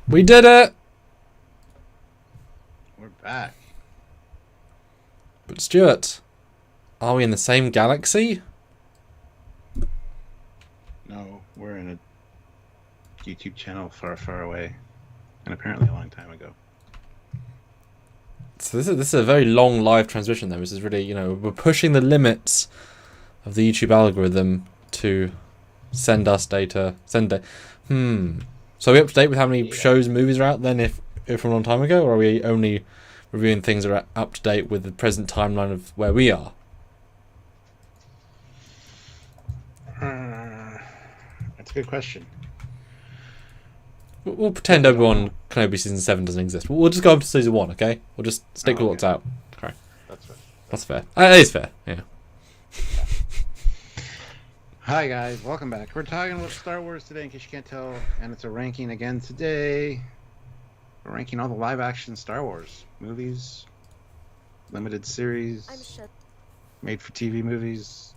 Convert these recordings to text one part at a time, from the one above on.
We did it! We're back. But Stuart, are we in the same galaxy? No, we're in a YouTube channel far, far away. And apparently a long time ago. So this is a very long live transmission though. This is really, we're pushing the limits of the YouTube algorithm to send us data. So are we up to date with how many shows and movies are out then if from a long time ago? Or are we only reviewing things that are up to date with the present timeline of where we are? That's a good question. We'll pretend Obi-Wan Kenobi Season 7 doesn't exist. We'll just go up to Season 1, okay? We'll just stick with what's out. Okay. That's fair. That's fair. It is fair, yeah. Hi guys, welcome back. We're talking about Star Wars today, in case you can't tell, and it's a ranking again today. We're ranking all the live-action Star Wars movies, limited series, made-for-TV movies,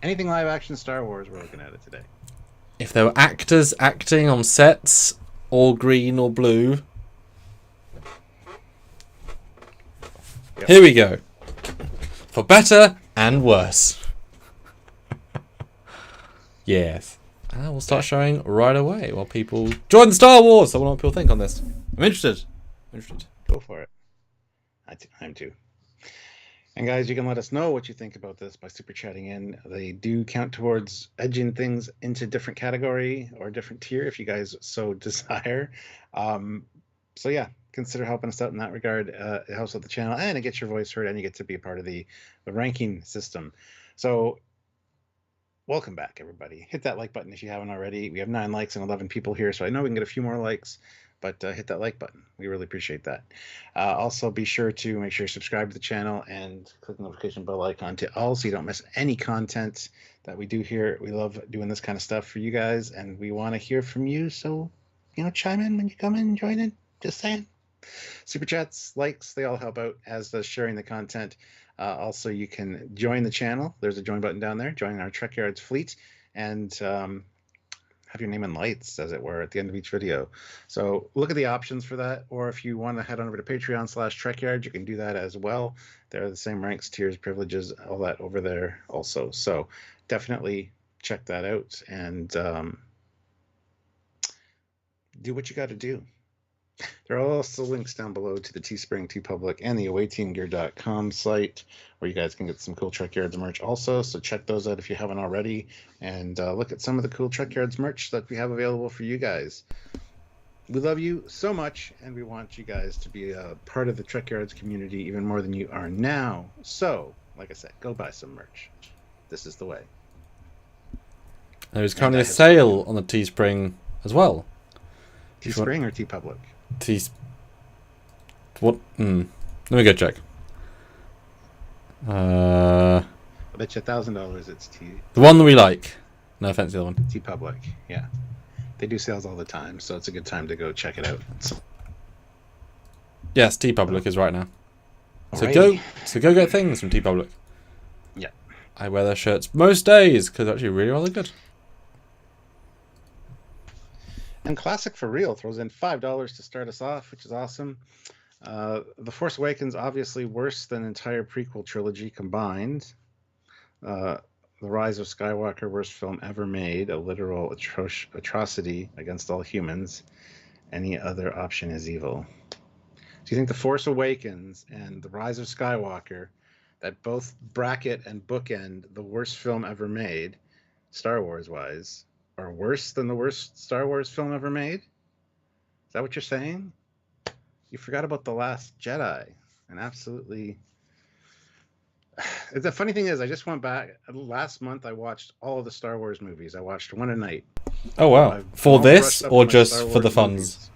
anything live-action Star Wars. We're looking at it today. If there were actors acting on sets, all green or blue. Yep. Here we go. For better and worse. Yes. And we'll start showing right away while people join the Star Wars. I want to know what people think on this. I'm interested. Go for it. I'm too. And guys, you can let us know what you think about this by super chatting in. They do count towards edging things into different category or different tier if you guys so desire. So yeah, consider helping us out in that regard. It helps with the channel and it gets your voice heard and you get to be a part of the ranking system. So welcome back, everybody. Hit that like button if you haven't already. We have 9 likes and 11 people here, so I know we can get a few more likes. But hit that like button. We really appreciate that. Also, be sure to make sure you subscribe to the channel and click the notification bell icon to all so you don't miss any content that we do here. We love doing this kind of stuff for you guys, and we want to hear from you. So, chime in when you come in and join in. Just saying. Super chats, likes, they all help out, as does sharing the content. Also, you can join the channel. There's a join button down there. Join our Trekyards fleet. And have your name in lights, as it were, at the end of each video. So look at the options for that, or if you want to head on over to Patreon/Trekyards, you can do that as well. There are the same ranks, tiers, privileges, all that over there also. So definitely check that out and do what you got to do. There are also links down below to the Teespring, TeePublic, and the awayteamgear.com site where you guys can get some cool Trekyards merch also. So check those out if you haven't already, and look at some of the cool Trekyards merch that we have available for you guys. We love you so much, and we want you guys to be a part of the Trekyards community even more than you are now. So, like I said, go buy some merch. This is the way. There's currently a sale on the Teespring as well. Teespring or TeePublic? What? Let me go check. I bet you $1,000 it's the one that we like. No offense to the other one. TeePublic, yeah. They do sales all the time, so it's a good time to go check it out. Yes, TeePublic is right now. So go get things from TeePublic. Yeah. I wear their shirts most days because they're actually really good. And Classic for Real throws in $5 to start us off, which is awesome. The Force Awakens, obviously worse than entire prequel trilogy combined. The Rise of Skywalker, worst film ever made, a literal atrocity against all humans. Any other option is evil. Do you think The Force Awakens and The Rise of Skywalker, that both bracket and bookend the worst film ever made, Star Wars-wise, are worse than the worst Star Wars film ever made? Is that what you're saying? You forgot about The Last Jedi. And absolutely... The funny thing is, I just went back. Last month, I watched all of the Star Wars movies. I watched one a night. Oh, wow. For this, or just for the funs?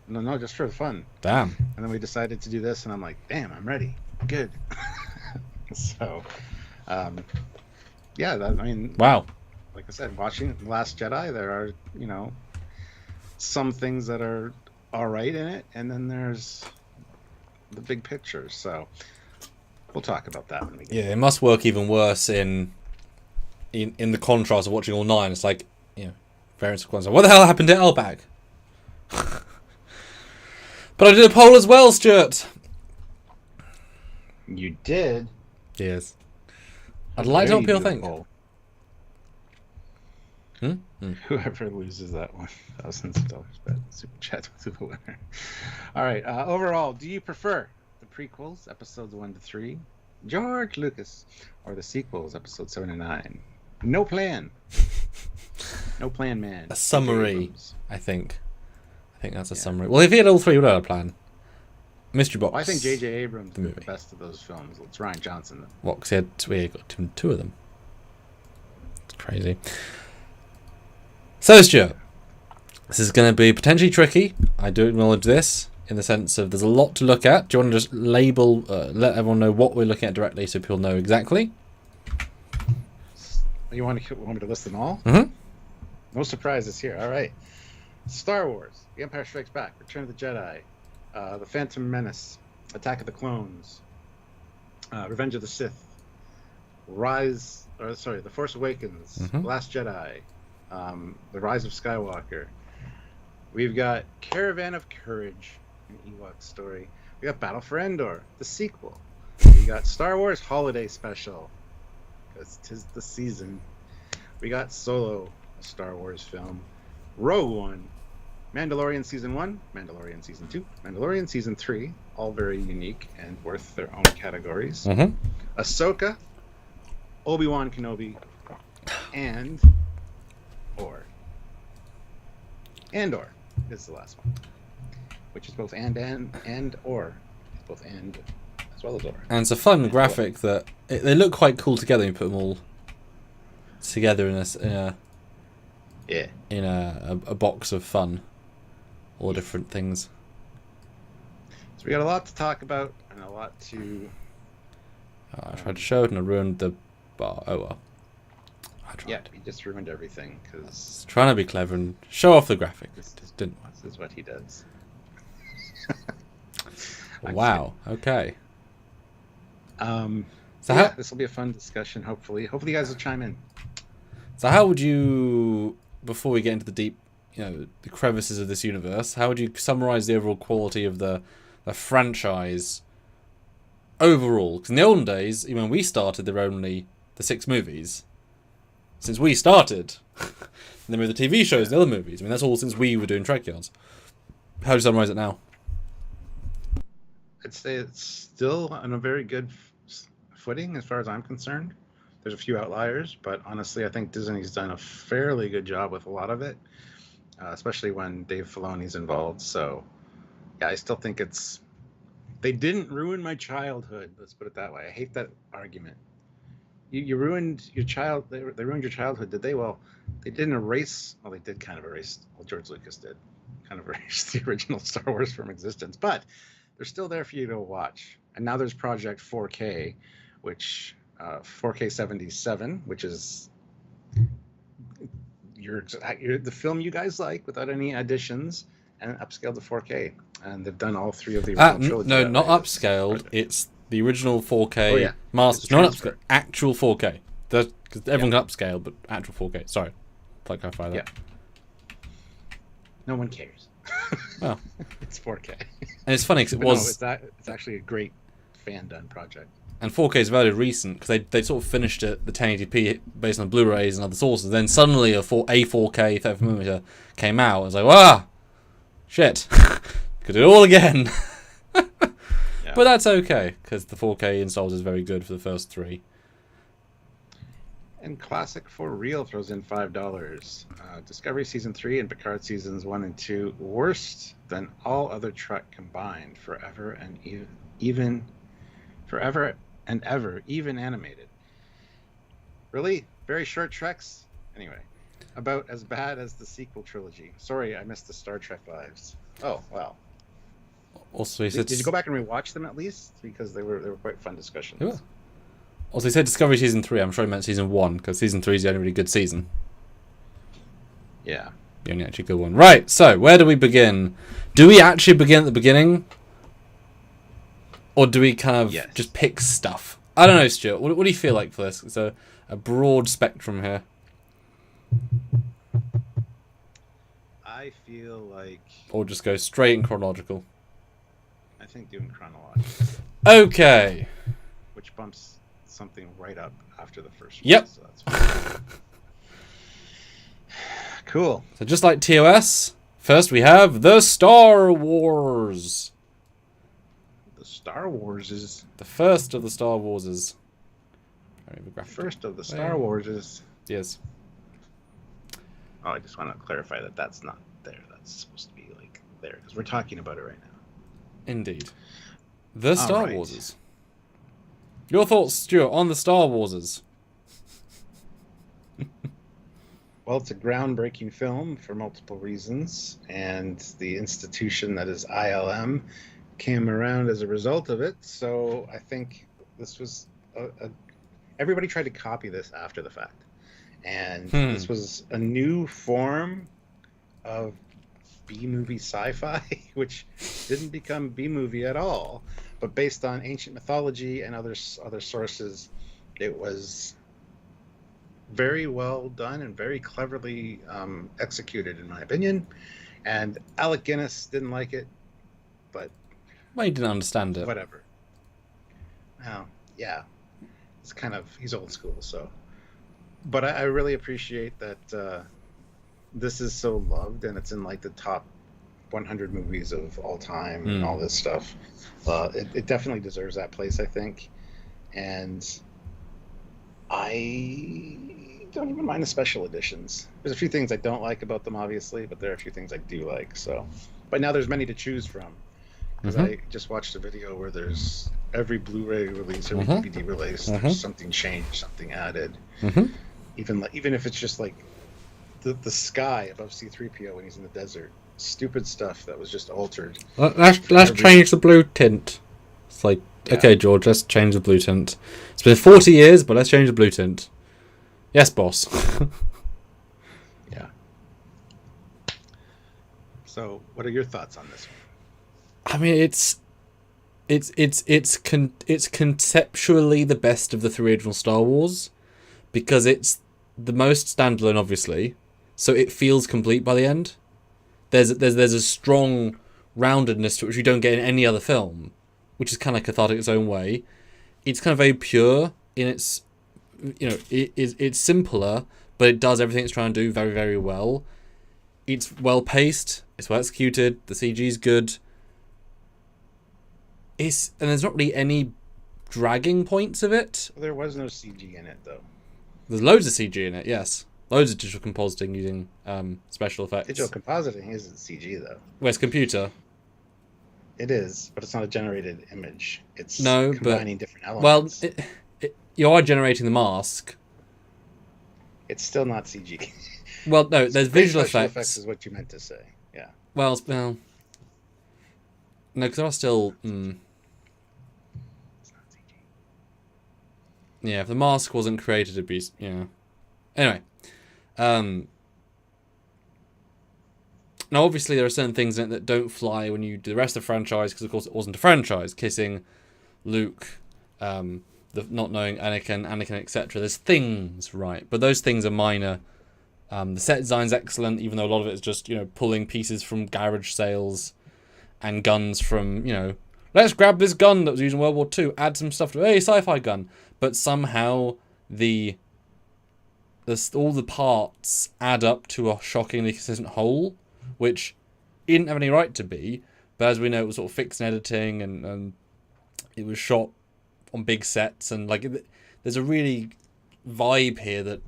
No, just for the fun. Damn. And then we decided to do this, and I'm like, damn, I'm ready. Good. So, yeah, I mean... Wow. Like I said, watching Last Jedi, there are, some things that are all right in it, and then there's the big picture. So we'll talk about that when we get it must work even worse in the contrast of watching all 9. It's like, various ones. What the hell happened to Elbag? But I did a poll as well, Stuart. You did? Yes. I'd like to know what people think. Whoever loses that one, thousands of dollars bet super chat to the winner. All right. Overall, do you prefer the prequels, episodes 1 to 3, George Lucas, or the sequels, episodes 7 and 9? No plan. No plan, man. A summary, I think. I think that's a summary. Well, if he had all three, would have a plan. Mystery Box. Well, I think J.J. Abrams did the best of those films. It's Ryan Johnson, though. What? Because he had got two of them. It's crazy. So, Stuart, this is going to be potentially tricky. I do acknowledge this in the sense of there's a lot to look at. Do you want to just label, let everyone know what we're looking at directly so people know exactly? You want me to list them all? Mm-hmm. No surprises here. All right. Star Wars, The Empire Strikes Back, Return of the Jedi, The Phantom Menace, Attack of the Clones, Revenge of the Sith, The Force Awakens, Last Jedi, The Rise of Skywalker. We've got Caravan of Courage, an Ewok story. We got Battle for Endor, the sequel. We got Star Wars Holiday Special, because 'tis the season. We got Solo, a Star Wars film. Rogue One, Mandalorian Season 1, Mandalorian Season 2, Mandalorian Season 3, all very unique and worth their own categories. Ahsoka, Obi-Wan Kenobi, and Andor is the last one, which is both and or. It's both and as well as or. And it's a fun graphic that they look quite cool together. You put them all together in a box of fun, all different things. So we got a lot to talk about and a lot to. I tried to show it and I ruined the bar. Oh well. Yeah, he just ruined everything because trying to be clever and show off the graphic. Just didn't. This is what he does. Wow. Okay. So this will be a fun discussion. Hopefully, you guys will chime in. So how would you, before we get into the deep, the crevices of this universe, how would you summarize the overall quality of the franchise overall? Because in the olden days, when we started, there were only the 6 movies. Since we started, and then with the TV shows, the other movies. I mean, that's all since we were doing Trekyards. How do you summarize it now? I'd say it's still on a very good footing as far as I'm concerned. There's a few outliers, but honestly, I think Disney's done a fairly good job with a lot of it, especially when Dave Filoni's involved. So, yeah, I still think they didn't ruin my childhood. Let's put it that way. I hate that argument. You ruined your child. They ruined your childhood, did they? Well, they didn't erase. Well, they did kind of erase. Well, George Lucas did kind of erase the original Star Wars from existence, but they're still there for you to watch. And now there's Project 4K, which 4K 77, which is the film you guys like without any additions, and upscaled to 4K. And they've done all 3 of the original trilogy. No, not upscaled. It's the original 4K master. Not upscaled. Actual 4K. Because everyone can upscale, but actual 4K. Sorry. I'd like to clarify that. Yeah. No one cares. Well, it's 4K. And it's funny because it's actually a great fan-done project. And 4K is very recent because they sort of finished it, the 1080p based on Blu-rays and other sources. Then suddenly a 4K 35mm came out. I was like, wow, shit, could do it all again. Yeah. But that's okay because the 4K installs is very good for the first 3. And Classic for Real throws in $5. Discovery Season 3 and Picard Seasons 1 and 2 worse than all other Trek combined, forever and ever, even animated. Really? Very short Treks? Anyway, about as bad as the sequel trilogy. Sorry, I missed the Star Trek lives. Oh, wow. Also, he said, did you go back and rewatch them at least? Because they were quite fun discussions. Yeah. Also, he said Discovery Season 3. I'm sure he meant Season 1, because Season 3 is the only really good season. Yeah. The only actually good one. Right, so, where do we begin? Do we actually begin at the beginning? Or do we kind of just pick stuff? I don't know, Stuart. What do you feel like for this? It's a broad spectrum here. I feel like... Or just go straight in chronological. think doing chronological. Okay. Which bumps something right up after the first one. Yep. So that's fine. Cool. So just like TOS, first we have the Star Wars. The Star Wars is... The first of the Star Warses. First of the Star Wars is... Yes. Oh, I just want to clarify that that's not there. That's supposed to be like there because we're talking about it right now. Indeed. The Star right. Warses. Your thoughts, Stuart, on the Star Warses? Well, it's a groundbreaking film for multiple reasons, and the institution that is ILM came around as a result of it. So I think this was everybody tried to copy this after the fact, and this was a new form of B-movie sci-fi, which didn't become B-movie at all, but based on ancient mythology and other sources, it was very well done and very cleverly executed, in my opinion. And Alec Guinness didn't like it, but Well, he didn't understand it. whatever. Oh, yeah, it's kind of, he's old school, so. But I really appreciate that this is so loved, and it's in like the top 100 movies of all time and all this stuff. It definitely deserves that place, I think. And I don't even mind the special editions. There's a few things I don't like about them, obviously, but there are a few things I do like. So, but now there's many to choose from. Because I just watched a video where there's every Blu-ray release, every DVD release, there's something changed, something added. Even if it's just like the sky above C-3PO when he's in the desert, stupid stuff that was just altered. Let's change the blue tint. It's like, okay, George, let's change the blue tint. It's been 40 years, but let's change the blue tint. Yes, boss. Yeah. So, what are your thoughts on this one? I mean, it's conceptually the best of the three original Star Wars, because it's the most standalone, obviously, so it feels complete by the end. There's a strong roundedness to it which you don't get in any other film, which is kind of cathartic its own way. It's kind of very pure in its, it's simpler, but it does everything it's trying to do very, very well. It's well paced, it's well executed, the CG is good. And there's not really any dragging points of it. Well, there was no CG in it, though. There's loads of CG in it, yes. Loads of digital compositing using special effects. Digital compositing isn't CG, though. Well, it's computer. It is, but it's not a generated image. It's combining different elements. Well, you are generating the mask. It's still not CG. Well, no, there's visual effects. Effects is what you meant to say, yeah. Well, no, because there are still... It's not CG. Yeah, if the mask wasn't created, it'd be... Anyway. Now, obviously, there are certain things in it that don't fly when you do the rest of the franchise, because, of course, it wasn't a franchise. Kissing Luke, the not knowing Anakin, etc. There's things, right? But those things are minor. The set design's excellent, even though a lot of it is just, pulling pieces from garage sales and guns from, let's grab this gun that was used in World War II, add some stuff to sci-fi gun. But somehow all the parts add up to a shockingly consistent whole, which it didn't have any right to be, but as we know, it was sort of fixed in editing, and it was shot on big sets, and there's a really vibe here that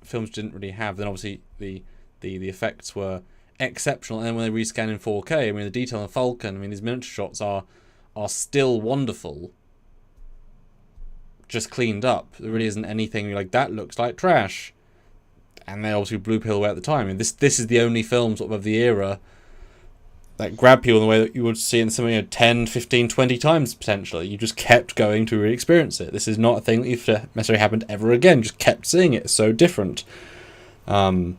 films didn't really have. Then obviously the effects were exceptional, and then when they rescan in 4K, I mean the detail on Falcon, I mean these miniature shots are still wonderful, just cleaned up. There really isn't anything like that looks like trash. And they obviously blew people away at the time. And this is the only film sort of the era that grabbed people in the way that you would see in something 10, 15, 20 times potentially. You just kept going to really experience it. This is not a thing that necessarily happened ever again. Just kept seeing it. It's so different. It's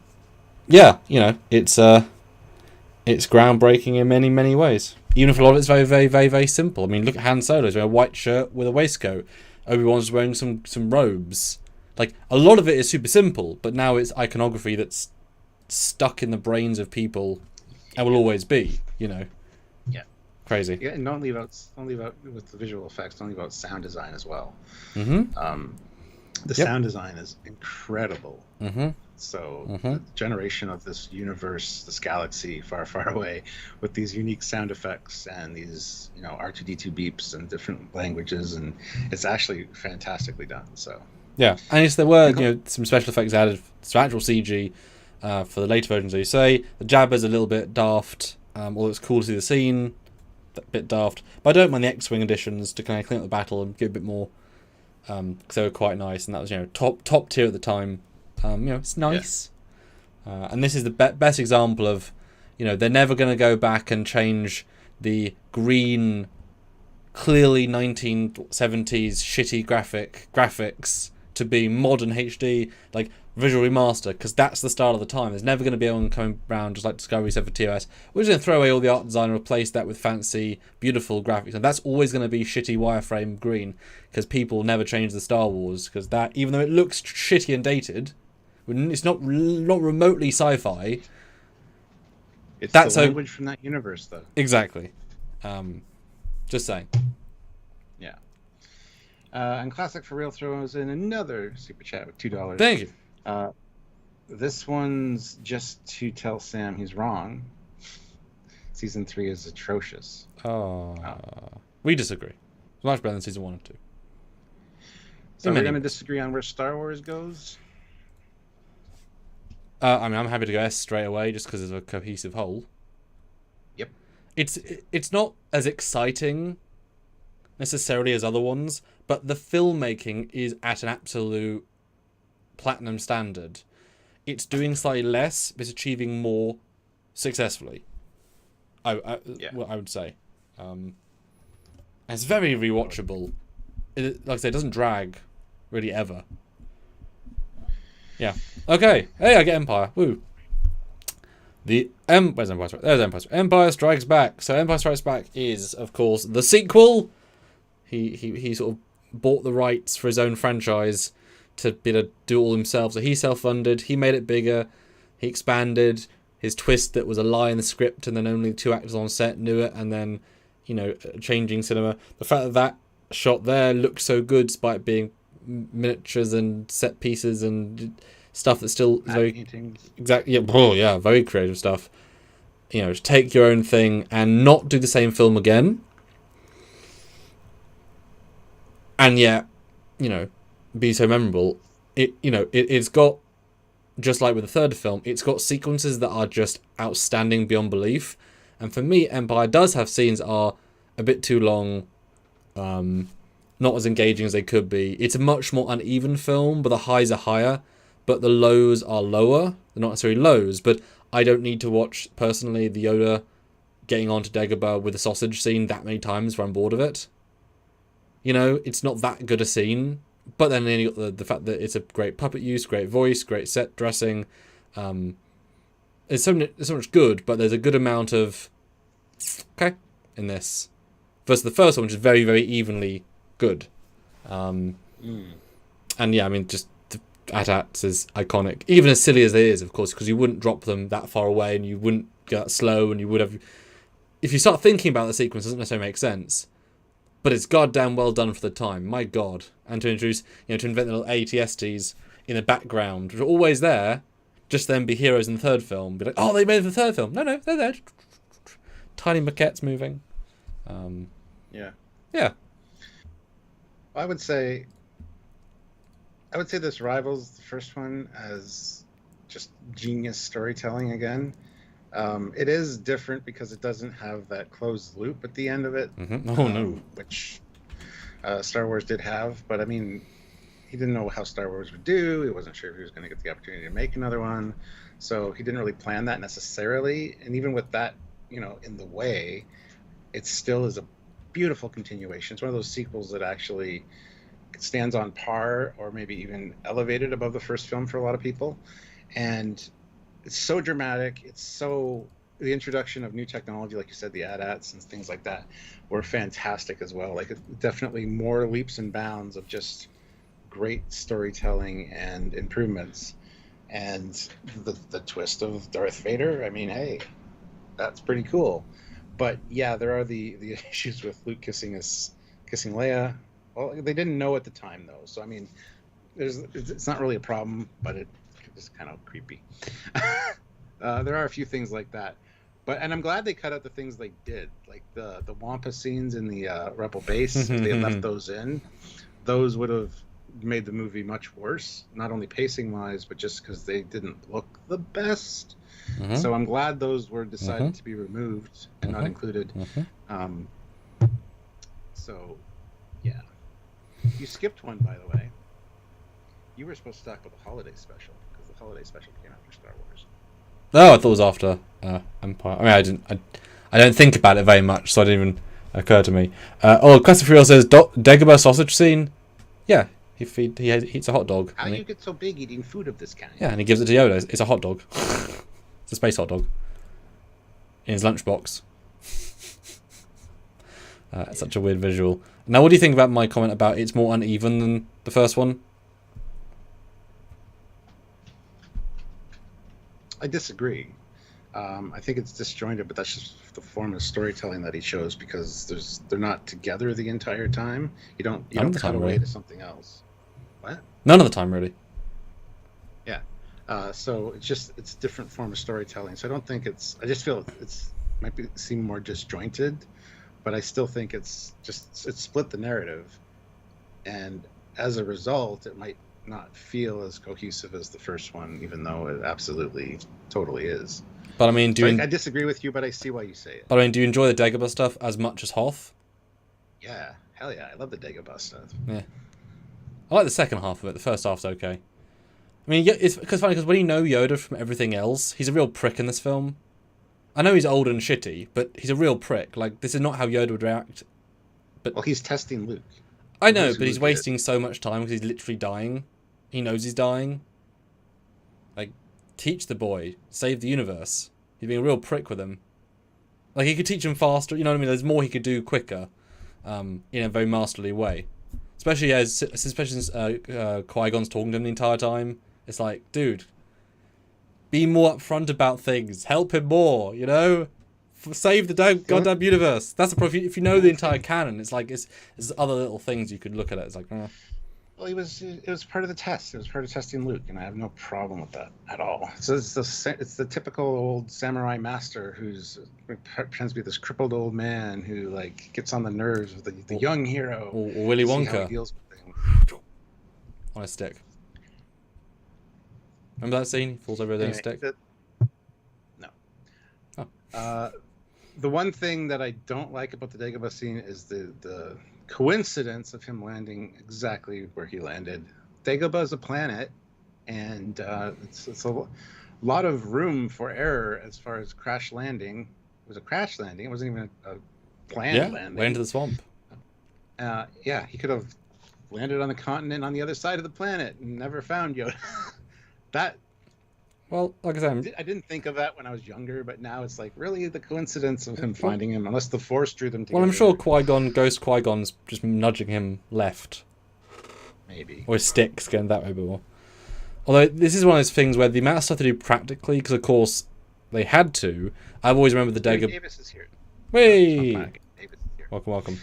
groundbreaking in many, many ways. Even if a lot of it's very, very, very, very simple. I mean, look at Han Solo. He's wearing a white shirt with a waistcoat. Obi-Wan's wearing some robes. A lot of it is super simple, but now it's iconography that's stuck in the brains of people and will always be, Yeah. Crazy. Yeah, and don't leave out with the visual effects. Don't leave out sound design as well. Mm-hmm. The sound design is incredible. Mm-hmm. So the generation of this universe, this galaxy far, far away, with these unique sound effects and these, R2D2 beeps and different languages, and it's actually fantastically done. So yeah, and there were some special effects added, some actual CG for the later versions. As you say, the Jabba's a little bit daft. Although it's cool to see the scene, a bit daft. But I don't mind the X-wing additions to kind of clean up the battle and give a bit more. Because they were quite nice, and that was top tier at the time. It's nice. Yeah. And this is the best example of, they're never going to go back and change the green, clearly 1970s shitty graphics to be modern HD, like visual remaster, because that's the style of the time. There's never going to be anyone coming around just like Discovery said for TOS. We're just going to throw away all the art design and replace that with fancy, beautiful graphics, and that's always going to be shitty wireframe green, because people never change the Star Wars, because that, even though it looks shitty and dated, it's not remotely sci-fi. It's the language from that universe, though. Exactly. Just saying. Yeah. And Classic for Real throws in another super chat with $2. Thank you. This one's just to tell Sam he's wrong. Season 3 is atrocious. We disagree. It's much better than season 1 and 2. So we're going to disagree on where Star Wars goes? I'm happy to go S straight away just because it's a cohesive whole. Yep. It's not as exciting necessarily as other ones, but the filmmaking is at an absolute platinum standard. It's doing slightly less, but it's achieving more successfully. I would say. It's very rewatchable. Like I say, it doesn't drag really ever. Yeah. Okay. Hey, I get Empire. Woo. Where's Empire Strikes? There's Empire Strikes. Empire Strikes Back. So Empire Strikes Back is, of course, the sequel. He sort of bought the rights for his own franchise to be able to do it all himself. So he self-funded. He made it bigger. He expanded. His twist that was a lie in the script and then only 2 actors on set knew it, and then, changing cinema. The fact that shot there looks so good despite being miniatures and set pieces and stuff that's still very very creative stuff. To take your own thing and not do the same film again, and yet be so memorable. It's got, just like with the third film, it's got sequences that are just outstanding beyond belief. And for me, Empire does have scenes that are a bit too long, not as engaging as they could be. It's a much more uneven film, but the highs are higher, but the lows are lower. They're not necessarily lows, but I don't need to watch, personally, the Yoda getting onto Dagobah with the sausage scene that many times for I'm bored of it. It's not that good a scene, but then you got the fact that it's a great puppet use, great voice, great set dressing. It's so much good, but there's a good amount of in this versus the first one, which is very, very evenly good. And yeah, just the AT-ATs is iconic, even as silly as it is, of course, because you wouldn't drop them that far away, and you wouldn't go that slow, and you would have. If you start thinking about the sequence, it doesn't necessarily make sense. But it's goddamn well done for the time. My God. And to introduce, to invent the little ATSTs in the background, which are always there, just then be heroes in the third film. Be like, oh, they made it for the third film. No, they're there. Tiny maquettes moving. Yeah. I would say this rivals the first one as just genius storytelling again. It is different because it doesn't have that closed loop at the end of it. No. Which Star Wars did have, but he didn't know how Star Wars would do. He wasn't sure if he was going to get the opportunity to make another one, so he didn't really plan that necessarily. And even with that, in the way, it still is a beautiful continuation. It's one of those sequels that actually stands on par or maybe even elevated above the first film for a lot of people. And it's so dramatic. It's so, the introduction of new technology, like you said, the AT-ATs and things like that were fantastic as well. Like, definitely more leaps and bounds of just great storytelling and improvements. And the twist of Darth Vader, hey, that's pretty cool. But yeah, there are the issues with Luke kissing Leia. Well, they didn't know at the time though, so I mean, it's not really a problem, but it's kind of creepy. There are a few things like that, and I'm glad they cut out the things they did, like the Wampa scenes in the Rebel base. If they had left those in, those would have made the movie much worse, not only pacing wise, but just because they didn't look the best. So I'm glad those were decided to be removed and not included. So yeah, you skipped one, by the way. You were supposed to talk about the holiday special, because the holiday special came after Star Wars. No, I thought it was after Empire. I mean, I don't think about it very much, so it didn't even occur to me. Classic Real says Dagobah sausage scene. Yeah, he eats a hot dog. How you get so big eating food of this kind? Yeah, and he gives it to Yoda. It's a hot dog. It's a space hot dog in his lunchbox. Such a weird visual. Now, what do you think about my comment about it's more uneven than the first one? I disagree. I think it's disjointed, but that's just the form of storytelling that he chose, because they're not together the entire time. You don't cut away to something else. What? None of the time, really. Yeah. So it's a different form of storytelling. So I don't think I just feel it's might seem more disjointed, but I still think it's split the narrative, and as a result, it might not feel as cohesive as the first one, even though it absolutely totally is. But I mean, I disagree with you, but I see why you say it. But I mean, do you enjoy the Dagobah stuff as much as Hoth? Yeah, hell yeah, I love the Dagobah stuff. Yeah, I like the second half of it. The first half's okay. I mean, it's funny because when you know Yoda from everything else, he's a real prick in this film. I know he's old and shitty, but he's a real prick. Like, this is not how Yoda would react. But well, he's testing Luke. I know, but he's wasting so much time because he's literally dying. He knows he's dying. Like, teach the boy. Save the universe. He's being a real prick with him. Like, he could teach him faster. You know what I mean? There's more he could do quicker. In a very masterly way. Especially since Qui-Gon's talking to him the entire time. It's like, dude, be more upfront about things. Help him more, you know? Save the goddamn universe. That's the problem. If you know the entire canon, it's like, it's other little things you could look at it. It's like, Well, it was part of the test. It was part of testing Luke, and I have no problem with that at all. So it's the typical old samurai master who's pretends to be this crippled old man who like gets on the nerves of the young hero. Or Willy Wonka. How he deals with things. On a stick. Remember that scene? He falls over with a stick? No. Oh. The one thing that I don't like about the Dagobah scene is the coincidence of him landing exactly where he landed. Dagobah is a planet, and it's a lot of room for error as far as crash landing. It was a crash landing. It wasn't even a planned landing. Went into the swamp. He could have landed on the continent on the other side of the planet and never found Yoda. Well, like I said, I didn't think of that when I was younger, but now it's like, really, the coincidence of him finding him, unless the Force drew them together. Well, I'm sure Ghost Qui-Gon's just nudging him left. Maybe. Or his stick's going that way more. Although, this is one of those things where the amount of stuff they do practically, because of course, they had to. I've always remembered the Dagobah... Davis is here. Hey! Davis is here. Welcome.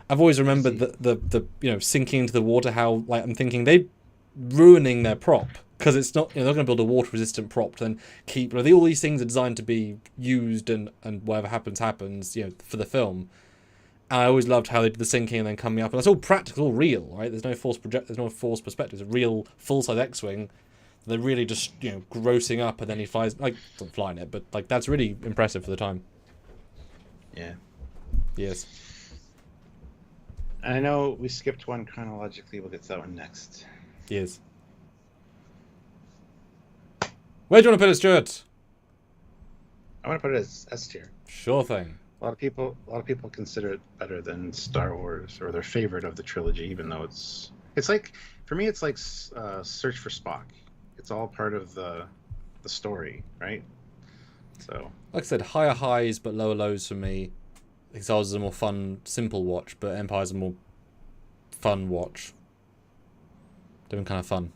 I've always remembered the sinking into the water, how, like, I'm thinking they're ruining their prop. Because it's not, they're not going to build a water-resistant prop to then keep... all these things are designed to be used and whatever happens, for the film. And I always loved how they did the sinking and then coming up. And it's all practical, all real, right? There's no there's no force perspective. It's a real full-size X-Wing. They're really just, grossing up and then he flies... Like, not flying it, but, like, that's really impressive for the time. Yeah. Yes. I know we skipped one chronologically. We'll get to that one next. Yes. Where do you want to put it, Stuart? I want to put it as S tier. Sure thing. A lot of people consider it better than Star Wars, or their favorite of the trilogy, even though it's like, for me, it's like Search for Spock. It's all part of the story, right? So, like I said, higher highs but lower lows for me. Exiles is a more fun, simple watch, but Empire's a more fun watch. Different kind of fun.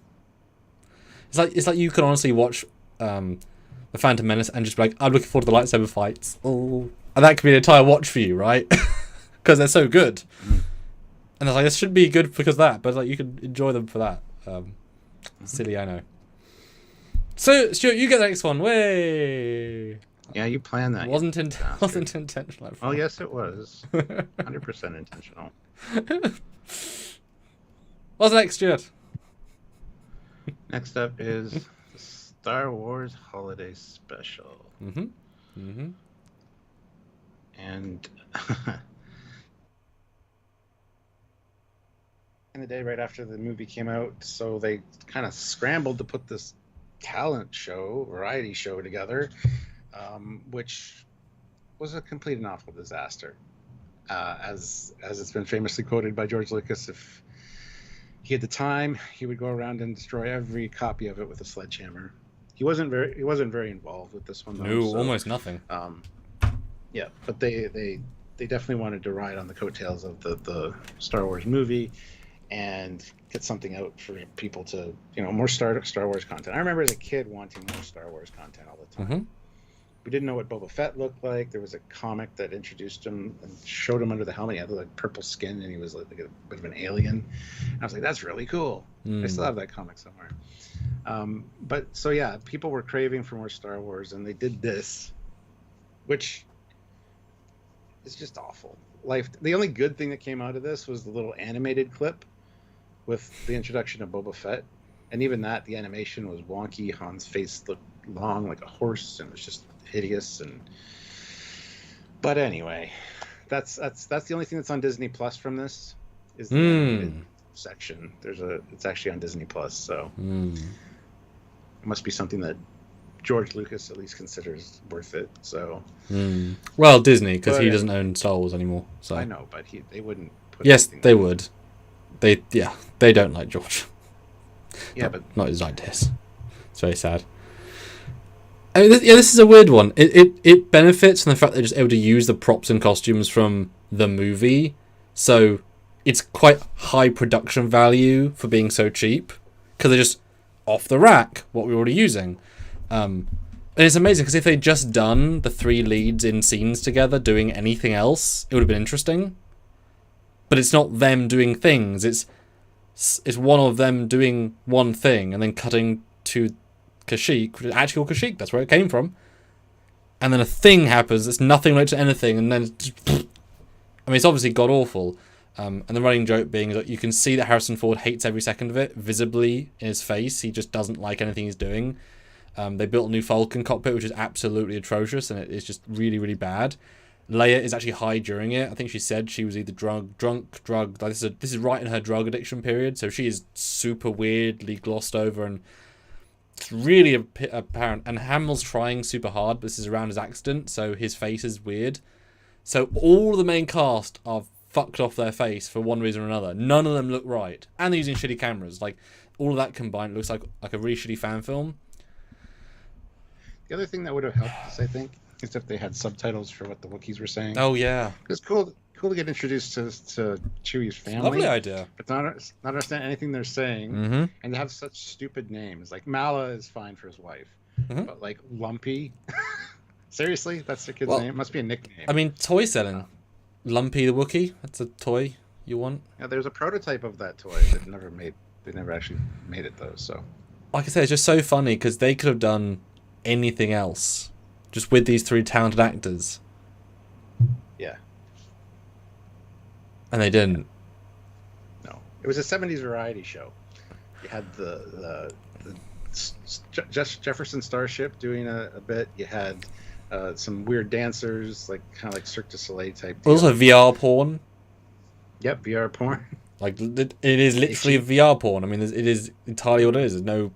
It's like you could honestly watch the Phantom Menace and just be like, I'm looking forward to the lightsaber fights. Oh, and that could be an entire watch for you, right? Because they're so good. And I was like, this should be good because of that, but like you can enjoy them for that. Silly, I know. So, Stuart, you get the next one. Way. Yeah, you planned that. Wasn't intentional. Oh, yes, it was. 100% intentional. What's next, Stuart? Next up is the Star Wars Holiday Special. And in the day right after the movie came out, so they kind of scrambled to put this talent show, variety show together, which was a complete and awful disaster. As it's been famously quoted by George Lucas, if he had the time, he would go around and destroy every copy of it with a sledgehammer. He wasn't very involved with this one, though. No, almost nothing. Yeah, but they definitely wanted to ride on the coattails of the Star Wars movie and get something out for people to, more Star Wars content. I remember as a kid wanting more Star Wars content all the time. We didn't know what Boba Fett looked like. There was a comic that introduced him and showed him under the helmet. He had like purple skin and he was like a bit of an alien. And I was like, that's really cool. I still have that comic somewhere. But so yeah, people were craving for more Star Wars, and they did this, which is just awful. The only good thing that came out of this was the little animated clip with the introduction of Boba Fett, and even that, the animation was wonky. Han's face looked long like a horse, and it was just hideous. But anyway, that's the only thing that's on Disney Plus from this is the animated section. It's actually on Disney Plus, so it must be something that George Lucas at least considers worth it. So well, Disney, because he doesn't own Star Wars anymore. So I know, but they wouldn't put yes, they would. They don't like George. Yeah, but not his ideas. It's very sad. I mean, this is a weird one. It benefits from the fact they're just able to use the props and costumes from the movie, so it's quite high production value for being so cheap, because they're just off the rack what we're already using. And it's amazing because if they'd just done the three leads in scenes together doing anything else, it would have been interesting. But it's not them doing things. It's one of them doing one thing and then cutting to Kashyyyk, actual Kashyyyk, that's where it came from. And then a thing happens that's nothing related to anything, and then it's obviously god-awful. And the running joke being that you can see that Harrison Ford hates every second of it, visibly in his face. He just doesn't like anything he's doing. They built a new Falcon cockpit, which is absolutely atrocious, and it is just really, really bad. Leia is actually high during it. I think she said she was either drunk. Like this is right in her drug addiction period, so she is super weirdly glossed over, and it's really apparent. And Hamill's trying super hard, but this is around his accident, so his face is weird. So all the main cast are fucked off their face for one reason or another. None of them look right, and they're using shitty cameras. Like all of that combined looks like a really shitty fan film. The other thing that would have helped us, I think, is if they had subtitles for what the Wookiees were saying. Oh yeah, it's cool to get introduced to Chewie's family. Lovely idea. But not understand anything they're saying, and they have such stupid names. Like Mala is fine for his wife, but like Lumpy, seriously, that's their kid's name. It must be a nickname. I mean, toy selling. Lumpy the Wookiee. That's a toy you want. Yeah, there's a prototype of that toy that they never actually made it though. So, like I said, it's just so funny because they could have done anything else just with these three talented actors. Yeah. And they didn't. No. It was a 70s variety show. You had the Jefferson Starship doing a bit. You had some weird dancers, like kind of like Cirque du Soleil type deal. Also VR porn. Yep, VR porn. Like, it is literally VR porn. I mean, it is entirely what it is. There's no...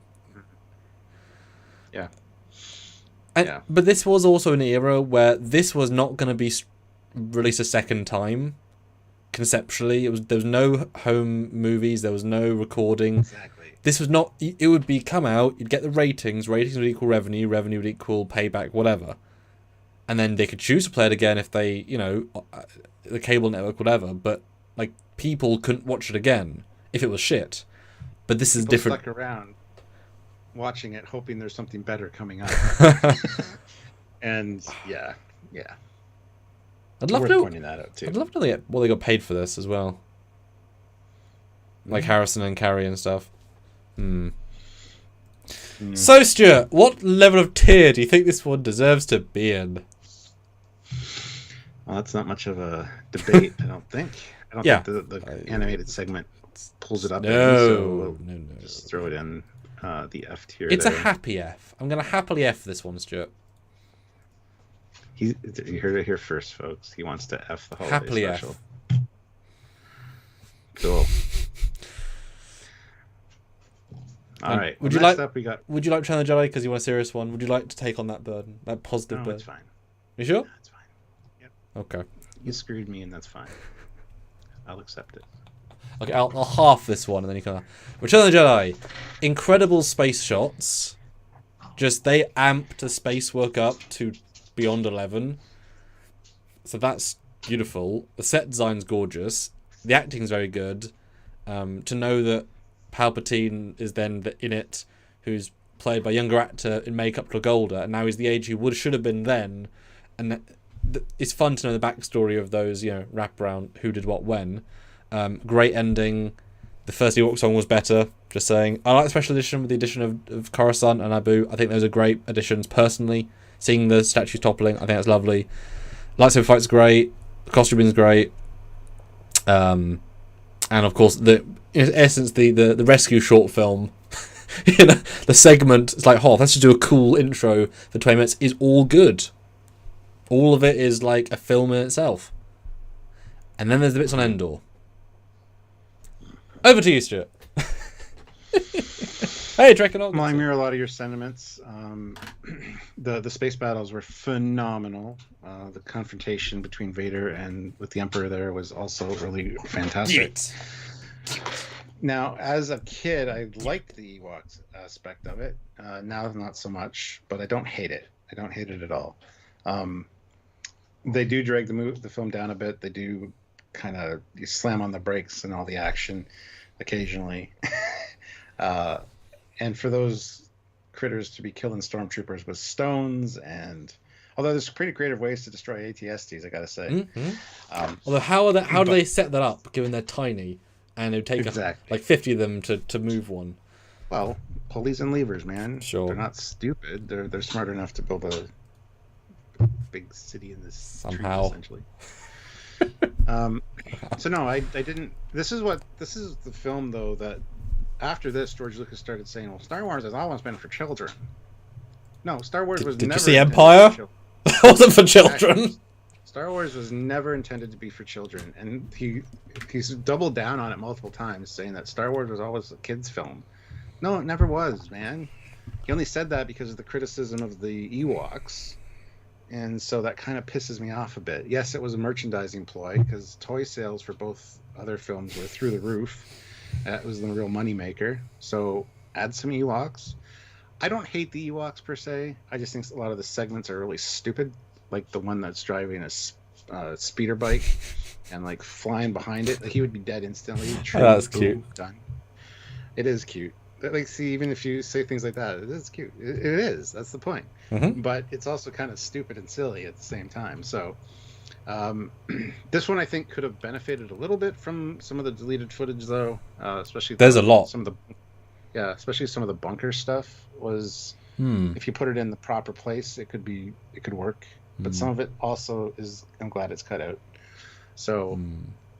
Yeah. But this was also an era where this was not going to be released a second time. Conceptually, there was no home movies, there was no recording. Exactly. This was not. It would be come out. You'd get the ratings. Ratings would equal revenue. Revenue would equal payback. Whatever. And then they could choose to play it again if they, the cable network, whatever. But like people couldn't watch it again if it was shit. But this is different. Stuck around watching it, hoping there's something better coming up. And yeah. I'd love Worth to know. pointing that out too. I'd love to know what they got paid for this as well. Like Harrison and Carrie and stuff. So, Stuart, what level of tier do you think this one deserves to be in? Well, that's not much of a debate, I don't think. I don't think the animated segment pulls it up. No. Just throw it in the F tier. It's a happy F. I'm going to happily F this one, Stuart. You heard it here first, folks. He wants to F the holiday Happily special. F. Cool. All right. Would you like Return of the Jedi because you want a serious one? Would you like to take on that burden, that positive burden? It's fine. You sure? That's fine. Yep. Okay. You screwed me, and that's fine. I'll accept it. Okay, I'll half this one, and then you can. Return of the Jedi, incredible space shots. Just they amped the space work up to beyond 11. So that's beautiful. The set design's gorgeous. The acting's very good. To know that Palpatine is then in it, who's played by a younger actor in makeup, look older, and now he's the age he should have been then. And it's fun to know the backstory of those, wrap around who did what when. Great ending. The first Ewok song was better. Just saying. I like the special edition with the addition of Coruscant and Naboo. I think those are great additions personally. Seeing the statues toppling, I think that's lovely. Lightsaber fight's great. The costuming's great. And of course, in essence, the rescue short film, the segment, it's like, let's just do a cool intro for 20 minutes, is all good. All of it is like a film in itself. And then there's the bits on Endor. Over to you, Stuart. Hey, Trekyards. Well, I mirror a lot of your sentiments. The space battles were phenomenal. The confrontation between Vader and with the Emperor there was also really fantastic. Now, as a kid, I liked the Ewok aspect of it. Now, not so much, but I don't hate it. I don't hate it at all. They do drag the film down a bit. They do kind of slam on the brakes and all the action occasionally. And for those critters to be killing stormtroopers with stones, and although there's pretty creative ways to destroy AT-STs, I gotta say. Although how do they set that up, given they're tiny, and it would take like 50 of them to move one? Well, pulleys and levers, man. Sure. They're not stupid. They're smart enough to build a big city in this somehow. Tree, essentially. So no, I didn't. This is the film though that. After this, George Lucas started saying, well, Star Wars has always been for children. No, Star Wars was never... Did you see Empire? That wasn't for children. Star Wars was never intended to be for children. And he's doubled down on it multiple times, saying that Star Wars was always a kid's film. No, it never was, man. He only said that because of the criticism of the Ewoks. And so that kind of pisses me off a bit. Yes, it was a merchandising ploy, because toy sales for both other films were through the roof. That was the real moneymaker. So add some Ewoks. I don't hate the Ewoks per se. I just think a lot of the segments are really stupid. Like the one that's driving a speeder bike and like flying behind it. Like, he would be dead instantly. That's cute. Done. It is cute. Like, see, even if you say things like that, it is cute. It is. That's the point. But it's also kind of stupid and silly at the same time. So this one I think could have benefited a little bit from some of the deleted footage, though. Especially there's a lot. Especially some of the bunker stuff was. If you put it in the proper place, it could work. But some of it also is. I'm glad it's cut out. So,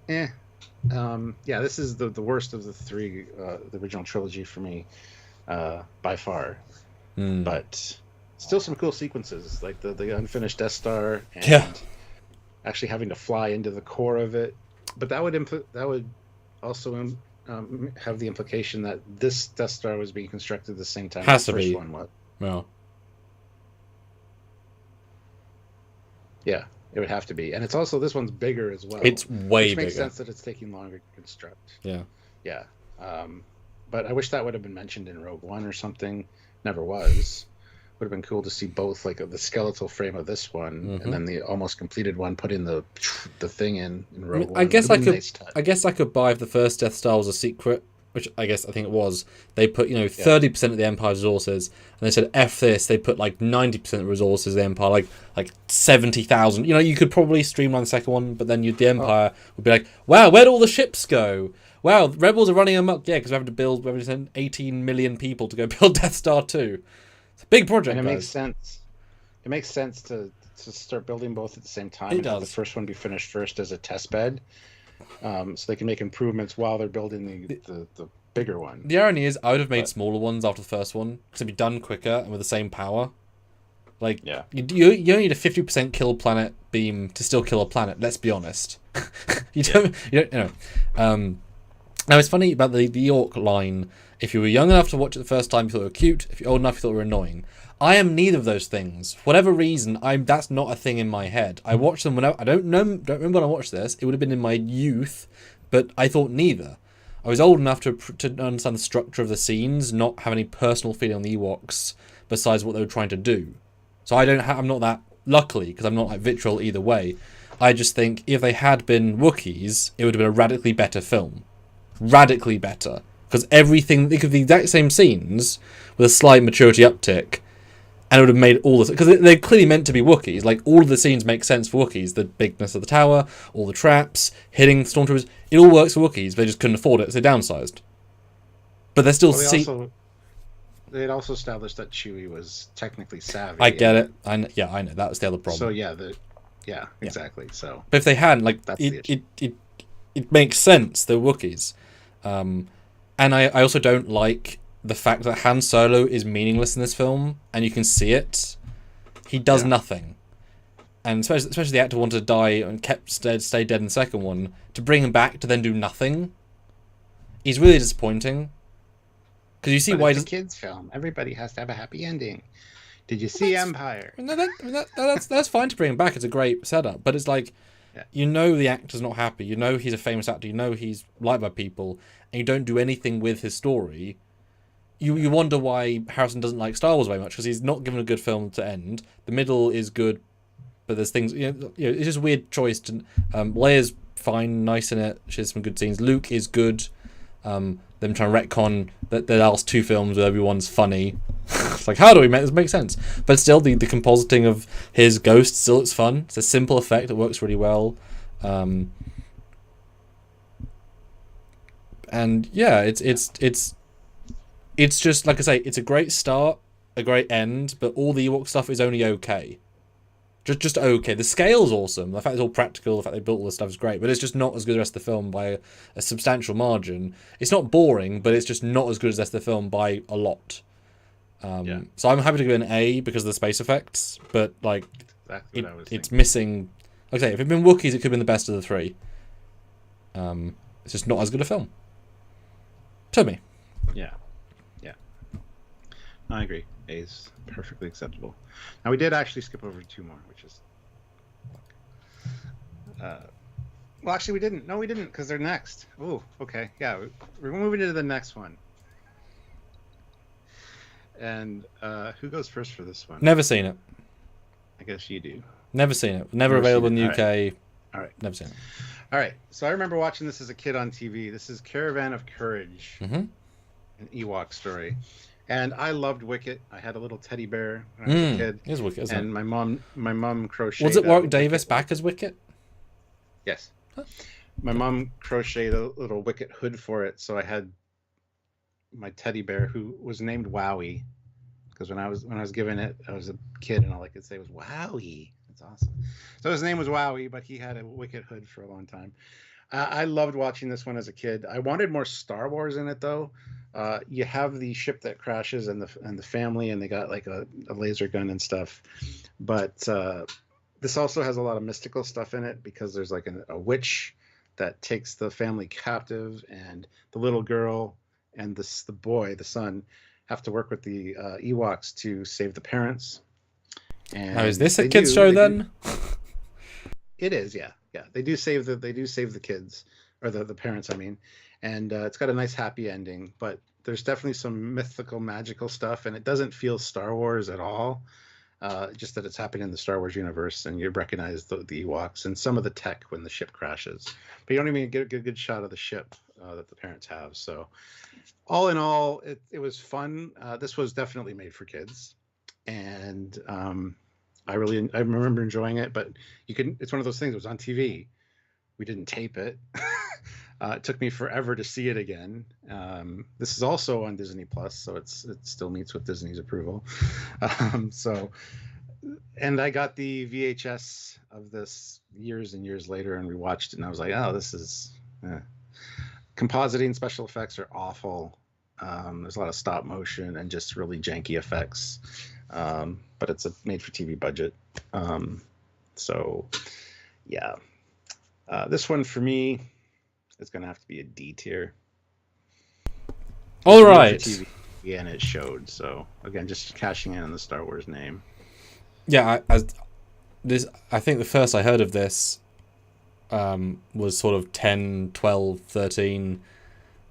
this is the worst of the three, the original trilogy for me, by far. But still some cool sequences, like the unfinished Death Star, and actually having to fly into the core of it. But that would also have the implication that this Death Star was being constructed at the same time as the first be. one was. No. Yeah, it would have to be, and it's also this one's bigger as well. It's way which makes bigger. sense that it's taking longer to construct. Yeah. But I wish that would have been mentioned in Rogue One or something. Never was. Would have been cool to see both, like the skeletal frame of this one and then the almost completed one put in the thing in Rogue One. I guess I could buy if the first Death Star was a secret which I think it was, they put 30% of the Empire's resources, and they said F this. They put like 90% of the resources of the Empire, like 70,000. You could probably streamline the second one, but then the Empire would be like, wow, where'd all the ships go? Wow, rebels are running amok. Yeah, because we have to send 18 million people to go build Death Star 2. It's a big project. And it makes sense. It makes sense to start building both at the same time. It does. The first one be finished first as a test bed, so they can make improvements while they're building the bigger one. The irony is, I would have made smaller ones after the first one because it'd be done quicker and with the same power. Like, you only need a 50% kill planet beam to still kill a planet. Let's be honest. You don't. Now it's funny about the Ewok line. If you were young enough to watch it the first time, you thought they were cute. If you're old enough, you thought they were annoying. I am neither of those things. For whatever reason, that's not a thing in my head. I watched them I don't remember when I watched this. It would have been in my youth, but I thought neither. I was old enough to understand the structure of the scenes, not have any personal feeling on the Ewoks besides what they were trying to do. So I'm not that, luckily, because I'm not like vitriol either way. I just think if they had been Wookiees, it would have been a radically better film. Radically better. Because everything, they could be the exact same scenes with a slight maturity uptick, and it would have made all this, because they're clearly meant to be Wookiees. Like, all of the scenes make sense for Wookiees. The bigness of the tower, all the traps, hitting stormtroopers, it all works for Wookiees. They just couldn't afford it, so they downsized. But they're still... They had also established that Chewie was technically savvy. I get it. I know. That was the other problem. So, exactly. So, but if they hadn't, like, it makes sense. They're Wookiees. And I also don't like the fact that Han Solo is meaningless in this film, and you can see it. He does nothing. And especially the actor wanted to die and stay dead in the second one. To bring him back to then do nothing is really disappointing. Because you see why it's a kids' film. Everybody has to have a happy ending. Did you see Empire? That's fine to bring him back. It's a great setup. But it's like, the actor's not happy. He's a famous actor. He's liked by people. And you don't do anything with his story. You wonder why Harrison doesn't like Star Wars very much, because he's not given a good film to end. The middle is good, but there's things... it's just a weird choice. Leia's fine, nice in it. She has some good scenes. Luke is good. Them trying to retcon the last two films where everyone's funny. It's like, how do we make this make sense? But still, the compositing of his ghost still looks fun. It's a simple effect. It works really well. And yeah, it's just, like I say, it's a great start, a great end, but all the Ewok stuff is only okay. Just okay. The scale's awesome. The fact it's all practical, the fact they built all this stuff is great, but it's just not as good as the rest of the film by a substantial margin. It's not boring, but it's just not as good as the rest of the film by a lot. So I'm happy to give it an A because of the space effects, but like it's missing. Like I say, if it'd been Wookiees, it could have been the best of the three. It's just not as good a film. To me. Yeah. I agree. A is perfectly acceptable. Now we did actually skip over two more, which is... well, actually we didn't. No, we didn't, because they're next. Oh, okay. Yeah, we're moving into the next one. And who goes first for this one? Never seen it. I guess you do. Never seen it. Never available in the UK. All right. Never seen it. All right. So I remember watching this as a kid on TV. This is Caravan of Courage, an Ewok story. And I loved Wicket. I had a little teddy bear when I was a kid. It is Wicket, isn't it? And my mom crocheted. Was it Warwick Davis back as Wicket? Yes. Huh. My mom crocheted a little Wicket hood for it, so I had my teddy bear who was named Wowie, because when I was given it, I was a kid and all I could say was Wowie. That's awesome. So his name was Wowie, but he had a Wicket hood for a long time. I loved watching this one as a kid. I wanted more Star Wars in it though. You have the ship that crashes and the family, and they got like a laser gun and stuff. But this also has a lot of mystical stuff in it, because there's like a witch that takes the family captive, and the little girl and the boy, the son, have to work with the Ewoks to save the parents. And now, is this a kids show then? It is, yeah. They do save the kids, or the parents, I mean. And it's got a nice happy ending, but there's definitely some mythical, magical stuff, and it doesn't feel Star Wars at all. Just that it's happening in the Star Wars universe, and you recognize the Ewoks and some of the tech when the ship crashes, but you don't even get a good shot of the ship that the parents have. So, all in all, it was fun. This was definitely made for kids, and I remember enjoying it. But it's one of those things. It was on TV. We didn't tape it. It took me forever to see it again. This is also on Disney Plus, so it still meets with Disney's approval. And I got the VHS of this years and years later, and we watched it, and I was like, oh, this is compositing, special effects are awful. There's a lot of stop motion and just really janky effects, but it's a made-for-TV budget. So, yeah. This one for me is going to have to be a D tier. All right. Yeah, and it showed. So again, just cashing in on the Star Wars name. Yeah, I think the first I heard of this was sort of 10, 12, 13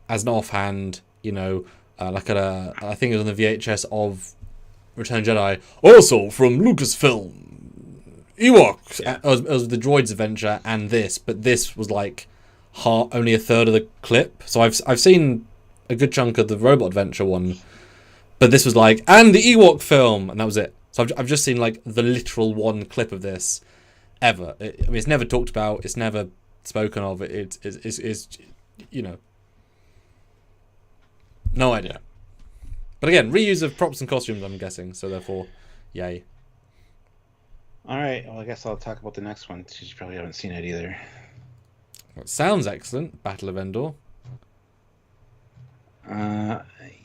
as an offhand, I think it was on the VHS of Return of the Jedi, also from Lucasfilm, Ewok. Yeah. It was the Droids Adventure and this, but this was like only a third of the clip. So I've seen a good chunk of the Robot Adventure one, but this was like, and the Ewok film, and that was it. So I've just seen like the literal one clip of this ever. It's never talked about. It's never spoken of. It's no idea. But again, reuse of props and costumes, I'm guessing. So therefore, yay. All right. Well, I guess I'll talk about the next one, since you probably haven't seen it either. Well, it sounds excellent. Battle of Endor.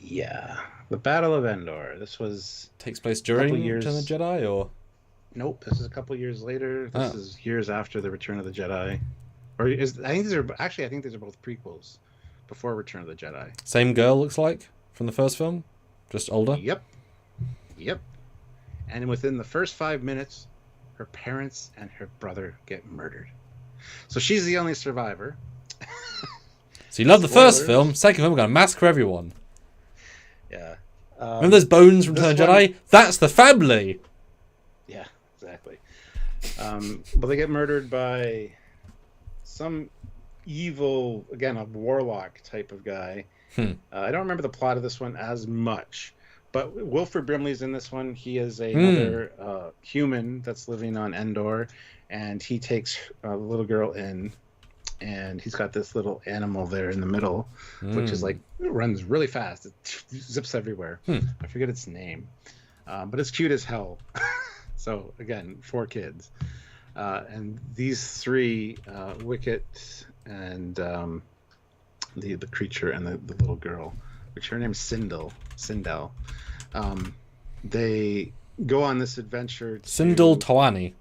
Yeah. The Battle of Endor. This takes place during Return of the Jedi, or? Nope. This is a couple years later. This is years after the Return of the Jedi. I think these are both prequels before Return of the Jedi. Same girl, looks like, from the first film, just older. Yep. And within the first 5 minutes, her parents and her brother get murdered. So she's the only survivor. So you love the first film, second film, we're going to massacre everyone. Yeah. Remember those bones from Return of the Jedi? That's the family! Yeah, exactly. But they get murdered by some evil, again, a warlock type of guy. I don't remember the plot of this one as much, but Wilford Brimley's in this one. He is another human that's living on Endor, and he takes a little girl in, and he's got this little animal there in the middle, which is like, it runs really fast. It zips everywhere. I forget its name, but it's cute as hell. So again, 4 kids, and these 3, Wicket and the creature and the little girl, which her name's Sindel. They go on this adventure. Sindel Tawani.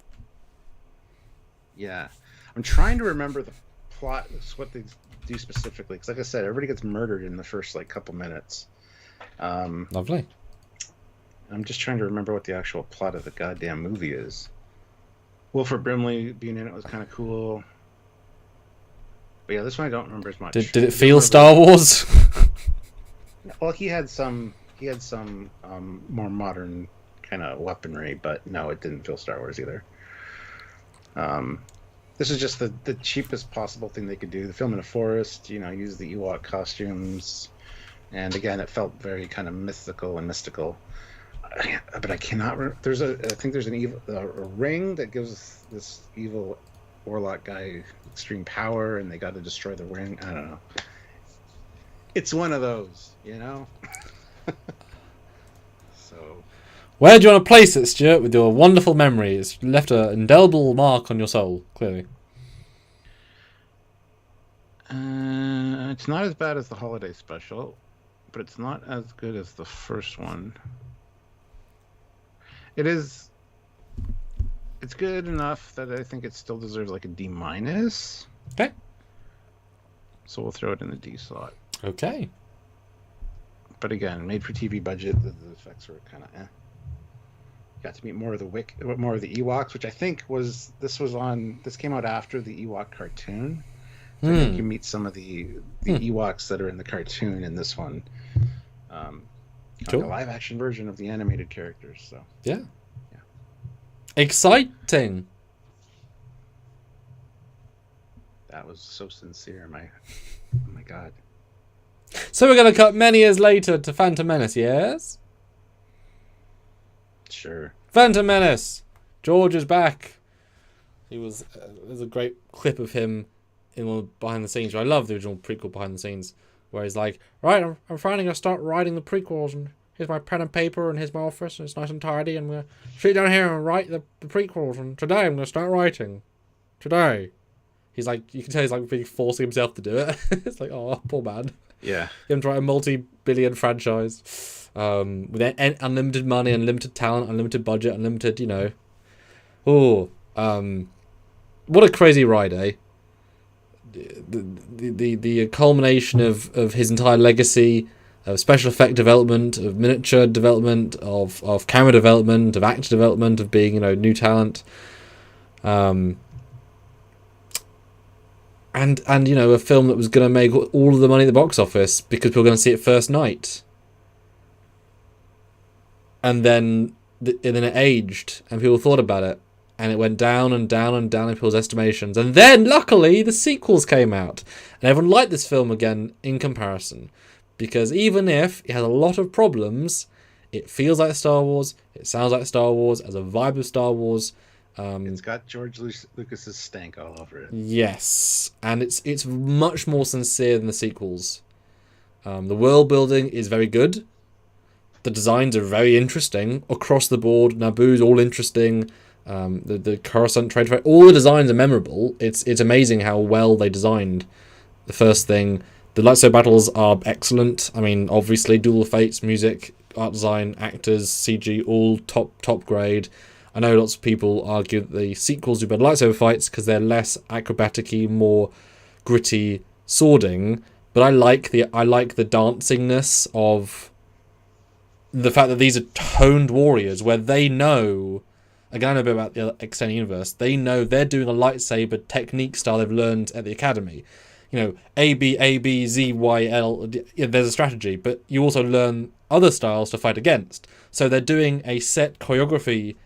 Yeah, I'm trying to remember the plot, what they do specifically, because like I said, everybody gets murdered in the first couple minutes. Lovely. I'm just trying to remember what the actual plot of the goddamn movie is. Wilford Brimley being in it was kind of cool. But yeah, this one I don't remember as much. Did it feel Star Wars? Well, he had some more modern kind of weaponry, but no, it didn't feel Star Wars either. This is just the cheapest possible thing they could do. The film in a forest, use the Ewok costumes, and again, it felt very kind of mythical and mystical. But I cannot. I think there's a ring that gives this evil warlock guy extreme power, and they got to destroy the ring. I don't know. It's one of those, So. Where do you want to place it, Stuart, with your wonderful memory? It's left an indelible mark on your soul, clearly. It's not as bad as the holiday special, but it's not as good as the first one. It's good enough that I think it still deserves a D-. Okay. So we'll throw it in the D slot. Okay. But again, made for TV budget, the effects were kind of Got to meet more of the Ewoks, which I think this came out after the Ewok cartoon. So I think you meet some of the Ewoks that are in the cartoon in this one. Cool. Like a live action version of the animated characters. So yeah. Exciting. That was so sincere. Oh my god. So we're going to cut many years later to Phantom Menace, yes? Sure. Phantom Menace. George is back. There's a great clip of him in one behind the scenes. I love the original prequel behind the scenes, where he's like, right, I'm finally going to start writing the prequels, and here's my pen and paper, and here's my office, and it's nice and tidy, and we're going to sit down here and write the prequels, and today I'm going to start writing. Today. He's like, you can tell he's like really forcing himself to do it. It's like, oh, poor man. Yeah. You have to write a multi-billion franchise with unlimited money, unlimited talent, unlimited budget, unlimited, you know. Oh, what a crazy ride, eh? The culmination of his entire legacy, of special effect development, of miniature development, of camera development, of actor development, of being, you know, new talent. And you know, a film that was going to make all of the money at the box office because people were going to see it first night. And then it aged, and people thought about it, and it went down and down and down in people's estimations. And then, luckily, the sequels came out, and everyone liked this film again in comparison, because even if it has a lot of problems, it feels like Star Wars, it sounds like Star Wars, has a vibe of Star Wars. It's got George Lucas's stank all over it. Yes, and it's much more sincere than the sequels. The world building is very good. The designs are very interesting across the board. Naboo's all interesting. The Coruscant trade fight, all the designs are memorable. It's amazing how well they designed the first thing. The lightsaber battles are excellent. I mean, obviously, Duel of Fates, music, art design, actors, CG, all top grade. I know lots of people argue that the sequels do better lightsaber fights because they're less acrobatic-y, more gritty swording. But I like the dancingness of the fact that these are toned warriors where they know, again I know a bit about the extended universe, they know they're doing a lightsaber technique style they've learned at the academy. You know, A, B, Z, Y, L, yeah, there's a strategy, but you also learn other styles to fight against. So they're doing a set choreography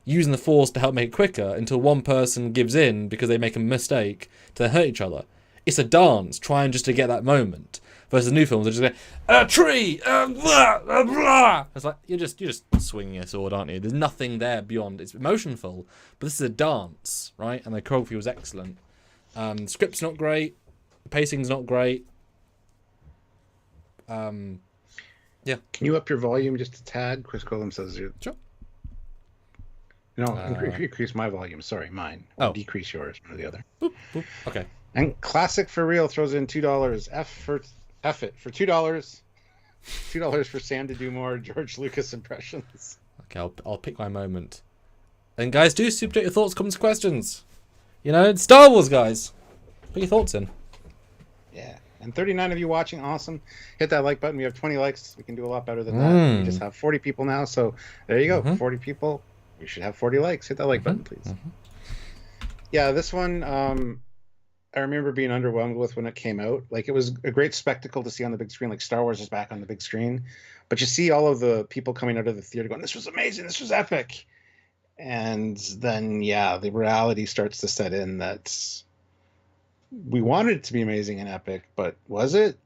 using the Force to help make it quicker until one person gives in because they make a mistake to then hurt each other. It's a dance, trying just to get that moment. Versus the new films, they're just going, a tree, blah, blah. It's like, you're just swinging a sword, aren't you? There's nothing there beyond. It's emotionful, but this is a dance, right? And the choreography was excellent. The script's not great. The pacing's not great. Yeah. Can you up your volume just a tad? Chris Colum says you. Sure. No, increase my volume. Sorry, mine. Oh. Decrease yours, one or the other. Boop, boop. Okay. And Classic for Real throws in $2. F it for $2. $2 for Sam to do more George Lucas impressions. Okay, I'll pick my moment. And guys, do super chat your thoughts, comments, questions. You know, it's Star Wars, guys. Put your thoughts in. Yeah. And 39 of you watching, awesome. Hit that like button. We have 20 likes. We can do a lot better than that. We just have 40 people now. So there you go. 40 people. We should have 40 likes. Hit that like button, please. Yeah, this one, I remember being underwhelmed with when it came out. Like, it was a great spectacle to see on the big screen. Like, Star Wars is back on the big screen. But you see all of the people coming out of the theater going, this was amazing. This was epic. And then, yeah, the reality starts to set in that we wanted it to be amazing and epic, but was it?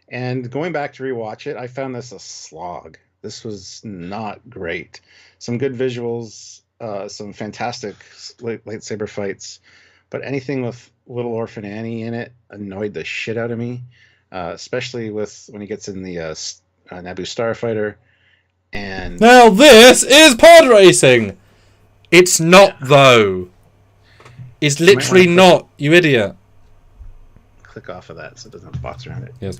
And going back to rewatch it, I found this a slog. This was not great. Some good visuals, some fantastic lightsaber fights, but anything with Little Orphan Annie in it annoyed the shit out of me, especially when he gets in the Naboo Starfighter. And now this is pod racing. It's not, though. It's literally not, you idiot. Click off of that so it doesn't have a box around it. Yes.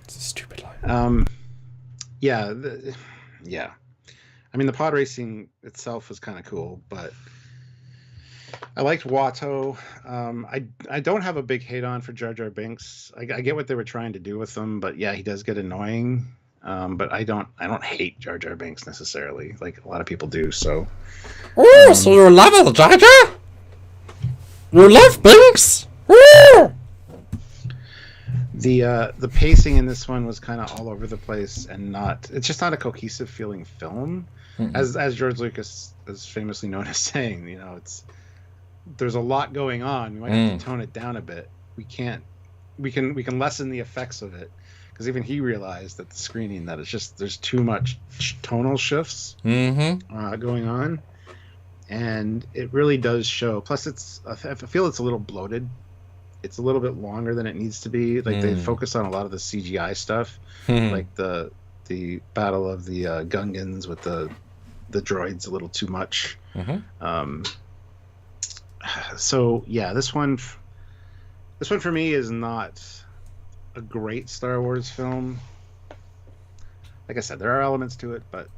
It's a stupid line. Yeah. Yeah. I mean, the pod racing itself was kind of cool, but I liked Watto. I don't have a big hate on for Jar Jar Binks. I get what they were trying to do with him, but yeah, he does get annoying. But I don't hate Jar Jar Binks necessarily, like a lot of people do. So. Oh, so you love it, Jar Jar? You love Binks? The pacing in this one was kind of all over the place, and it's just not a cohesive feeling film. Mm-mm. As George Lucas is famously known as saying, there's a lot going on. We might have to tone it down a bit. We can lessen the effects of it, because even he realized at the screening that there's too much tonal shifts going on, and it really does show. Plus, I feel it's a little bloated. It's a little bit longer than it needs to be. Like they focus on a lot of the CGI stuff, like the battle of the Gungans with the droids a little too much. So yeah, this one for me is not a great Star Wars film. Like I said, there are elements to it, but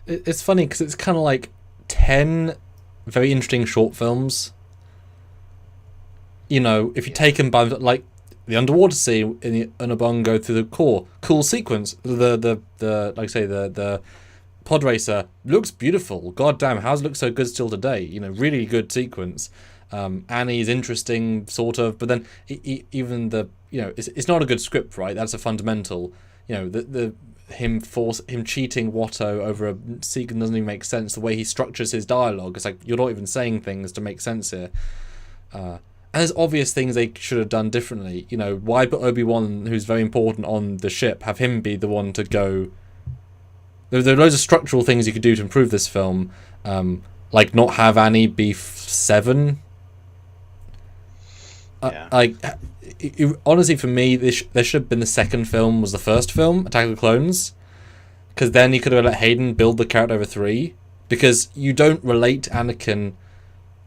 it's funny because it's kind of like 10 very interesting short films. If you take them by, like, the underwater scene in the Unabong go through the cool sequence. The like I say, the pod racer looks beautiful. God damn, how's it look so good still today? Really good sequence. Annie's interesting, sort of, but then even it's not a good script, right? That's a fundamental. Him cheating Watto over a sequence doesn't even make sense. The way he structures his dialogue, it's like you're not even saying things to make sense here. And there's obvious things they should have done differently. Why put Obi-Wan, who's very important on the ship, have him be the one to go... There are loads of structural things you could do to improve this film. Like not have Annie be 7. Honestly, for me, there should have been the second film was the first film, Attack of the Clones. Because then you could have let Hayden build the character over 3. Because you don't relate Anakin...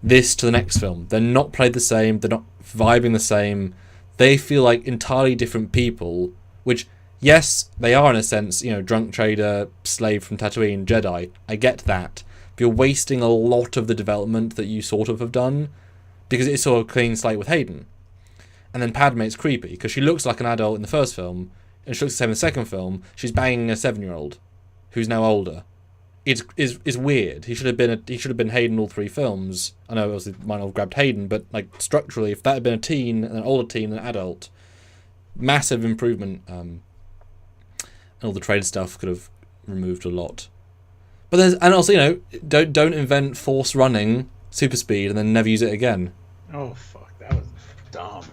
this to the next film. They're not played the same. They're not vibing the same. They feel like entirely different people, which, yes, they are in a sense, drunk trader, slave from Tatooine, Jedi. I get that. But you're wasting a lot of the development that you sort of have done, because it's sort of clean slate with Hayden. And then Padme's creepy, because she looks like an adult in the first film, and she looks the same in the second film. She's banging a 7-year-old, who's now older. It's weird. He should have been Hayden all 3 films. I know obviously might not have grabbed Hayden, but like structurally, if that had been a teen, an older teen, an adult, massive improvement. And all the trade stuff could have removed a lot. But also don't invent force running, super speed, and then never use it again. Oh fuck, that was dumb.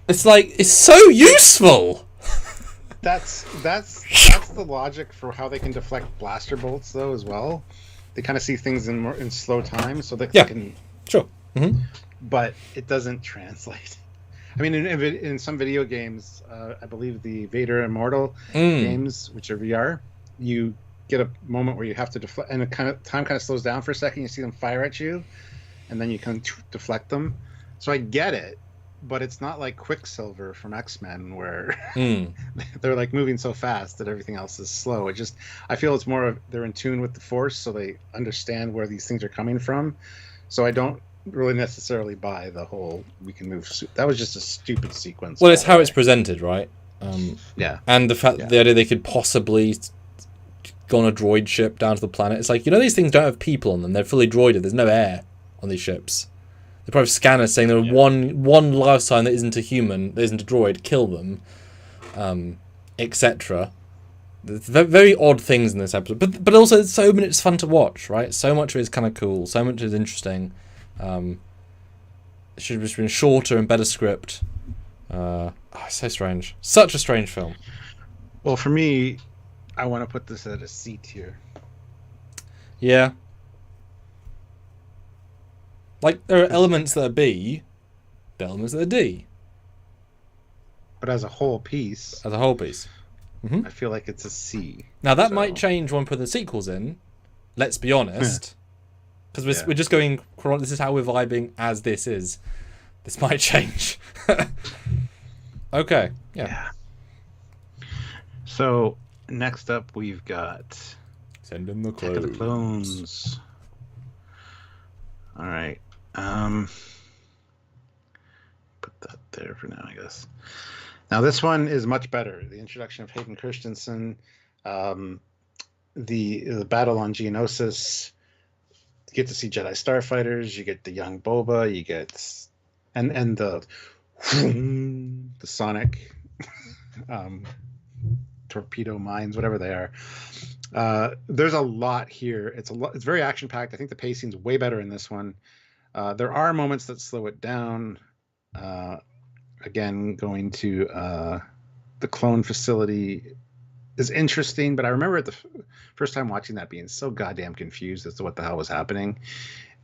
It's like it's so useful. That's the logic for how they can deflect blaster bolts, though, as well. They kind of see things in slow time, so they can. Sure. Mm-hmm. But it doesn't translate. I mean, in some video games, I believe the Vader Immortal games, which are VR, you get a moment where you have to deflect, and time kind of slows down for a second. You see them fire at you, and then you can deflect them. So I get it. But it's not like Quicksilver from X-Men where they're like moving so fast that everything else is slow. I feel it's more of they're in tune with the Force, so they understand where these things are coming from. So I don't really necessarily buy the whole we can move. That was just a stupid sequence. Well, it's how it's presented, right? Yeah. And the idea they could possibly go on a droid ship down to the planet. It's like, these things don't have people on them. They're fully droided. There's no air on these ships. They probably have scanners saying there are one life sign that isn't a human, that isn't a droid, kill them, etc. Very odd things in this episode, but also it's fun to watch, right? So much of it is kind of cool, so much is interesting. It should have just been shorter and better script. So strange, such a strange film. Well, for me, I want to put this at a C tier. Yeah. Like, there are elements that are B, the elements that are D. But as a whole piece... Mm-hmm. I feel like it's a C. Now, that might change when putting the sequels in. Let's be honest. Because we're just going... This is how we're vibing as this is. This might change. Okay. Yeah. So, next up, we've got... Send in the clones. Attack of the Clones. All right. Put that there for now, I guess. Now this one is much better. The introduction of Hayden Christensen, the battle on Geonosis. You get to see Jedi starfighters. You get the young Boba. You get and the the sonic torpedo mines, whatever they are. There's a lot here. It's very action packed. I think the pacing's way better in this one. There are moments that slow it down. Again, going to the clone facility is interesting, but I remember the first time watching that being so goddamn confused as to what the hell was happening.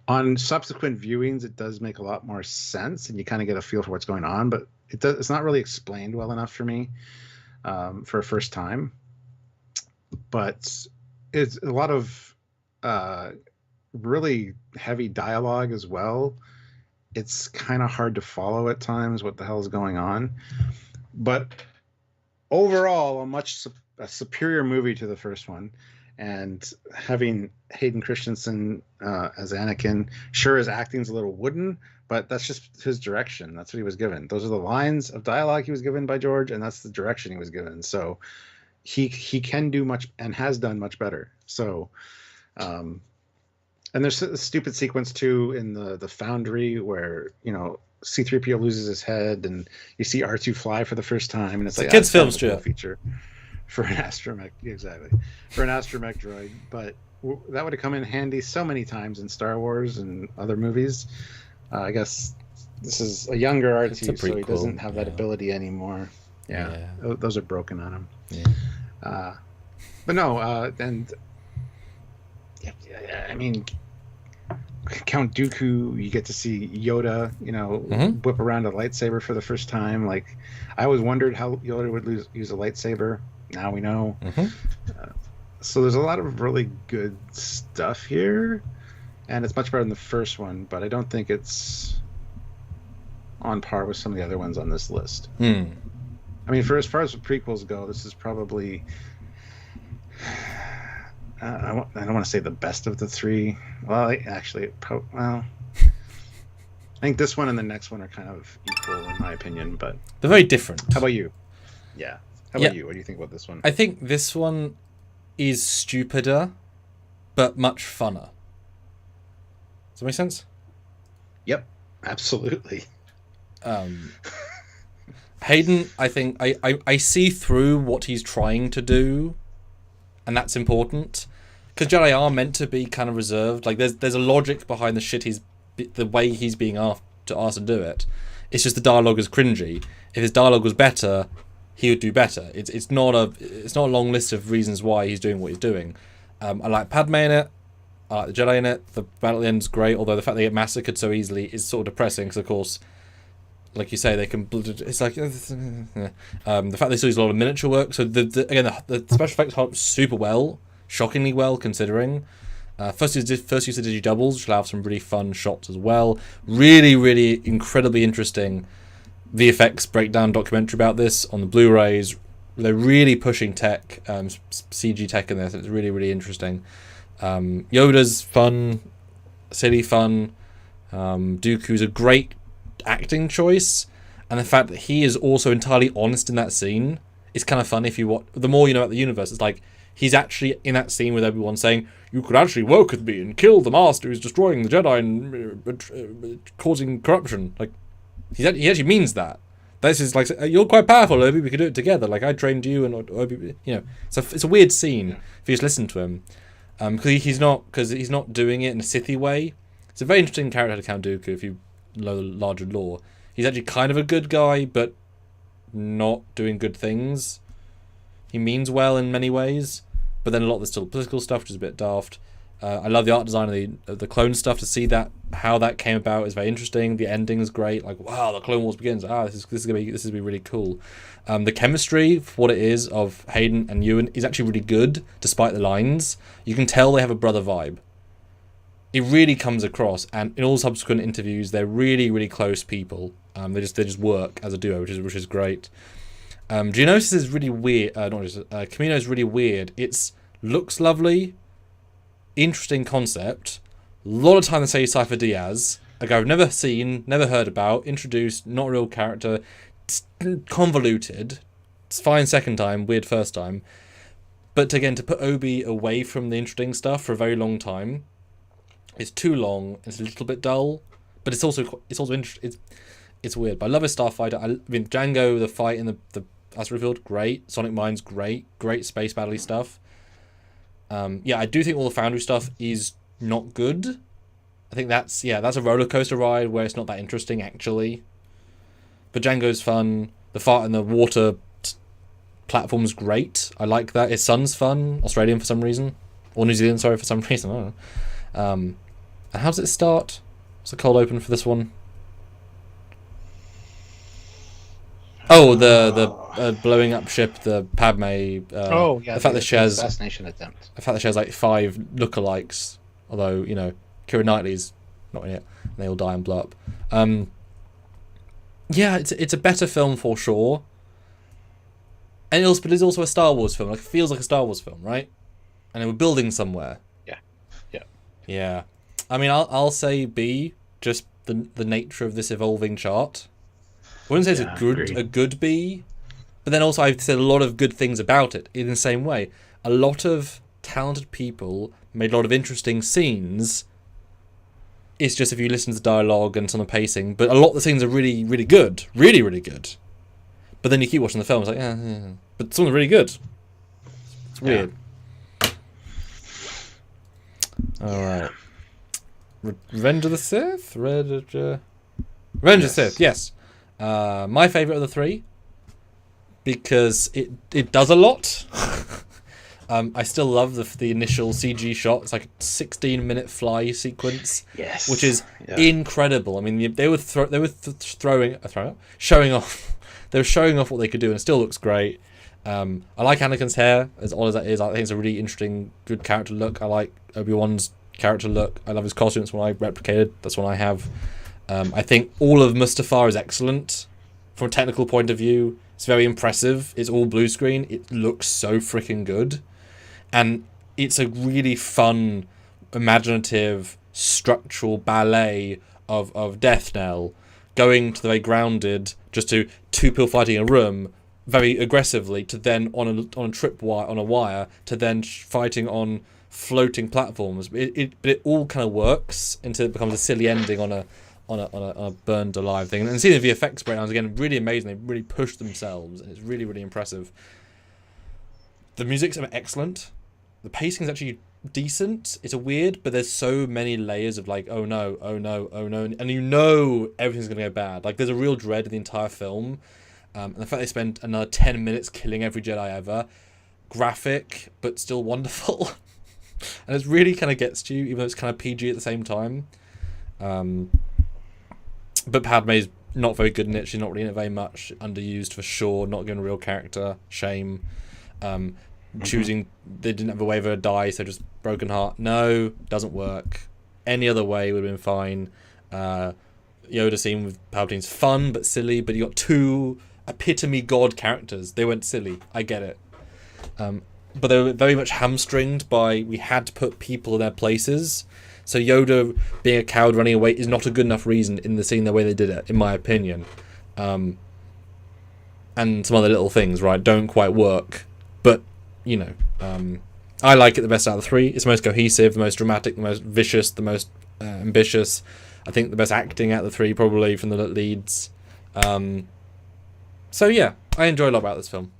On subsequent viewings, it does make a lot more sense, and you kind of get a feel for what's going on, but it's not really explained well enough for me for a first time. But it's a lot of really heavy dialogue as well. It's kind of hard to follow at times what the hell is going on. But overall, a superior movie to the first one. And having Hayden Christensen as Anakin, sure, his acting's a little wooden, but that's just his direction. That's what he was given. Those are the lines of dialogue he was given by George, and that's the direction he was given. So he can do much and has done much better. So, and there's a stupid sequence too in the Foundry where, you know, C-3PO loses his head and you see R2 fly for the first time, and it's like a kids' film, Stuart. Feature for an astromech, exactly, for an astromech droid. But that would have come in handy so many times in Star Wars and other movies. I guess this is a younger R2, so he doesn't have that ability anymore. Yeah. Those are broken on him. Yeah. But no, and I mean, Count Dooku, you get to see Yoda, you know, whip around a lightsaber for the first time. Like, I always wondered how Yoda would use a lightsaber. Now we know. So there's a lot of really good stuff here, and it's much better than the first one, but I don't think it's on par with some of the other ones on this list. I mean, for as far as the prequels go, this is probably I don't want to say the best of the three. Well, actually, I think this one and the next one are kind of equal in my opinion, but they're very different. How about you? Yeah. How about you? What do you think about this one? I think this one is stupider, but much funner. Does that make sense? Yep, absolutely. Hayden, I think I see through what he's trying to do, and that's important. Because Jedi are meant to be kind of reserved. Like, there's a logic behind the way he's being asked to do it. It's just the dialogue is cringy. If his dialogue was better, he would do better. It's not a long list of reasons why he's doing what he's doing. I like Padme in it. I like the Jedi in it. The battle at the end is great, although the fact they get massacred so easily is sort of depressing, because of course, like you say, they can. It's like the fact they still use a lot of miniature work. So the special effects hold up super well, shockingly well considering. First use of digi doubles, which allow for some really fun shots as well. Really, really incredibly interesting VFX breakdown documentary about this on the Blu-rays. They're really pushing tech, CG tech in this. It's really, really interesting. Yoda's fun, silly fun. Dooku's a great acting choice, and the fact that he is also entirely honest in that scene is kind of fun. If you watch, the more you know about the universe, it's like he's actually in that scene with everyone saying, "You could actually work with me and kill the Master who's destroying the Jedi and causing corruption." Like, he actually means that. This is like, "You're quite powerful, Obi. We could do it together. Like, I trained you and Obi." You know, it's a weird scene if you just listen to him, because he's not doing it in a Sithy way. It's a very interesting character to Count Dooku if you know the larger lore. He's actually kind of a good guy, but not doing good things. He means well in many ways, but then a lot of the still political stuff, which is a bit daft. I love the art design of the clone stuff. To see how that came about is very interesting. The ending is great. Like, wow, the Clone Wars begins. This is gonna be really cool. The chemistry for what it is of Hayden and Ewan is actually really good, despite the lines. You can tell they have a brother vibe. It really comes across, and in all subsequent interviews, they're really, really close people. They just work as a duo, which is great. Geonosis is really weird. Camino is really weird. It looks lovely, interesting concept. A lot of time they say Cypher Diaz, a guy I've never seen, never heard about, introduced, not a real character, it's convoluted. It's fine second time, weird first time. But again, to put Obi away from the interesting stuff for a very long time, it's too long. It's a little bit dull, but it's also interesting. It's weird, but I love his Starfighter. I mean, Django, the fight in the asteroid field, great. Sonic Mine's great. Great space battle stuff. Yeah, I do think all the Foundry stuff is not good. I think that's a roller coaster ride where it's not that interesting actually. But Django's fun. The fight in the water platform's great. I like that. His son's fun. Australian for some reason, or New Zealand, sorry, for some reason. I don't know. And how does it start? What's the cold open for this one? Oh, the blowing up ship, the Padme. The fact that she has assassination attempt. The fact that she has like 5 lookalikes, although you know Keira Knightley's not in it, and they all die and blow up. Yeah, it's a better film for sure. And but it's also a Star Wars film. Like, it feels like a Star Wars film, right? And they were building somewhere. Yeah. I mean, I'll say B, just the nature of this evolving chart. I wouldn't say it's a good B, but then also I've said a lot of good things about it in the same way. A lot of talented people made a lot of interesting scenes. It's just if you listen to the dialogue and some of the pacing, but a lot of the scenes are really, really good. Really, really good. But then you keep watching the film, it's like, yeah. But some are really good. It's weird. Alright. Revenge of the Sith? Revenge of the Sith, yes. My favourite of the 3. Because it does a lot. I still love the initial CG shot. It's like a 16-minute fly sequence, which is incredible. I mean, they were showing off. They were showing off what they could do, and it still looks great. I like Anakin's hair, as odd as that is. I think it's a really interesting, good character look. I like Obi-Wan's character look. I love his costume. It's one I replicated. That's one I have. I think all of Mustafar is excellent from a technical point of view. It's very impressive. It's all blue screen. It looks so freaking good. And it's a really fun, imaginative, structural ballet of Death Knell, going to the very grounded, just to 2 people fighting in a room, very aggressively, to then on a tripwire, on a wire, to then fighting on floating platforms. But it all kind of works until it becomes a silly ending on a burned alive thing. And seeing the VFX breakdowns again, really amazing. They really push themselves, and it's really, really impressive. The music's excellent. The pacing's actually decent. It's weird, but there's so many layers of like, oh no, and you know everything's gonna go bad. Like, there's a real dread in the entire film. And the fact they spent another 10 minutes killing every Jedi ever, graphic but still wonderful, and it really kind of gets to you, even though it's kind of PG at the same time. But Padme's not very good in it. She's not really in it very much. Underused for sure. Not given a real character. Shame. Choosing, they didn't have a way of her to die, so just broken heart. No, doesn't work. Any other way would have been fine. Yoda scene with Palpatine's fun but silly, but you got 2 epitome god characters. They went silly. I get it. But they were very much hamstringed by, we had to put people in their places. So Yoda being a coward running away is not a good enough reason in the scene the way they did it, in my opinion. And some other little things, right, don't quite work. But, you know, I like it the best out of the 3. It's the most cohesive, the most dramatic, the most vicious, the most ambitious. I think the best acting out of the 3, probably, from the leads. So, yeah, I enjoy a lot about this film.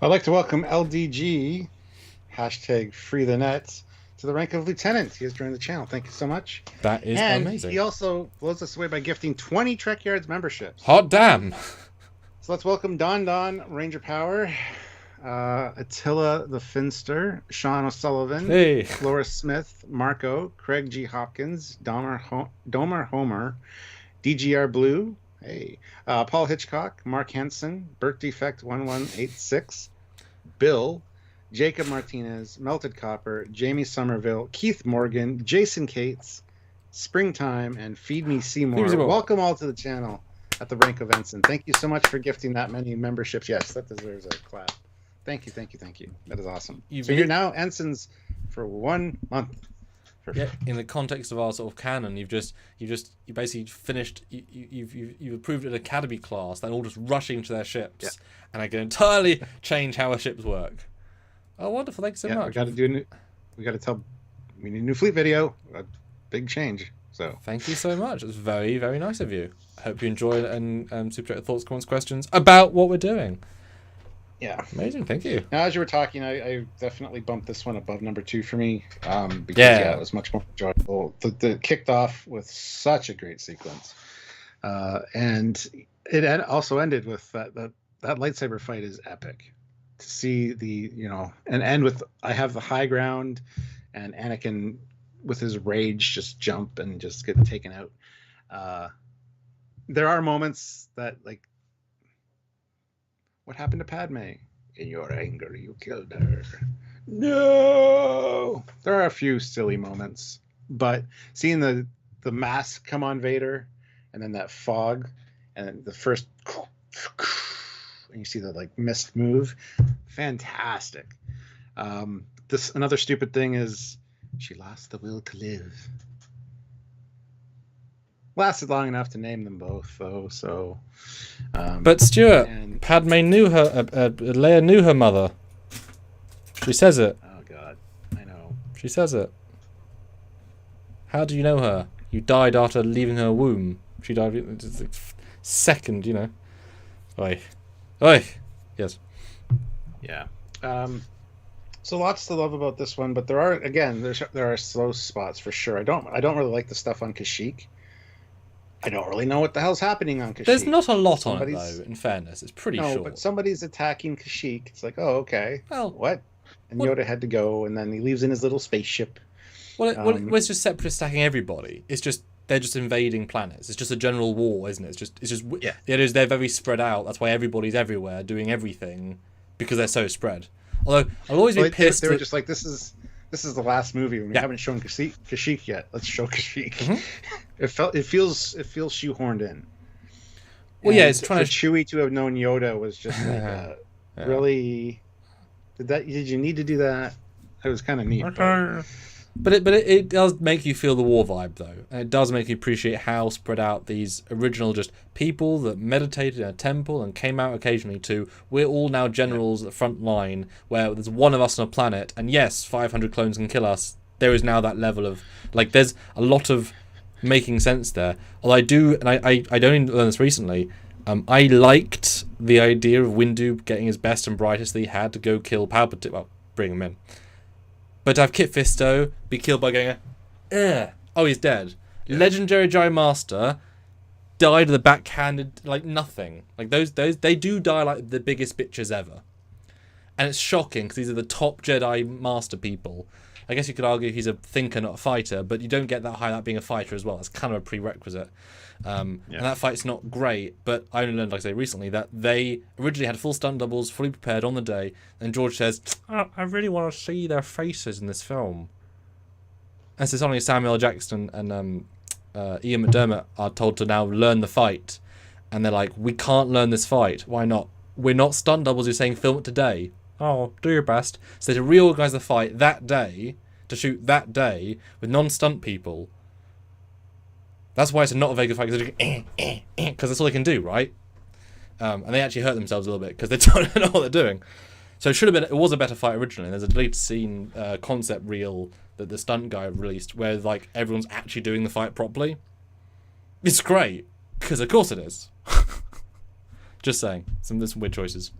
I'd like to welcome LDG, hashtag Free the Nets, to the rank of Lieutenant. He has joined the channel. Thank you so much. That is amazing. He also blows us away by gifting 20 Trekyards memberships. Hot damn. So let's welcome Don, Ranger Power, Attila the Finster, Sean O'Sullivan, hey, Laura Smith, Marco, Craig G. Hopkins, Domer Homer, DGR Blue, hey, Paul Hitchcock, Mark Henson, Burt Defect 1186, Bill, Jacob Martinez, Melted Copper, Jamie Somerville, Keith Morgan, Jason Cates, Springtime, and Feed Me Seymour. Welcome all to the channel at the rank of Ensign. Thank you so much for gifting that many memberships. Yes, that deserves a clap. Thank you. That is awesome. So you're now Ensigns for 1 month. Yeah, in the context of our sort of canon, you basically finished. You've approved an academy class. They're all just rushing to their ships, and I can entirely change how our ships work. Oh, wonderful! Thanks so much. We got to tell. We need a new fleet video. A big change. So thank you so much. It's very, very nice of you. I hope you enjoy and super chat thoughts, comments, questions about what we're doing. yeah, Amazing. Thank you. now as you were talking, I definitely bumped this one above number 2 for me, because it was much more enjoyable. The kicked off with such a great sequence, and it also ended with that lightsaber fight is epic. To see and end with I have the high ground, and Anakin with his rage just jump and just get taken out. There are moments that, like, what happened to Padme? In your anger, you killed her. No! There are a few silly moments, but seeing the mask come on Vader, and then that fog, and the first, and you see the like mist move, fantastic. Another stupid thing is she lost the will to live. Lasted long enough to name them both, though. So, but Stuart, Padme knew her. Leia knew her mother. She says it. Oh God, I know. She says it. How do you know her? You died after leaving her womb. She died just a second, you know. Oi. Yes. Yeah. So lots to love about this one, but there are slow spots for sure. I don't really like the stuff on Kashyyyk. I don't really know what the hell's happening on Kashyyyk. There's not a lot on it, though, in fairness. It's pretty short. But somebody's attacking Kashyyyk. It's like, oh, okay. Well, what? And Yoda had to go, and then he leaves in his little spaceship. Well, it's just separatists attacking everybody. It's just they're just invading planets. It's just a general war, isn't it? It's just yeah. It is. They're very spread out. That's why everybody's everywhere doing everything, because they're so spread. Although I've always been pissed. They were just like, this is the last movie, and we haven't shown Kashyyyk yet. Let's show Kashyyyk. Mm-hmm. It feels shoehorned in. Well, yeah, it's trying for Chewie to have known Yoda was just like, really. Did you need to do that? It was kind of neat. But it does make you feel the war vibe, though, and it does make you appreciate how spread out these original just people that meditated in a temple and came out occasionally to. We're all now generals at the front line, where there's one of us on a planet, and yes, 500 clones can kill us. There is now that level of like, there's a lot of making sense there. Although I do, and I only learned this recently. I liked the idea of Windu getting his best and brightest that he had to go kill Palpatine. Well, bring him in. But to have Kit Fisto be killed by going, oh, he's dead. Yeah. Legendary Jedi Master died of the backhanded, like nothing. Like those, they do die like the biggest bitches ever. And it's shocking because these are the top Jedi Master people. I guess you could argue he's a thinker, not a fighter, but you don't get that high without being a fighter as well. That's kind of a prerequisite. And that fight's not great, but I only learned, like I say, recently that they originally had full stunt doubles, fully prepared on the day, and George says, I really want to see their faces in this film. And so suddenly Samuel L. Jackson and Ian McDermott are told to now learn the fight, and they're like, we can't learn this fight. Why not? We're not stunt doubles, you're saying film it today. Oh, do your best. So to reorganise the fight that day, to shoot that day, with non-stunt people. That's why it's not a very good fight, because that's all they can do, right? And they actually hurt themselves a little bit, because they don't know what they're doing. So it was a better fight originally. There's a deleted scene concept reel that the stunt guy released, where like everyone's actually doing the fight properly. It's great, because of course it is. Just saying, there's some weird choices.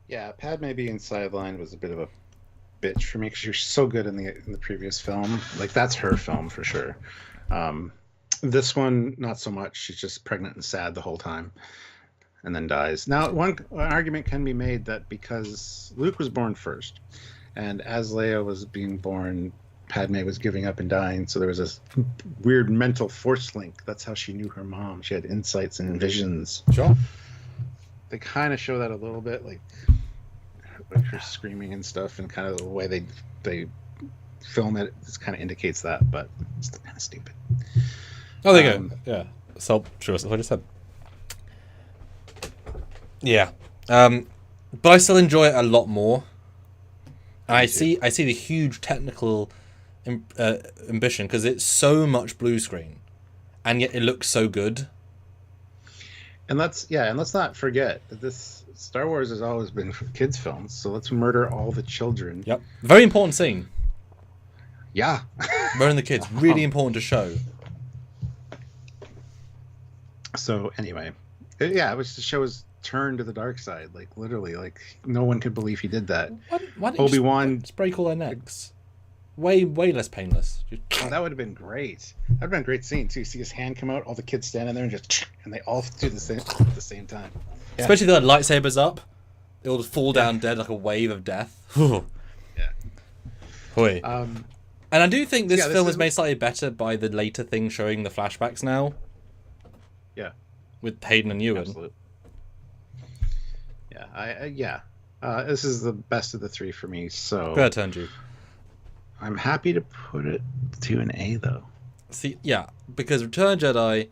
Yeah, Padme being sidelined was a bit of a bitch for me, because you're so good in the previous film. Like, that's her film for sure. This one, not so much. She's just pregnant and sad the whole time, and then dies. Now, one argument can be made that because Luke was born first, and as Leia was being born, Padme was giving up and dying, so there was this weird mental force link. That's how she knew her mom. She had insights and visions. Sure. They kind of show that a little bit, like her screaming and stuff, and kind of the way they film it kind of indicates that, but it's still kind of stupid. Oh, there you go. Yeah. So, sure, that's what I just said. Yeah. But I still enjoy it a lot more. And I see the huge technical ambition, because it's so much blue screen, and yet it looks so good. And let's not forget that this Star Wars has always been for kids' films, so let's murder all the children. Yep. Very important scene. Yeah. Murdering the kids, really important to show. So anyway, it was to show his turn to the dark side. Like literally, like no one could believe he did that. Why didn't Obi-Wan just break all their necks? Way less painless. Oh, that would have been great. That'd have been a great scene too. See his hand come out, all the kids standing there, and they all do the same at the same time. Yeah. Especially the lightsabers up, they all just fall down dead like a wave of death. Yeah. Hoi. And I do think this film is made slightly better by the later things showing the flashbacks now. Yeah. With Hayden and Ewan. Absolutely. Yeah. This is the best of the three for me. So. Go ahead, Turnju. I'm happy to put it to an A though. See, yeah, because Return of the Jedi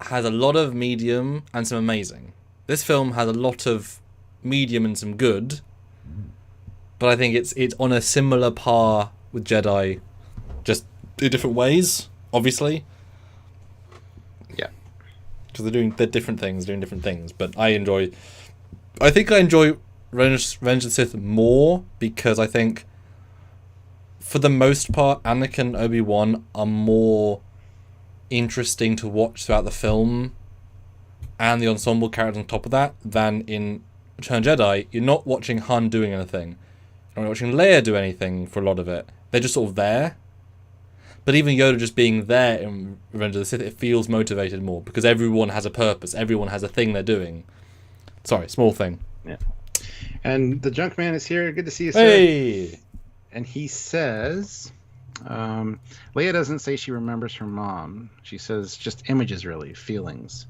has a lot of medium and some amazing. This film has a lot of medium and some good, but I think it's on a similar par with Jedi, just in different ways, obviously. Yeah, because they're different things, doing different things. But I think I enjoy Revenge of the Sith more because I think, for the most part, Anakin and Obi-Wan are more interesting to watch throughout the film, and the ensemble characters on top of that, than in Return of the Jedi. You're not watching Han doing anything. You're not watching Leia do anything for a lot of it. They're just sort of there. But even Yoda just being there in Revenge of the Sith, it feels motivated more, because everyone has a purpose. Everyone has a thing they're doing. Sorry, small thing. Yeah. And the Junk Man is here. Good to see you, sir. Hey! And he says, Leia doesn't say she remembers her mom. She says just images, really, feelings,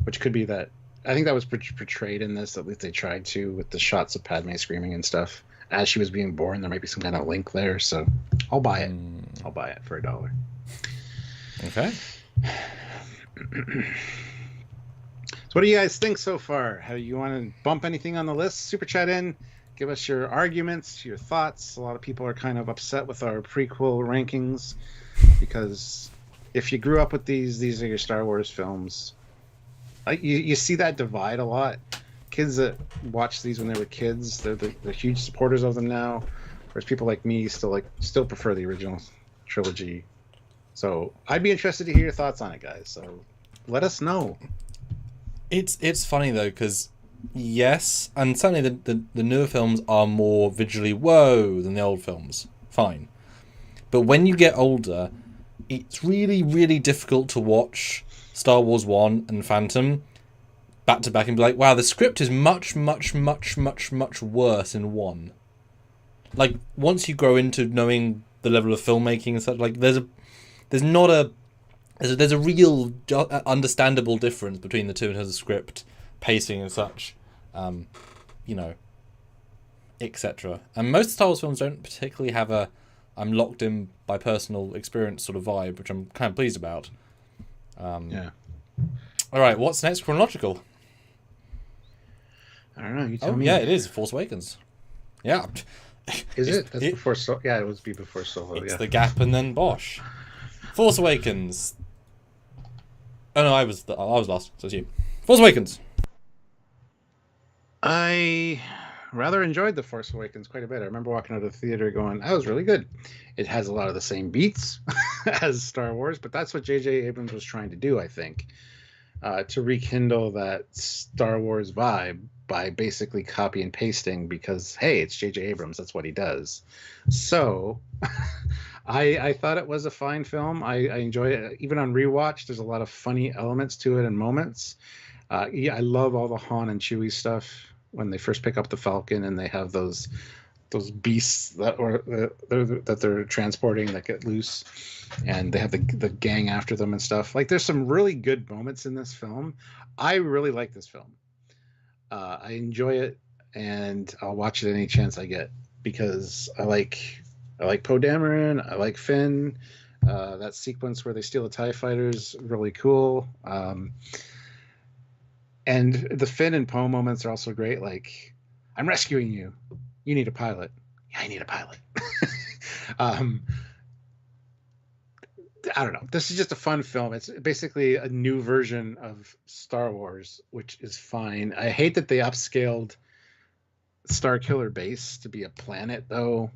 which could be that. I think that was portrayed in this. At least they tried to, with the shots of Padme screaming and stuff as she was being born. There might be some kind of link there. So I'll buy it. I'll buy it for $1. Okay. So what do you guys think so far? How you want to bump anything on the list? Super chat in. Give us your arguments, your thoughts. A lot of people are kind of upset with our prequel rankings because if you grew up with these are your Star Wars films. You see that divide a lot. Kids that watched these when they were kids, they're huge supporters of them now. Whereas people like me still prefer the original trilogy. So I'd be interested to hear your thoughts on it, guys. So let us know. It's funny though, because yes, and certainly the newer films are more visually whoa than the old films. Fine. But when you get older, it's really, really difficult to watch Star Wars 1 and Phantom back to back and be like, wow, the script is much, much, much, much, much worse in 1. Like, once you grow into knowing the level of filmmaking and such, like, there's a real understandable difference between the two in terms of script, pacing and such, etc. And most Star Wars films don't particularly have a I'm locked in by personal experience sort of vibe, which I'm kind of pleased about. Yeah. All right, what's next chronological? I don't know. You tell me. Yeah, it is Force Awakens. Yeah. Is it? That's before Solo. Yeah, it would be before Solo. It's the gap and then Bosch. Force Awakens. Oh no, I was last. So it's you. Force Awakens. I rather enjoyed The Force Awakens quite a bit. I remember walking out of the theater going, that was really good. It has a lot of the same beats as Star Wars, but that's what J.J. Abrams was trying to do, I think, to rekindle that Star Wars vibe by basically copy and pasting because, hey, it's J.J. Abrams. That's what he does. So I thought it was a fine film. I enjoy it. Even on rewatch, there's a lot of funny elements to it and moments. I love all the Han and Chewie stuff when they first pick up the Falcon and they have those beasts that they're transporting that get loose, and they have the gang after them and stuff. Like, there's some really good moments in this film. I really like this film. I enjoy it, and I'll watch it any chance I get because I like Poe Dameron. I like Finn. That sequence where they steal the TIE fighters, really cool. And the Finn and Poe moments are also great. Like, I'm rescuing you. You need a pilot. Yeah, I need a pilot. I don't know. This is just a fun film. It's basically a new version of Star Wars, which is fine. I hate that they upscaled Star Killer Base to be a planet, though.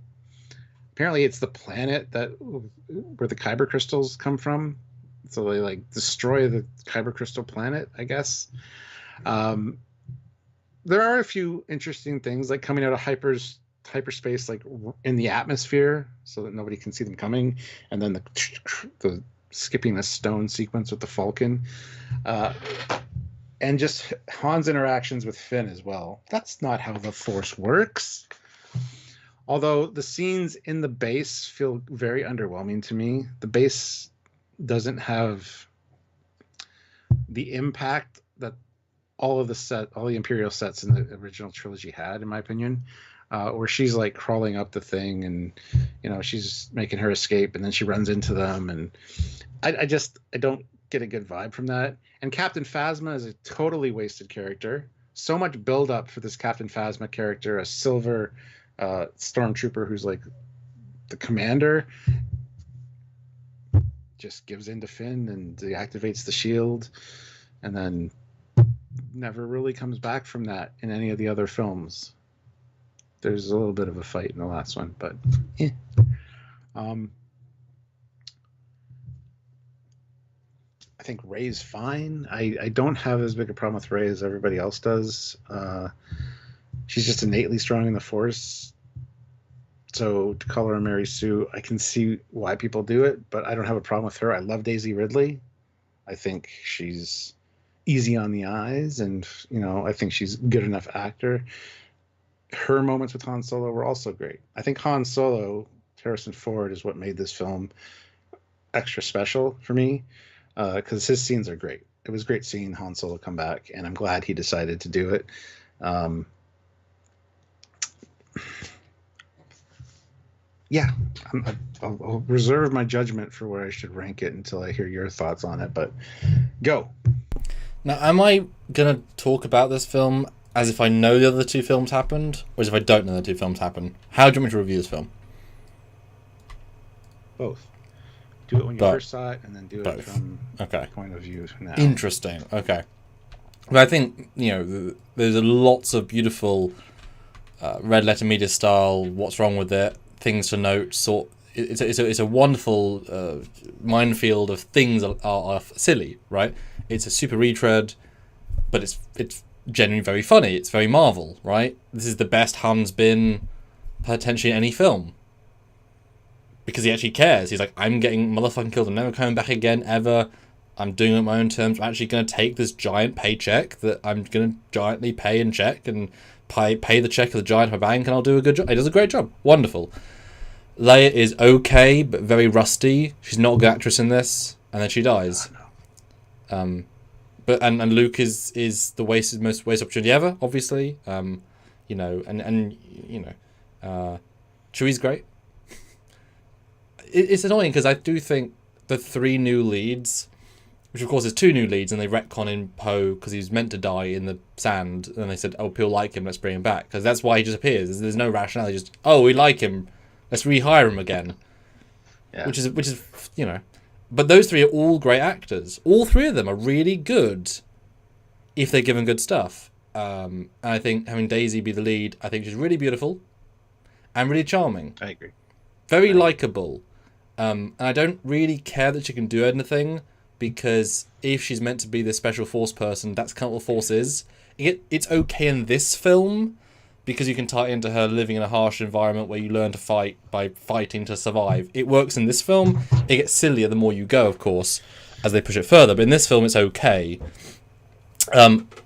apparently it's the planet where the kyber crystals come from. So they like destroy the kyber crystal planet, I guess. There are a few interesting things like coming out of hyperspace, like in the atmosphere, so that nobody can see them coming, and then the skipping the stone sequence with the Falcon, and just Han's interactions with Finn as well. That's not how the Force works. Although the scenes in the base feel very underwhelming to me. The base doesn't have the impact that all the Imperial sets in the original trilogy had, in my opinion. Where she's like crawling up the thing, and she's making her escape, and then she runs into them, and I don't get a good vibe from that. And Captain Phasma is a totally wasted character. So much build up for this Captain Phasma character, a silver stormtrooper who's like the commander, just gives in to Finn and deactivates the shield, and then never really comes back from that in any of the other films. There's a little bit of a fight in the last one, but I think Rey's fine. I don't have as big a problem with Rey as everybody else does. She's just innately strong in the Force. So to call her a Mary Sue, I can see why people do it, but I don't have a problem with her. I love Daisy Ridley. I think she's easy on the eyes, and I think she's a good enough actor. Her moments with Han Solo were also great. I think Han Solo, Harrison Ford, is what made this film extra special for me, because his scenes are great. It was great seeing Han Solo come back, and I'm glad he decided to do it. I'll reserve my judgment for where I should rank it until I hear your thoughts on it, but go. Now, am I going to talk about this film as if I know the other two films happened, or as if I don't know the two films happened? How do you want me to review this film? Both. Do it when you first saw it, and then do it from the point of view now. Interesting. Okay. But I think, there's lots of beautiful red letter media style, what's wrong with it, things to note. It's a wonderful minefield of things that are silly, right? It's a super retread, but it's genuinely very funny. It's very Marvel, right? This is the best Han's been potentially in any film. Because he actually cares. He's like, I'm getting motherfucking killed. I'm never coming back again, ever. I'm doing it on my own terms. I'm actually going to take this giant paycheck that I'm going to giantly pay and check, and pay the check of the giant in my bank, and I'll do a good job. He does a great job. Wonderful. Leia is okay, but very rusty. She's not a good actress in this, and then she dies. But Luke is the most wasted opportunity ever, obviously. Chewie's great. It's annoying because I do think the three new leads, which of course is two new leads, and they retcon in Poe because he was meant to die in the sand, and they said, people like him, let's bring him back, because that's why he just appears. There's no rationality. Just, we like him, let's rehire him again. Yeah. Which is but those three are all great actors. All three of them are really good if they're given good stuff. And I think having Daisy be the lead, I think she's really beautiful and really charming. I agree. Very likable. And I don't really care that she can do anything, because if she's meant to be this special force person, that's kind of what Force is. It's okay in this film, because you can tie it into her living in a harsh environment where you learn to fight by fighting to survive. It works in this film. It gets sillier the more you go, of course, as they push it further. But in this film, it's okay.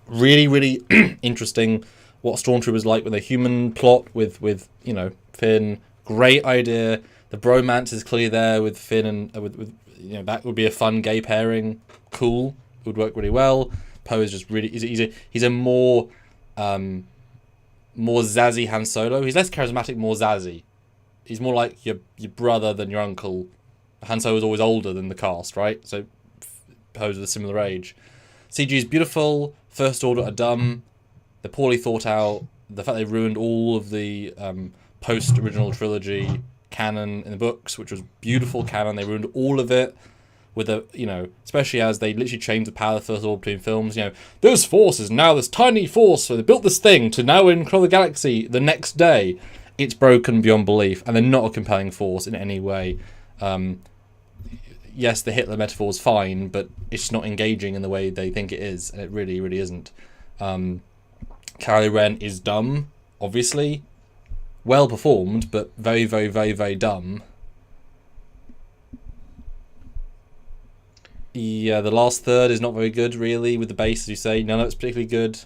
Really, really interesting what Stormtroopers like with a human plot with Finn. Great idea. The bromance is clearly there with Finn, and that would be a fun gay pairing. Cool. It would work really well. Poe is just really he's a more zazzy Han Solo. He's less charismatic, more zazzy. He's more like your brother than your uncle. Han Solo is always older than the cast, right? So Poe's of a similar age. CG is beautiful. First Order are dumb. They're poorly thought out. The fact they ruined all of the post-original trilogy canon in the books, which was beautiful canon, they ruined all of it with especially as they literally changed the power of the First Order between films. This force is now this tiny force, so they built this thing to now control the galaxy the next day. it's broken beyond belief, and they're not a compelling force in any way. Yes, the Hitler metaphor is fine, but it's not engaging in the way they think it is, and it really, really isn't. Kylo Ren is dumb, obviously. Well performed, but very, very, very, very dumb. Yeah, the last third is not very good, really, with the base, as you say. None of it's particularly good.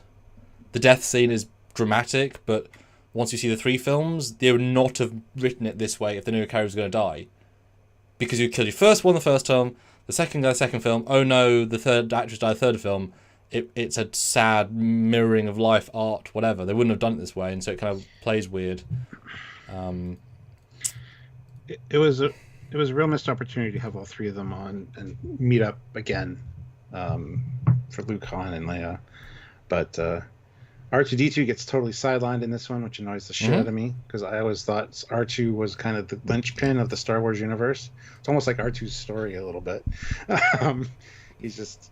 The death scene is dramatic, but once you see the 3 films, they would not have written it this way if they knew a character was going to die. Because you killed your first one the first film, the second guy the second film, oh no, the third actress died the third film. It's a sad mirroring of life, art, whatever. They wouldn't have done it this way, and so it kind of plays weird. It was a real missed opportunity to have all 3 of them on and meet up again for Luke, Han, and Leia. But R2-D2 gets totally sidelined in this one, which annoys the shit out of me, because I always thought R2 was kind of the linchpin of the Star Wars universe. It's almost like R2's story a little bit. He's just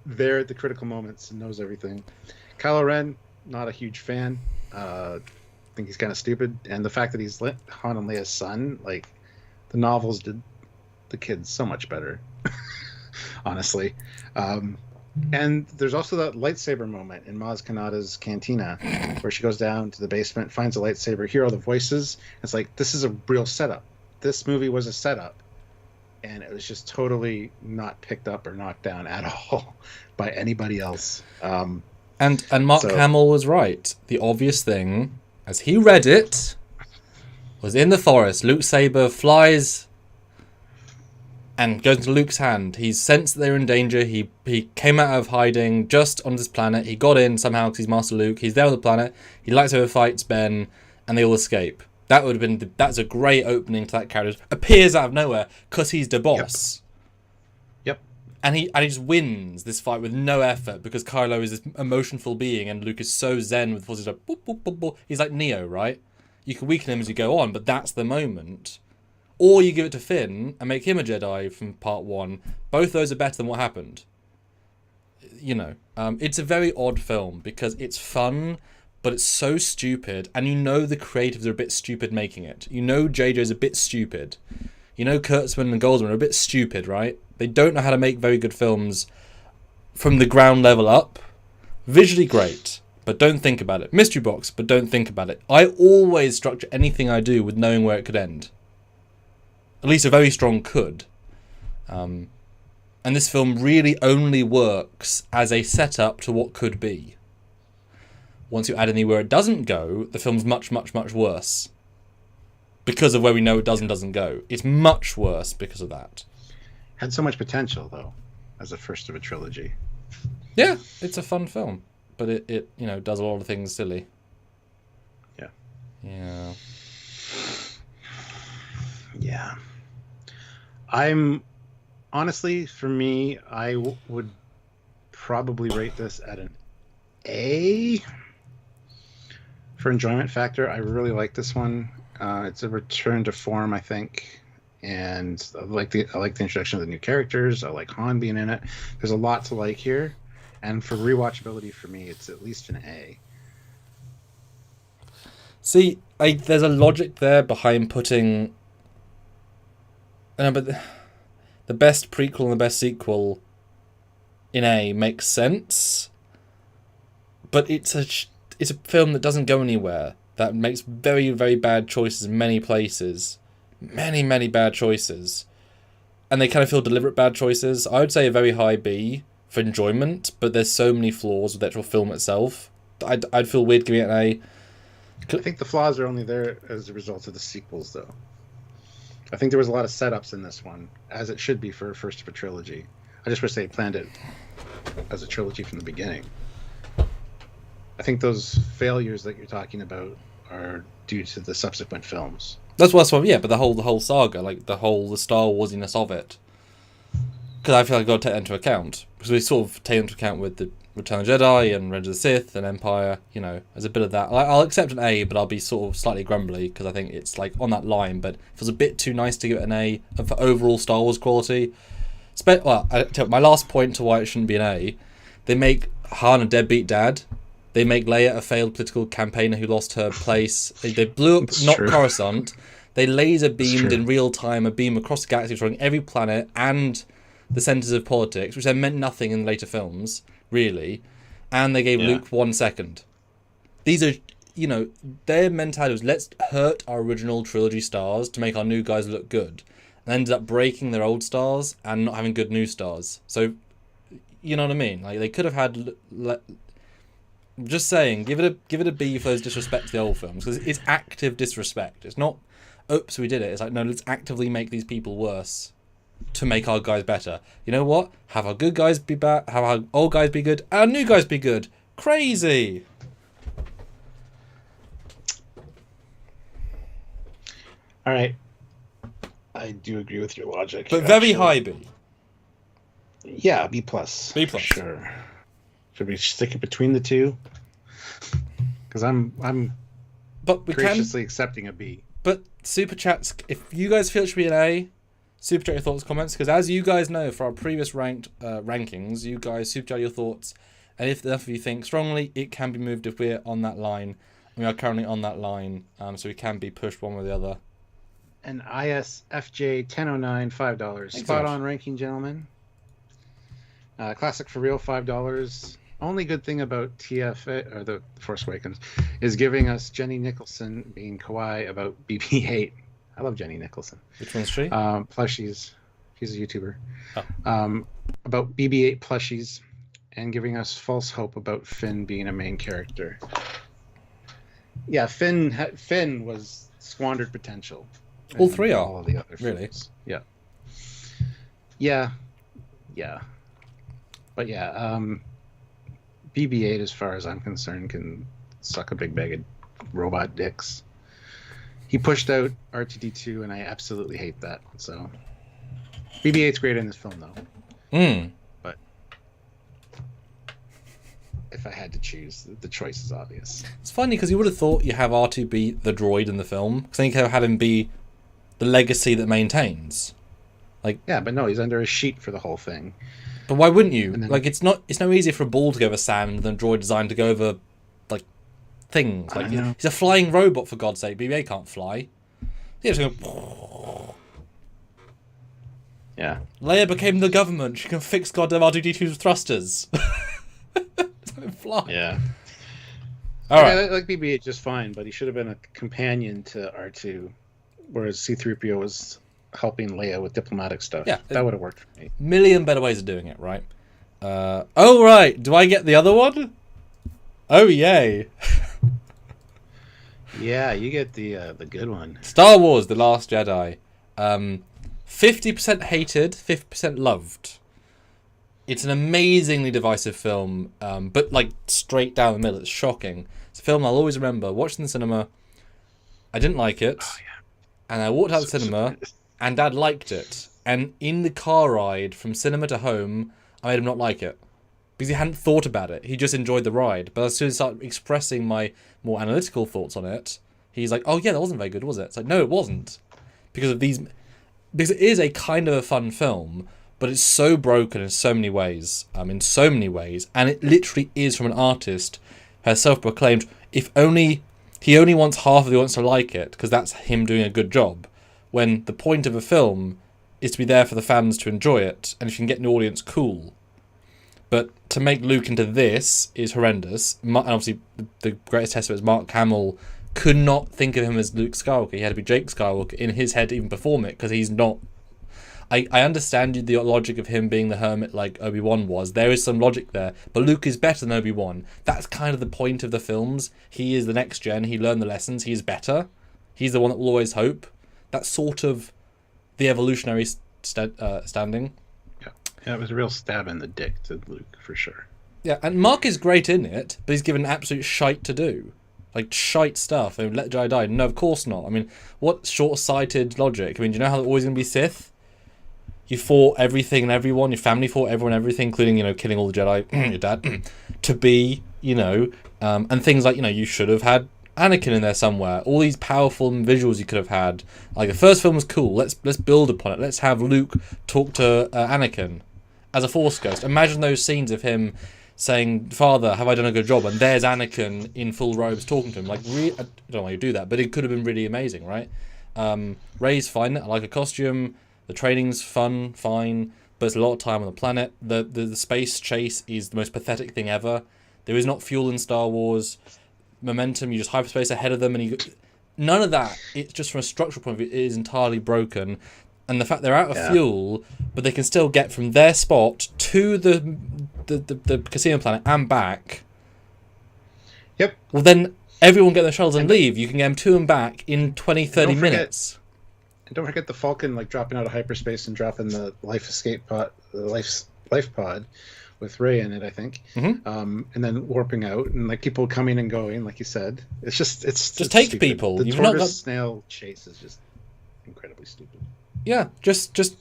there at the critical moments and knows everything. Kylo Ren, not a huge fan. I think he's kind of stupid. And the fact that he's Han and Leia's son, like, the novels did the kids so much better, honestly. And there's also that lightsaber moment in Maz Kanata's cantina where she goes down to the basement, finds a lightsaber, hear all the voices. It's like, this is a real setup. This movie was a setup. And it was just totally not picked up or knocked down at all by anybody else. And Mark Hamill was right. The obvious thing, as he read it, was in the forest. Luke's saber flies and goes into Luke's hand. He sensed that they were in danger. He came out of hiding just on this planet. He got in somehow because he's Master Luke. He's there on the planet. He lightsaber fights Ben, and they all escape. That would have been that's a great opening to that character. Appears out of nowhere because he's the boss. Yep. And he just wins this fight with no effort because Kylo is this emotionful being and Luke is so zen with the Force. He's like, boop, boop, boop, boop. He's like Neo, right? You can weaken him as you go on, but that's the moment. Or you give it to Finn and make him a Jedi from part 1. Both those are better than what happened. You know, it's a very odd film because it's fun, but it's so stupid, and you know the creatives are a bit stupid making it. You know JJ's a bit stupid. You know Kurtzman and Goldsman are a bit stupid, right? They don't know how to make very good films from the ground level up. Visually great, but don't think about it. Mystery box, but don't think about it. I always structure anything I do with knowing where it could end. At least a very strong could. And this film really only works as a setup to what could be. Once you add in where it doesn't go, the film's much, much, much worse. Because of where we know it does and doesn't go. It's much worse because of that. Had so much potential, though, as the first of a trilogy. Yeah, it's a fun film. But it you know, does a lot of things silly. Yeah. Yeah. Yeah. Honestly, for me, I would probably rate this at an A. For enjoyment factor, I really like this one. It's a return to form, I think. And I like the introduction of the new characters. I like Han being in it. There's a lot to like here. And for rewatchability, for me, it's at least an A. See, there's a logic there behind putting... but the best prequel and the best sequel in A makes sense. But it's a film that doesn't go anywhere. That makes very, very bad choices in many places. Many, many bad choices. And they kind of feel deliberate bad choices. I would say a very high B for enjoyment, but there's so many flaws with the actual film itself. I'd feel weird giving it an A. I think the flaws are only there as a result of the sequels, though. I think there was a lot of setups in this one, as it should be for a first of a trilogy. I just wish they planned it as a trilogy from the beginning. I think those failures that you're talking about are due to the subsequent films. That's what, yeah, but the whole saga, like the Star Warsiness of it. Because I feel like I've got to take that into account. Because we sort of take into account with the Return of the Jedi and Revenge of the Sith and Empire, you know, there's a bit of that. I'll accept an A, but I'll be sort of slightly grumbly because I think it's like on that line, but it feels a bit too nice to give it an A for overall Star Wars quality. My last point to why it shouldn't be an A, they make Han a deadbeat dad, They make Leia a failed political campaigner who lost her place. They blew up It's not true. Coruscant. They laser beamed true. in real time a beam across the galaxy, destroying every planet and the centres of politics, which then meant nothing in later films, really. And they gave Luke 1 second. These are, you know, their mentality was, let's hurt our original trilogy stars to make our new guys look good. And ended up breaking their old stars and not having good new stars. So, you know what I mean? Like, they could have had... just saying, give it a B for those disrespect to the old films, because it's active disrespect. It's not, oops, we did it. It's like, no, let's actively make these people worse to make our guys better. You know what? Have our good guys be bad, have our old guys be good, and our new guys be good. Crazy. All right. I do agree with your logic. But very high B. Yeah, B plus. B plus. Sure. Should we stick it between the two? Because I'm but we graciously accepting a B. But super chats, if you guys feel it should be an A, super chat your thoughts, comments, because as you guys know for our previous rankings, you guys super chat your thoughts, and if enough of you think strongly, it can be moved if we're on that line. We are currently on that line, so we can be pushed one way or the other. And ISFJ 1009 $5. Spot on ranking, gentlemen. Classic for real $5. Only good thing about TFA or the Force Awakens is giving us Jenny Nicholson being kawaii about BB-8. I love Jenny Nicholson. Which one's she? Plushies. She's a YouTuber. Oh. About BB-8 plushies, and giving us false hope about Finn being a main character. Yeah, Finn was squandered potential. All three are. All of the other really? films. Yeah. Yeah. Yeah. But yeah, BB-8, as far as I'm concerned, can suck a big bag of robot dicks. He pushed out R2-D2, and I absolutely hate that. So, BB-8's great in this film, though. But if I had to choose, the choice is obvious. It's funny because you would have thought you have R2 be the droid in the film, because then you could have had him be the legacy that maintains. Like, yeah, but no, he's under a sheet for the whole thing. But why wouldn't you? Then, like, it's no easier for a ball to go over sand than a droid designed to go over, like, things. Like, he's a flying robot, for God's sake. BB-8 can't fly. He's just going... Yeah. Leia became the government. She can fix goddamn R2-D2's thrusters. Fly. Yeah. All right. I like BB-8 just fine, but he should have been a companion to R2, whereas C-3PO was helping Leia with diplomatic stuff. Yeah, that would have worked for me. Million better ways of doing it, right? Oh, right. Do I get the other one? Oh, yay. Yeah, you get the good one. Star Wars: The Last Jedi. 50% hated, 50% loved. It's an amazingly divisive film, but like straight down the middle. It's shocking. It's a film I'll always remember. Watched in the cinema. I didn't like it. Oh, yeah. And I walked out of the cinema, and Dad liked it. And in the car ride from cinema to home, I made him not like it. Because he hadn't thought about it. He just enjoyed the ride. But as soon as I started expressing my more analytical thoughts on it, he's like, oh yeah, that wasn't very good, was it? It's like, no, it wasn't. Because of these... Because it is a kind of a fun film, but it's so broken in so many ways. And it literally is from an artist who has self-proclaimed, if only... He only wants half of the audience to like it, because that's him doing a good job. When the point of a film is to be there for the fans to enjoy it, and if you can get an audience, cool. But to make Luke into this is horrendous. And obviously, the greatest test of it is Mark Hamill could not think of him as Luke Skywalker. He had to be Jake Skywalker in his head to even perform it, because he's not... I understand the logic of him being the hermit like Obi-Wan was. There is some logic there. But Luke is better than Obi-Wan. That's kind of the point of the films. He is the next gen. He learned the lessons. He's better. He's the one that will always hope. That's sort of the evolutionary standing. Yeah, it was a real stab in the dick to Luke, for sure. Yeah, and Mark is great in it, but he's given absolute shite to do. Like, shite stuff. I mean, Let Jedi Die. No, of course not. I mean, what short-sighted logic? I mean, do you know how they're always going to be Sith? You fought everything and everyone. Your family fought everyone and everything, including, killing all the Jedi, your dad, to be, and things like, you should have had Anakin in there somewhere. All these powerful visuals you could have had. Like, the first film was cool. Let's build upon it. Let's have Luke talk to Anakin as a Force ghost. Imagine those scenes of him saying, "Father, have I done a good job?" And there's Anakin in full robes talking to him. Like, I don't know why you do that, but it could have been really amazing, right? Rey's fine. I like her costume. The training's fun, fine, but it's a lot of time on the planet. The space chase is the most pathetic thing ever. There is not fuel in Star Wars. Momentum, you just hyperspace ahead of them, and none of that. It's just from a structural point of view, it is entirely broken. And the fact they're out of fuel, but they can still get from their spot to the casino planet and back. Yep. Well, then everyone get their shuttles and leave. You can get them to and back in 20, 30 minutes. And don't forget the Falcon, like dropping out of hyperspace and dropping the life pod with Rey in it, I think. And then warping out and like people coming and going, like you said. It's just take stupid. people. The tortoise snail chase is just incredibly stupid. Yeah, just,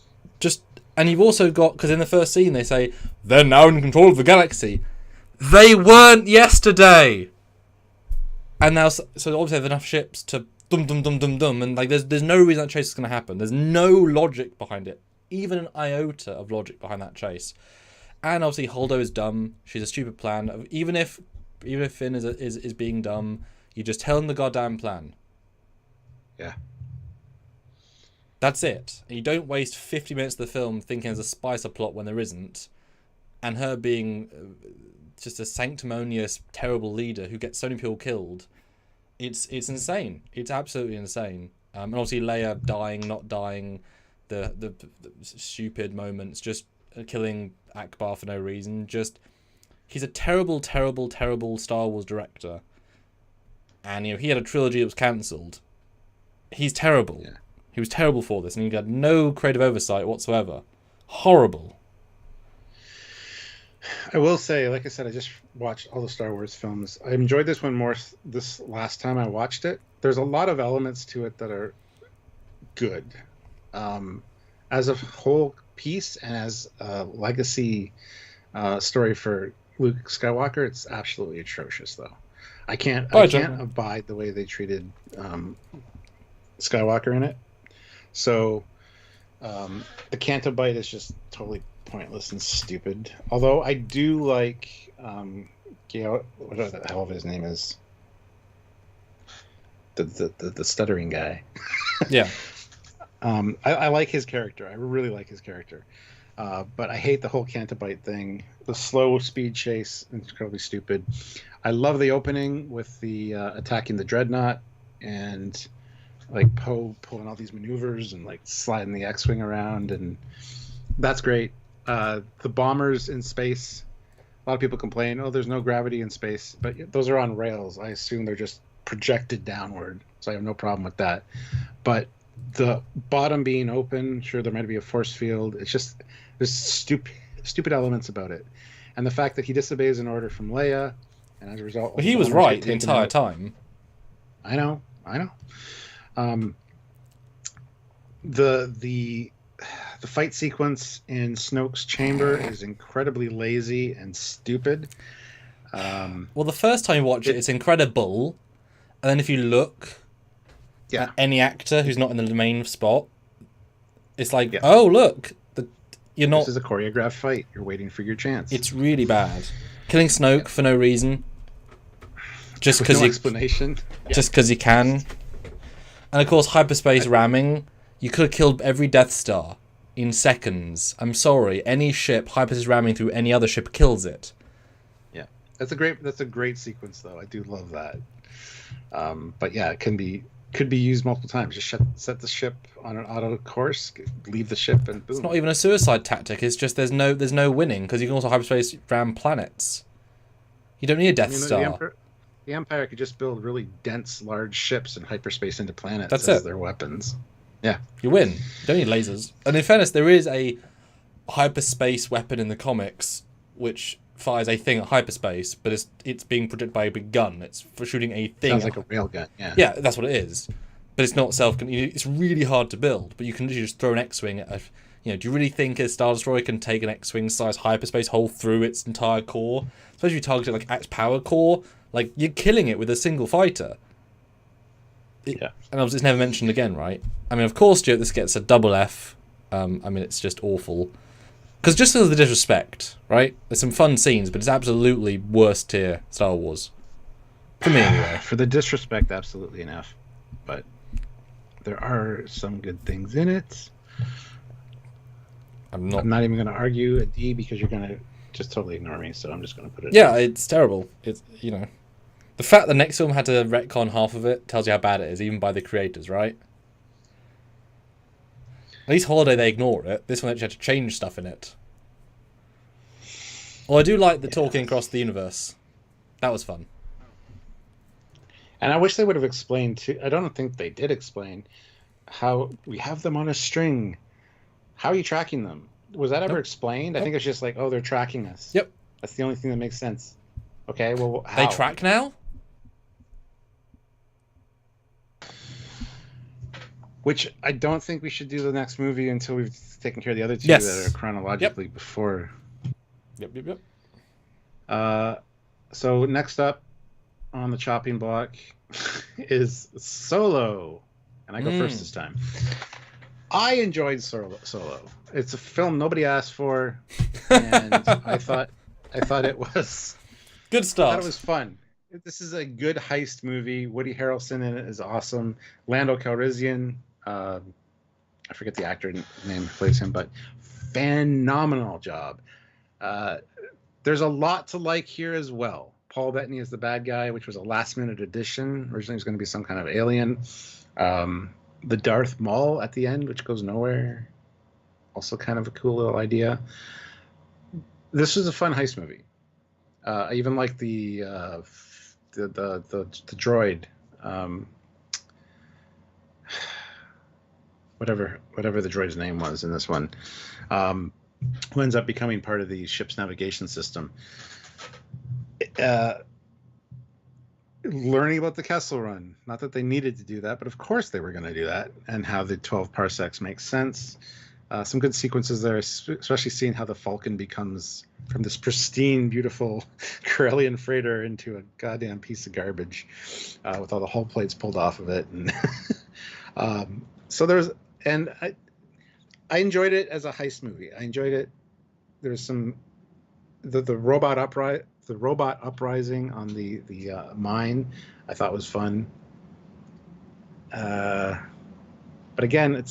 and you've also got, because in the first scene they say they're now in control of the galaxy. They weren't yesterday. And now, so obviously there's enough ships to dum, and like there's no reason that chase is going to happen. There's no logic behind it, even an iota of logic behind that chase. And obviously Holdo is dumb. She's a stupid plan. Even if Finn is being dumb, you just tell him the goddamn plan. Yeah. That's it. You don't waste 50 minutes of the film thinking there's a spicer plot when there isn't, and her being just a sanctimonious, terrible leader who gets so many people killed. It's insane. It's absolutely insane. And obviously Leia dying, not dying, the stupid moments, just killing Akbar for no reason. Just he's a terrible, terrible, terrible Star Wars director. And he had a trilogy that was cancelled. He's terrible. Yeah. He was terrible for this, and he had no creative oversight whatsoever. Horrible. I will say, like I said, I just watched all the Star Wars films. I enjoyed this one more this last time I watched it. There's a lot of elements to it that are good. As a whole piece and as a legacy story for Luke Skywalker, it's absolutely atrocious, though. I can't abide the way they treated Skywalker in it. So the Canto Bite is just totally pointless and stupid. Although I do like Gail, whatever the hell of his name is, the stuttering guy. Yeah. I like his character. I really like his character. But I hate the whole Canto Bite thing. The slow speed chase, incredibly stupid. I love the opening with the attacking the dreadnought and like Poe pulling all these maneuvers and like sliding the X-wing around, and that's great. The bombers in space, a lot of people complain, oh, there's no gravity in space, but those are on rails. I assume they're just projected downward, so I have no problem with that. But the bottom being open, sure, there might be a force field. It's just there's stupid elements about it, and the fact that he disobeys an order from Leia, and as a result, well, he was right the entire time. I know. The fight sequence in Snoke's chamber is incredibly lazy and stupid. Well, the first time you watch it's incredible, and then if you look at any actor who's not in the main spot, it's like, oh look, you're not. This is a choreographed fight. You're waiting for your chance. It's really bad. Killing Snoke for no reason, just because explanation. Just because you can. And of course, hyperspace ramming. You could have killed every Death Star in seconds. I'm sorry, any ship hyperspace ramming through any other ship kills it. Yeah, that's a great sequence, though. I do love that. But yeah, it could be used multiple times. Just set the ship on an auto course, leave the ship, and boom. It's not even a suicide tactic. It's just there's no winning, because you can also hyperspace ram planets. You don't need a Death Star. The Empire could just build really dense, large ships and hyperspace into planets as their weapons. Yeah. You win. You don't need lasers. And in fairness, there is a hyperspace weapon in the comics which fires a thing at hyperspace, but it's being projected by a big gun. It's for shooting a thing. Sounds like a railgun, yeah. Yeah, that's what it is. But it's not it's really hard to build, but you can literally just throw an X-Wing at do you really think a Star Destroyer can take an X-Wing size hyperspace hole through its entire core? Especially if you target it like at its power core. Like, you're killing it with a single fighter. And obviously it's never mentioned again, right? I mean, of course, Stuart, this gets a double F. I mean, it's just awful. Because just because of the disrespect, right? There's some fun scenes, but it's absolutely worst tier Star Wars. For me, anyway. For the disrespect, absolutely enough. But there are some good things in it. I'm not even going to argue a D because you're going to just totally ignore me, so I'm just going to put it. Yeah, it's terrible. It's, you know, the fact the next film had to retcon half of it tells you how bad it is, even by the creators, right? At least Holiday, they ignore it. This one actually had to change stuff in it. Well, I do like the talking across the universe. That was fun. And I wish they would have explained too. I don't think they did explain how we have them on a string. How are you tracking them? Was that ever explained? I think it's just like, oh, they're tracking us. Yep. That's the only thing that makes sense. Okay, well, how? They track now? Which I don't think we should do the next movie until we've taken care of the other two that are chronologically before. Yep. So next up on the chopping block is Solo. And I go first this time. I enjoyed Solo. It's a film nobody asked for, and I thought it was good stuff. I thought it was fun. This is a good heist movie. Woody Harrelson in it is awesome. Lando Calrissian, I forget the actor name who plays him, but phenomenal job. There's a lot to like here as well. Paul Bettany is the bad guy, which was a last-minute addition. Originally, it was going to be some kind of alien. The Darth Maul at the end, which goes nowhere. Also kind of a cool little idea. This was a fun heist movie. I even like the droid. Whatever the droid's name was in this one. Who ends up becoming part of the ship's navigation system. Learning about the Kessel Run. Not that they needed to do that, but of course they were going to do that, and how the 12 parsecs makes sense. Some good sequences there, especially seeing how the Falcon becomes from this pristine, beautiful Corellian freighter into a goddamn piece of garbage with all the hull plates pulled off of it. And so there's, and I enjoyed it as a heist movie. I enjoyed it. There's some the robot uprising on the mine. I thought was fun. But again,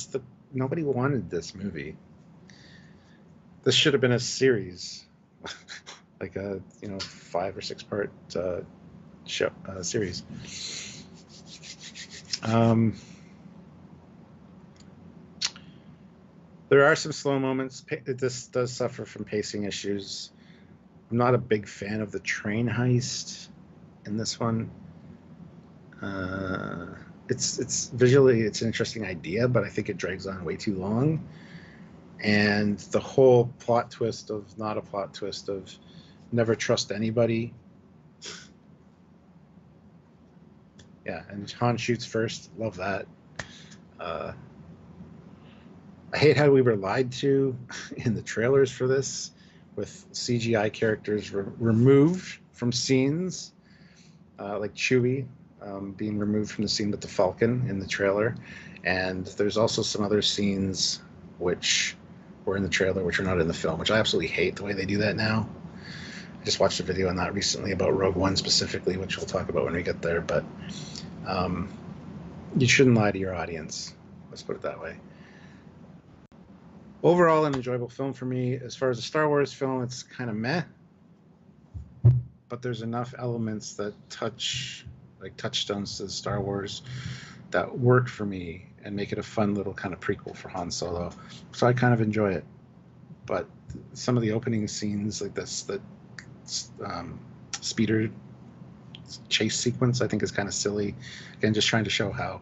nobody wanted this movie. This should have been a series, like a 5 or 6 part show series. There are some slow moments. This does suffer from pacing issues. I'm not a big fan of the train heist in this one. It's visually it's an interesting idea, but I think it drags on way too long. And the whole plot twist of never trust anybody. Yeah, and Han shoots first. Love that. I hate how we were lied to in the trailers for this, with CGI characters removed from scenes, like Chewie being removed from the scene with the Falcon in the trailer. And there's also some other scenes which were in the trailer which are not in the film, which I absolutely hate the way they do that now. I just watched a video on that recently about Rogue One specifically, which we'll talk about when we get there. But you shouldn't lie to your audience. Let's put it that way. Overall, an enjoyable film for me. As far as a Star Wars film, it's kind of meh. But there's enough elements that touchstones to Star Wars that work for me and make it a fun little kind of prequel for Han Solo. So I kind of enjoy it. But some of the opening scenes like this, that speeder chase sequence, I think is kind of silly. Again, just trying to show how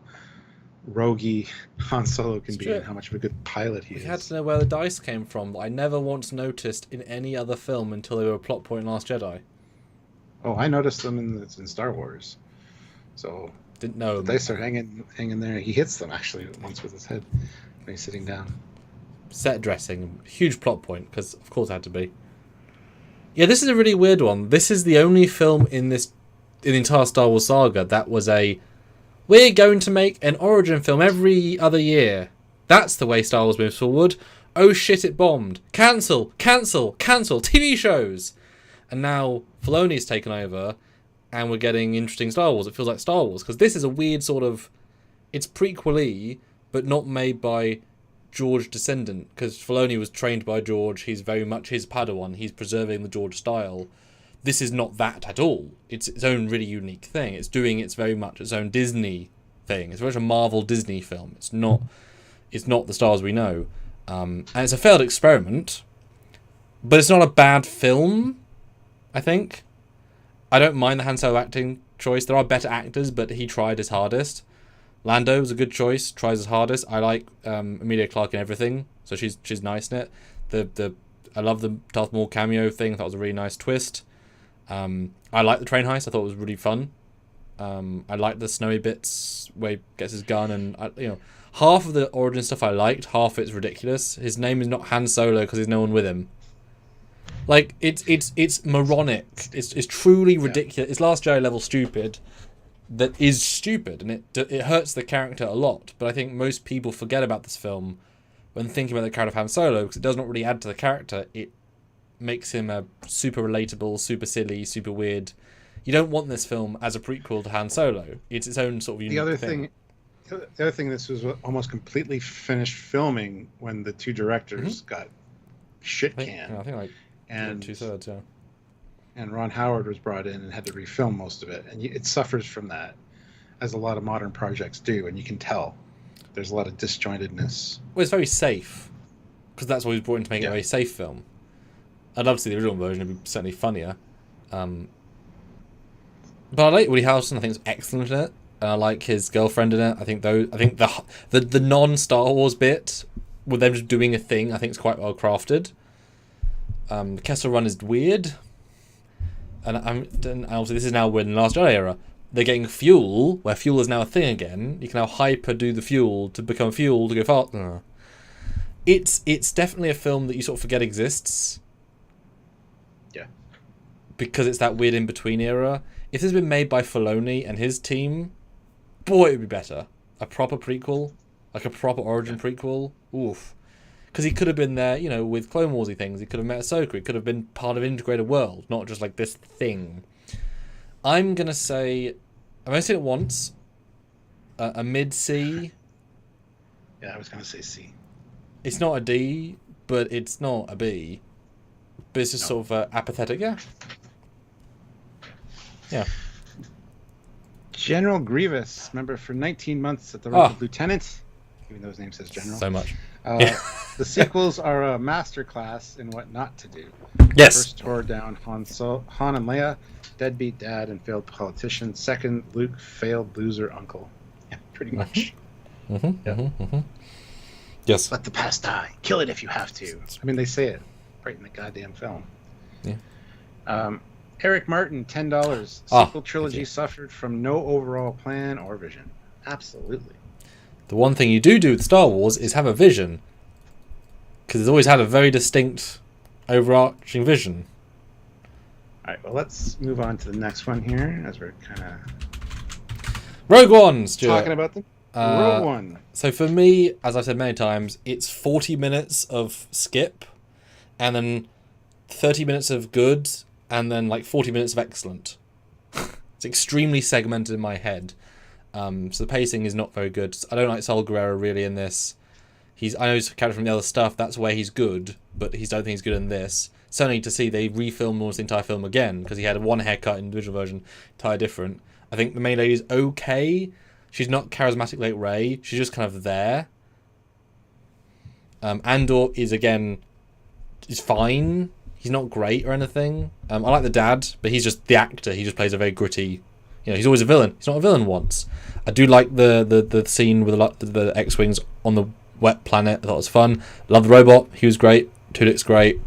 roguey Han Solo can be and how much of a good pilot he is. We had to know where the dice came from that I never once noticed in any other film until they were a plot point in Last Jedi. Oh, I noticed them in Star Wars. So didn't know. The dice are hanging there. He hits them actually once with his head when he's sitting down. Set dressing, huge plot point, because of course it had to be. Yeah, this is a really weird one. This is the only film in the entire Star Wars saga that was we're going to make an origin film every other year. That's the way Star Wars moves forward. oh shit, it bombed. Cancel, cancel, cancel. TV shows. And now Filoni's taken over, and we're getting interesting Star Wars. It feels like Star Wars, because this is a weird sort of... It's prequel-y, but not made by George descendant, because Filoni was trained by George. He's very much his Padawan. He's preserving the George style. This is not that at all. It's its own really unique thing. It's doing very much its own Disney thing. It's very much a Marvel Disney film. It's not the Star Wars we know. And it's a failed experiment, but it's not a bad film, I think. I don't mind the Han Solo acting choice. There are better actors, but he tried his hardest. Lando was a good choice, tries his hardest. I like Emilia Clarke in everything, so she's nice in it. I love the Darth Maul cameo thing. I thought it was a really nice twist. I like the train heist. I thought it was really fun. I like the snowy bits where he gets his gun, and half of the origin stuff I liked. Half of it's ridiculous. His name is not Han Solo because there's no one with him. Like it's moronic. It's truly ridiculous. It's Last Jedi level stupid. That is stupid, and it hurts the character a lot. But I think most people forget about this film when thinking about the character of Han Solo, because it does not really add to the character. It makes him a super relatable, super silly, super weird. You don't want this film as a prequel to Han Solo. It's its own sort of unique thing. The other thing, this was almost completely finished filming when the two directors got shit canned. I think like 2/3, yeah. And Ron Howard was brought in and had to refilm most of it. And it suffers from that, as a lot of modern projects do. And you can tell there's a lot of disjointedness. Well, it's very safe, because that's what he was brought in to make it a very safe film. I'd love to see the original version. It'd be certainly funnier. But I like Woody Harrelson. I think it's excellent in it. And I like his girlfriend in it. I think the non-Star Wars bit, with them just doing a thing, I think is quite well crafted. The Kessel Run is weird. And obviously this is now we're in the Last Jedi era. They're getting fuel, where fuel is now a thing again. You can now hyper do the fuel to become fuel to go faster. It's definitely a film that you sort of forget exists. Yeah. Because it's that weird in-between era. If this had been made by Filoni and his team, boy, it would be better. A proper prequel. Like a proper origin prequel. Oof. Because he could have been there, with Clone Warsy things. He could have met Ahsoka. He could have been part of an integrated world, not just like this thing. I'm going to say... I've only seen it once. A mid-C. Yeah, I was going to say C. It's not a D, but it's not a B. But it's just sort of apathetic, yeah. Yeah. General Grievous, remember, for 19 months at the rank of Lieutenant, even though his name says General. So much. The sequels are a masterclass in what not to do. Yes. First tore down Han and Leia, deadbeat dad and failed politician. Second, Luke, failed loser uncle. Yeah, pretty much. Yes. Let the past die. Kill it if you have to. I mean, they say it right in the goddamn film. Yeah. Eric Martin, $10. Sequel trilogy suffered from no overall plan or vision. Absolutely. The one thing you do with Star Wars is have a vision. Because it's always had a very distinct, overarching vision. Alright, well, let's move on to the next one here, as we're kind of... Rogue One, Stuart. Talking about them. Rogue One. So for me, as I've said many times, it's 40 minutes of skip, and then 30 minutes of good, and then like 40 minutes of excellent. It's extremely segmented in my head. So the pacing is not very good. I don't like Saul Guerrero really in this. I know he's a character from the other stuff. That's where he's good, but I don't think he's good in this. Certainly to see they refilmed almost the entire film again, because he had one haircut in the original version, entirely different. I think the main lady's okay. She's not charismatic like Rey. She's just kind of there. Andor is fine. He's not great or anything. I like the dad, but he's just the actor. He just plays a very gritty... he's always a villain. He's not a villain once. I do like the scene with the X-Wings on the wet planet. I thought it was fun. Love the robot. He was great. Tudyk's great.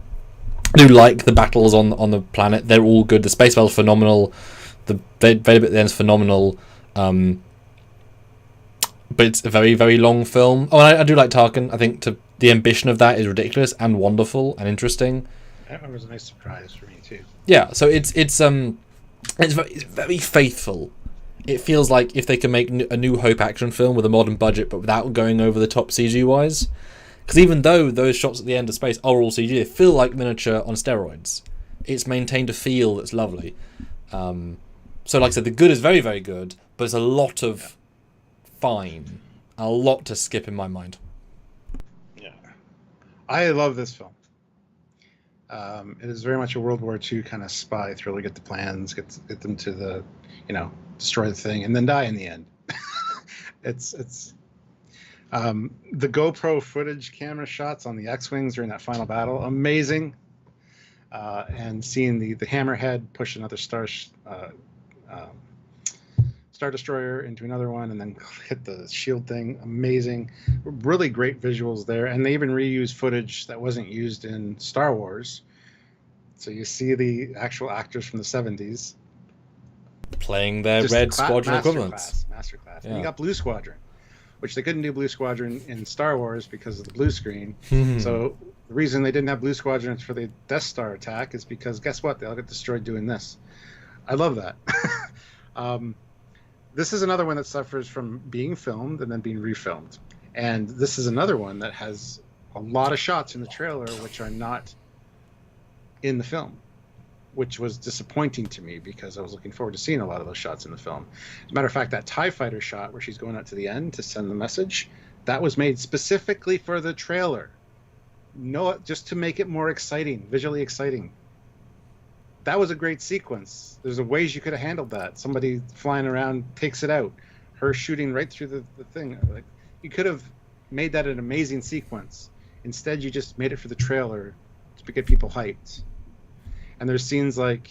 I do like the battles on the planet. They're all good. The space battle's phenomenal. The Vader bit at the end is phenomenal. But it's a very, very long film. Oh, and I do like Tarkin. I think the ambition of that is ridiculous and wonderful and interesting. That one was a nice surprise for me too. Yeah, so it's very faithful. It feels like if they can make a New Hope action film with a modern budget, but without going over the top CG wise, Because even though those shots at the end of space are all CG, they feel like miniature on steroids. It's maintained a feel that's lovely. So like I said, the good is very, very good, but it's a lot of fine. A lot to skip in my mind. Yeah. I love this film. It is very much a World War II kind of spy thriller. Get the plans, get them to the, destroy the thing, and then die in the end. It's the GoPro footage camera shots on the X-Wings during that final battle, amazing. And seeing the Hammerhead push another Star Destroyer into another one and then hit the shield thing, amazing. Really great visuals there. And they even reused footage that wasn't used in Star Wars. So you see the actual actors from the 70s. Playing their Red Squadron equivalents. Masterclass. Yeah. And you got Blue Squadron, which they couldn't do Blue Squadron in Star Wars because of the blue screen. So the reason they didn't have Blue Squadrons for the Death Star attack is because, guess what? They all get destroyed doing this. I love that. This is another one that suffers from being filmed and then being refilmed. And this is another one that has a lot of shots in the trailer which are not in the film, which was disappointing to me because I was looking forward to seeing a lot of those shots in the film. As a matter of fact, that TIE fighter shot where she's going out to the end to send the message, that was made specifically for the trailer. No, just to make it more exciting, visually exciting. That was a great sequence. There's ways you could have handled that. Somebody flying around takes it out. Her shooting right through the thing. Like, you could have made that an amazing sequence. Instead, you just made it for the trailer to get people hyped. And there's scenes like,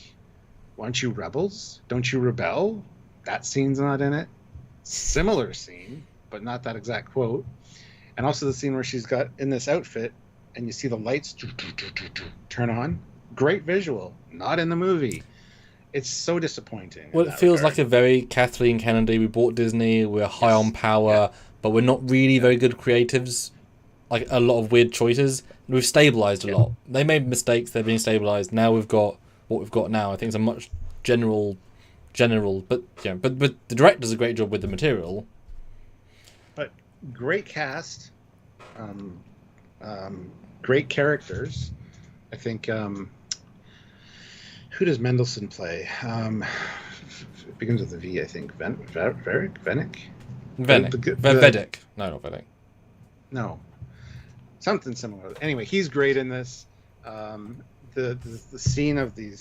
aren't you rebels? Don't you rebel? That scene's not in it. Similar scene, but not that exact quote. And also the scene where she's got in this outfit and you see the lights turn on. Great visual, not in the movie. It's so disappointing. Well, it feels like a very Kathleen Kennedy. We bought Disney, we're high on power, but we're not really very good creatives. Like a lot of weird choices. We've stabilized a lot. They made mistakes, they've been stabilized. Now we've got what we've got now. I think it's a much general, but the director does a great job with the material. But great cast, great characters. I think. Who does Mendelsohn play? It begins with a V, I think. Vedic? Vedic. No, not Vedic. No. Something similar. Anyway, he's great in this. The scene of the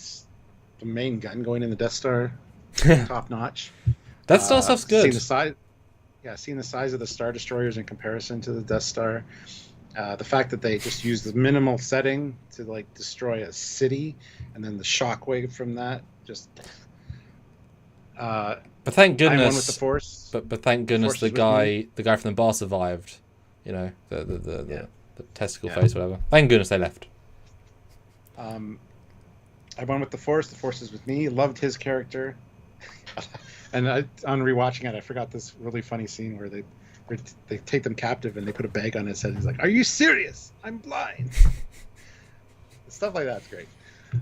main gun going in the Death Star, top notch. That stuff's good. Seeing the size of the Star Destroyers in comparison to the Death Star. The fact that they just used the minimal setting to like destroy a city, and then the shockwave from that just. But thank goodness. I'm one with the Force. But thank goodness the guy from the bar survived. You know, the testicle face, whatever. Thank goodness they left. I won with the Force. The Force is with me. Loved his character. And on rewatching it, I forgot this really funny scene where they take them captive and they put a bag on his head. He's like, "Are you serious? I'm blind." Stuff like that's great.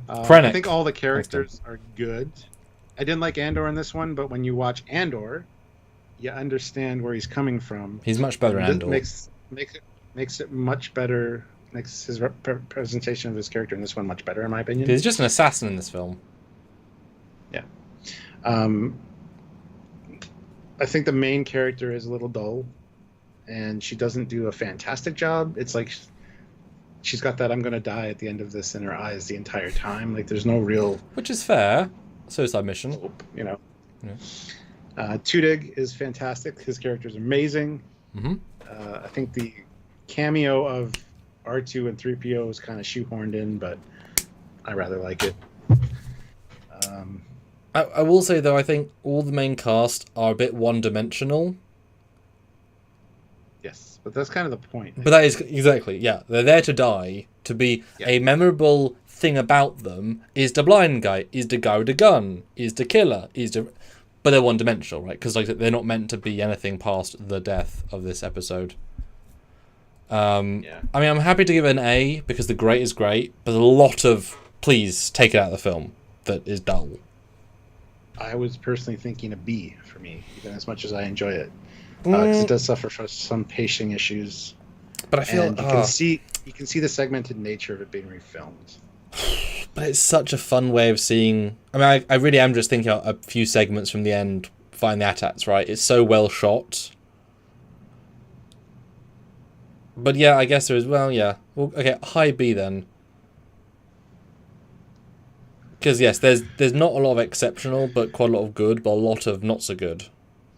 I think all the characters are good. I didn't like Andor in this one, but when you watch Andor, you understand where he's coming from. He's much better. Andor makes it much better. Makes his representation of his character in this one much better, in my opinion. He's just an assassin in this film. Yeah. I think the main character is a little dull, and she doesn't do a fantastic job. It's like she's got that "I'm going to die" at the end of this in her eyes the entire time. Like there's no real... Which is fair. Suicide mission. Hope, you know. Yeah. Tudyk is fantastic. His character is amazing. Mm-hmm. I think the cameo of R2 and 3PO is kind of shoehorned in, but I rather like it. I will say, though, I think all the main cast are a bit one-dimensional. Yes, but that's kind of the point. But that is, exactly, yeah. They're there to die. To be a memorable thing about them is the blind guy, is the guy with the gun, is the killer, but they're one-dimensional, right? Because like, they're not meant to be anything past the death of this episode. I mean, I'm happy to give it an A, because the great is great, but a lot of, please, take it out of the film, that is dull. I was personally thinking a B for me, even as much as I enjoy it. Because it does suffer from some pacing issues. But I feel and you can see the segmented nature of it being refilmed. But it's such a fun way of seeing. I mean, I really am just thinking out a few segments from the end. Find the AT-ATs, right? It's so well shot. But yeah, I guess there is. Well, yeah. Well, okay, high B then. Because yes, there's not a lot of exceptional, but quite a lot of good, but a lot of not so good.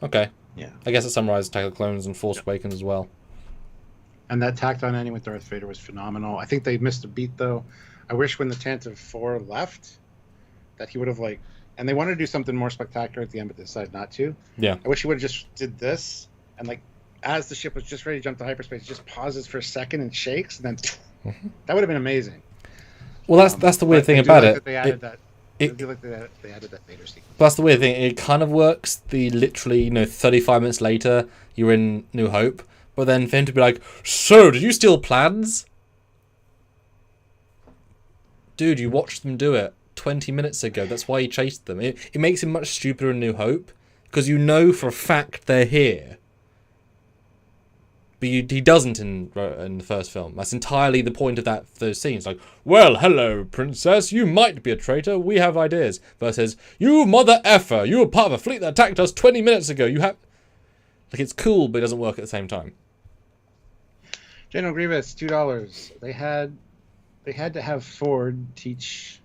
Okay. Yeah. I guess it summarizes Attack of the Clones and Force Awakens as well. And that tacked on ending with Darth Vader was phenomenal. I think they missed a beat though. I wish when the Tantive 4 left that he would have and they wanted to do something more spectacular at the end, but they decided not to. Yeah. I wish he would have just did this and as the ship was just ready to jump to hyperspace, just pauses for a second and shakes, and then that would have been amazing. Well, that's the weird thing about it. They added that. I feel like they added that Vader sequence. That's the weird thing. It kind of works. Literally, 35 minutes later, you're in New Hope, but then for him to be like, "So, did you steal plans?" Dude, you watched them do it 20 minutes ago. That's why you chased them. It makes him much stupider in New Hope, because you know for a fact they're here. But he doesn't in the first film. That's entirely the point of those scenes. Like, well, hello, princess. You might be a traitor. We have ideas. Versus, you mother effer. You were part of a fleet that attacked us 20 minutes ago. You have... it's cool, but it doesn't work at the same time. General Grievous, $2. They had to have Ford teach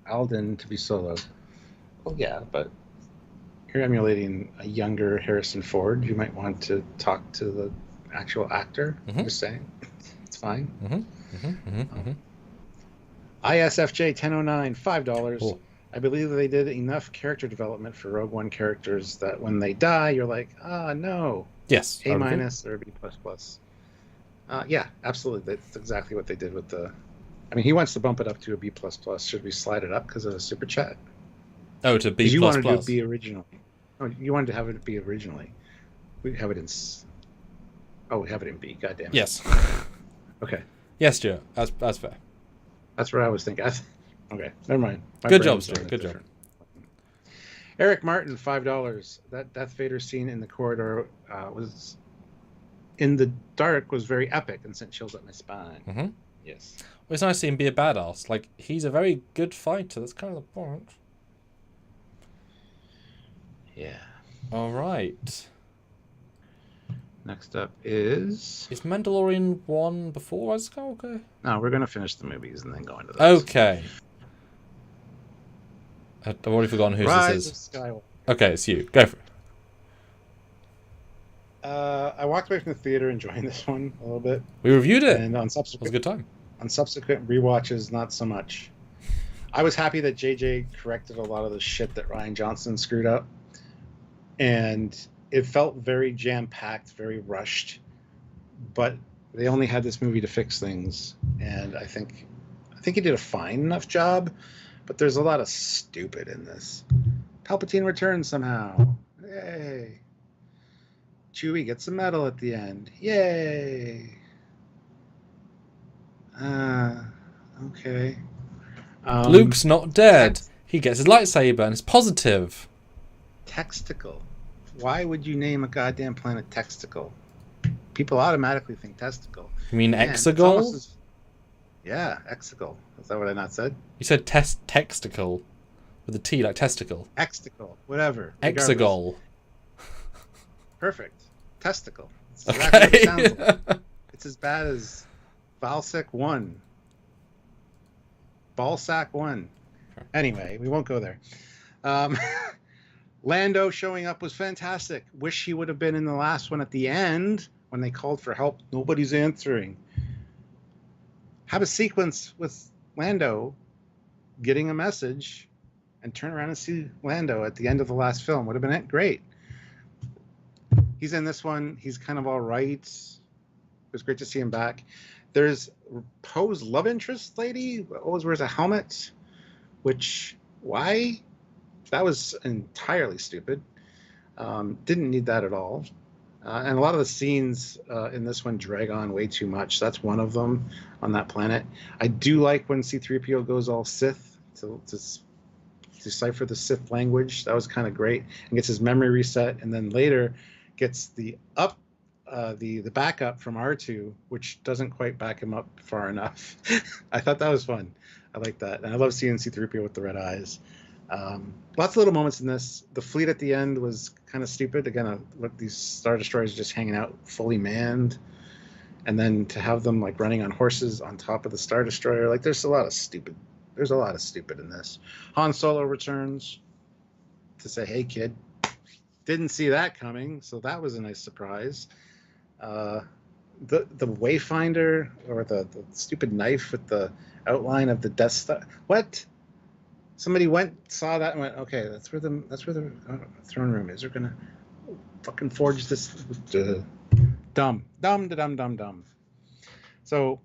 Alden to be Solo. Well, yeah, but you're emulating a younger Harrison Ford. You might want to talk to the actual actor. I'm just saying. It's fine. ISFJ 1009, $5. Cool. I believe they did enough character development for Rogue One characters that when they die, you're like, no. Yes. A- or B++. Yeah, absolutely. That's exactly what they did with the... I mean, he wants to bump it up to a B++. Should we slide it up because of a super chat? Oh, to B++. You wanted to be originally. Oh, you wanted to have it be originally. We have it in... Oh, we have it in B. Goddamn it. Yes. Okay. Yes, Stuart. That's fair. That's what I was thinking. Okay, never mind. Good job, Stuart. Good job. Eric Martin, $5. That Darth Vader scene in the corridor was in the dark was very epic and sent chills up my spine. Yes. Well, it's nice to see him be a badass. He's a very good fighter. That's kind of the point. Yeah. All right. Next up is Mandalorian 1 before Rise of Skywalker? No, we're going to finish the movies and then go into those. Okay. I've already forgotten who Rise this is. of Skywalker. Okay, it's you. Go for it. I walked away from the theater enjoying this one a little bit. We reviewed it. And It was a good time. On subsequent rewatches, not so much. I was happy that JJ corrected a lot of the shit that Rian Johnson screwed up. And it felt very jam-packed, very rushed. But they only had this movie to fix things. And I think he did a fine enough job. But there's a lot of stupid in this. Palpatine returns somehow. Yay. Chewie gets a medal at the end. Yay. Okay. Luke's not dead. He gets his lightsaber and it's positive. Texticle. Why would you name a goddamn planet Texticle? People automatically think testicle. You mean Exegol? Yeah, Exegol. Is that what I not said? You said texticle with a T like testicle. Exticle. Whatever. Exegol. Perfect. Testicle. It's exactly what it sounds like. It's as bad as Valsec 1. Ballsack 1. Anyway, we won't go there. Lando showing up was fantastic. Wish he would have been in the last one at the end when they called for help. Nobody's answering. Have a sequence with Lando getting a message and turn around and see Lando at the end of the last film. Would have been great. He's in this one. He's kind of all right. It was great to see him back. There's Poe's love interest lady. Always wears a helmet. Which, why? That was entirely stupid. Didn't need that at all. And a lot of the scenes in this one drag on way too much. That's one of them on that planet. I do like when C-3PO goes all Sith to decipher the Sith language. That was kind of great. And gets his memory reset. And then later gets the the backup from R2, which doesn't quite back him up far enough. I thought that was fun. I like that, and I love seeing C-3PO with the red eyes. Lots of little moments in this. The fleet at the end was kind of stupid. Again, look, these Star Destroyers just hanging out fully manned, and then to have them like running on horses on top of the Star Destroyer, like there's a lot of stupid in this. Han Solo returns to say, "Hey, kid, didn't see that coming," so that was a nice surprise. The Wayfinder, or the stupid knife with the outline of the Death Star. What? Somebody saw that and went, okay, that's where the throne room is. They're gonna fucking forge this. Dumb. So,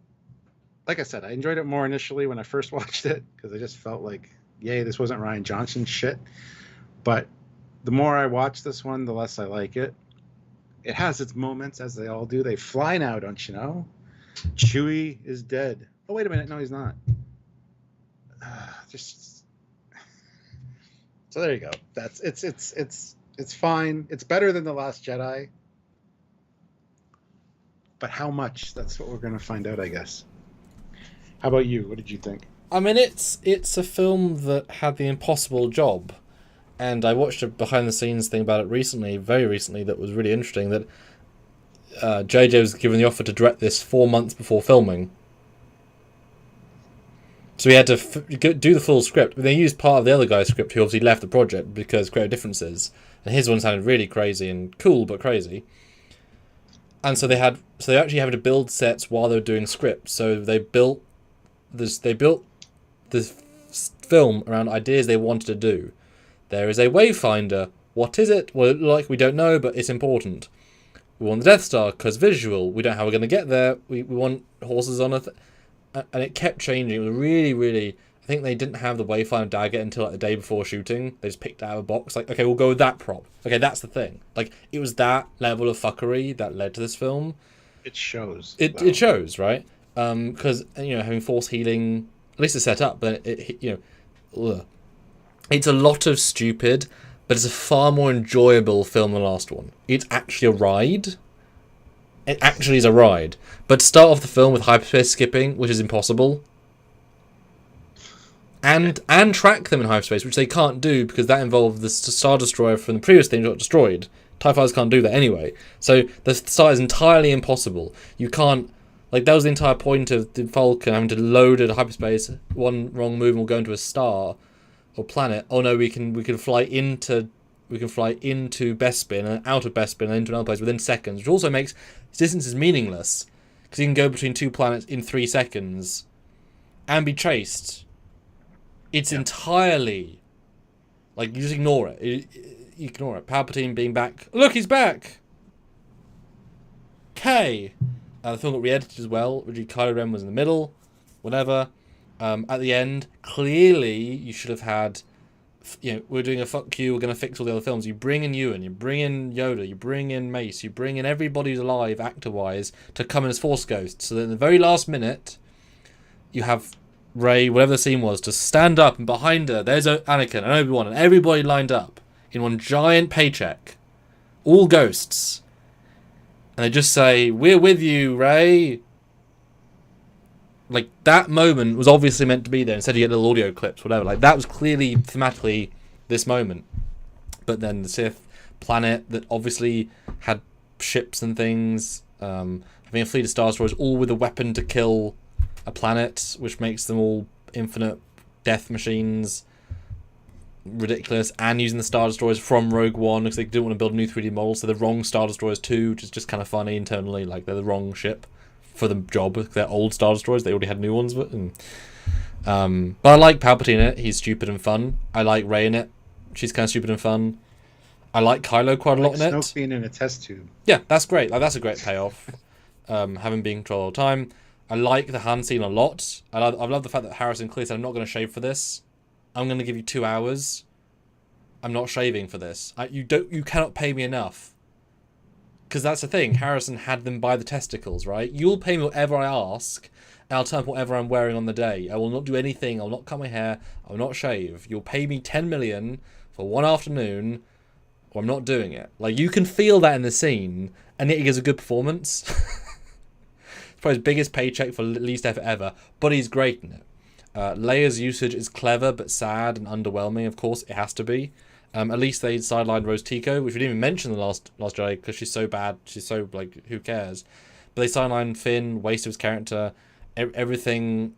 like I said, I enjoyed it more initially when I first watched it, because I just felt like, yay, this wasn't Rian Johnson shit. But the more I watch this one, the less I like it. It has its moments, as they all do. They fly now, don't you know? Chewie is dead. Oh, wait a minute. No, he's not. So there you go. It's fine. It's better than The Last Jedi. But how much? That's what we're going to find out, I guess. How about you? What did you think? I mean, it's a film that had the impossible job. And I watched a behind-the-scenes thing about it very recently, that was really interesting, that JJ was given the offer to direct this 4 months before filming. So he had to do the full script. They used part of the other guy's script, who obviously left the project because creative differences. And his one sounded really crazy and cool, but crazy. And so they actually had to build sets while they were doing scripts. So they built this film around ideas they wanted to do. There is a Wayfinder. What is it? Well, we don't know, but it's important. We want the Death Star because visual. We don't know how we're going to get there. We want horses on it. And it kept changing. It was really, really... I think they didn't have the Wayfinder dagger until like the day before shooting. They just picked it out of a box. Like, okay, we'll go with that prop. Okay, that's the thing. Like, it was that level of fuckery that led to this film. It shows. It shows, right? Because, having force healing... At least it's set up, but ugh. It's a lot of stupid, but it's a far more enjoyable film than the last one. It's actually a ride. It actually is a ride. But to start off the film with hyperspace skipping, which is impossible, and track them in hyperspace, which they can't do because that involved the Star Destroyer from the previous thing that got destroyed. TIE fighters can't do that anyway. So the Star is entirely impossible. You can't... Like, that was the entire point of the Falcon having to load at hyperspace. One wrong move and we'll go into a star or planet. Oh no, we can fly into Bespin and out of Bespin and into another place within seconds, which also makes distances meaningless because you can go between two planets in 3 seconds and be chased. It's entirely like, you just ignore it. You ignore it. Palpatine being back. Look, he's back. The film got re-edited as well. Originally, Kylo Ren was in the middle. Whatever. At the end, clearly you should have had, we're doing a fuck you, we're going to fix all the other films. You bring in Ewan, you bring in Yoda, you bring in Mace, you bring in everybody who's alive, actor-wise, to come in as Force ghosts. So that in the very last minute, you have Rey, whatever the scene was, to stand up, and behind her, there's Anakin and Obi-Wan, and everybody lined up in one giant paycheck. All ghosts. And they just say, "We're with you, Rey." Like, that moment was obviously meant to be there. Instead you get little audio clips, whatever. Like, that was clearly thematically this moment. But then the Sith planet that obviously had ships and things, having a fleet of Star Destroyers, all with a weapon to kill a planet, which makes them all infinite death machines. Ridiculous. And using the Star Destroyers from Rogue One because they didn't want to build a new 3D model, so the wrong Star Destroyers too, which is just kind of funny internally. Like, they're the wrong ship for the job. They're old Star Destroyers. They already had new ones. But I like Palpatine in it. He's stupid and fun. I like Rey in it. She's kind of stupid and fun. I like Kylo quite a lot in it. Snoke being in a test tube. Yeah, that's great. Like, that's a great payoff. Having been in control all the time. I like the hand scene a lot. I love the fact that Harrison clearly said, "I'm not going to shave for this. I'm going to give you 2 hours. I'm not shaving for this. You cannot pay me enough." Because that's the thing. Harrison had them by the testicles, right? You'll pay me whatever I ask, and I'll turn up whatever I'm wearing on the day. I will not do anything. I will not cut my hair. I will not shave. You'll pay me $10 million for one afternoon or I'm not doing it. Like, you can feel that in the scene, and yet he gives a good performance. It's probably his biggest paycheck for least effort ever, but he's great in it. Leia's usage is clever but sad and underwhelming. Of course, it has to be. At least they sidelined Rose Tico, which we didn't even mention in the Last Jedi because she's so bad. She's so, like, who cares? But they sidelined Finn, wasted his character, everything.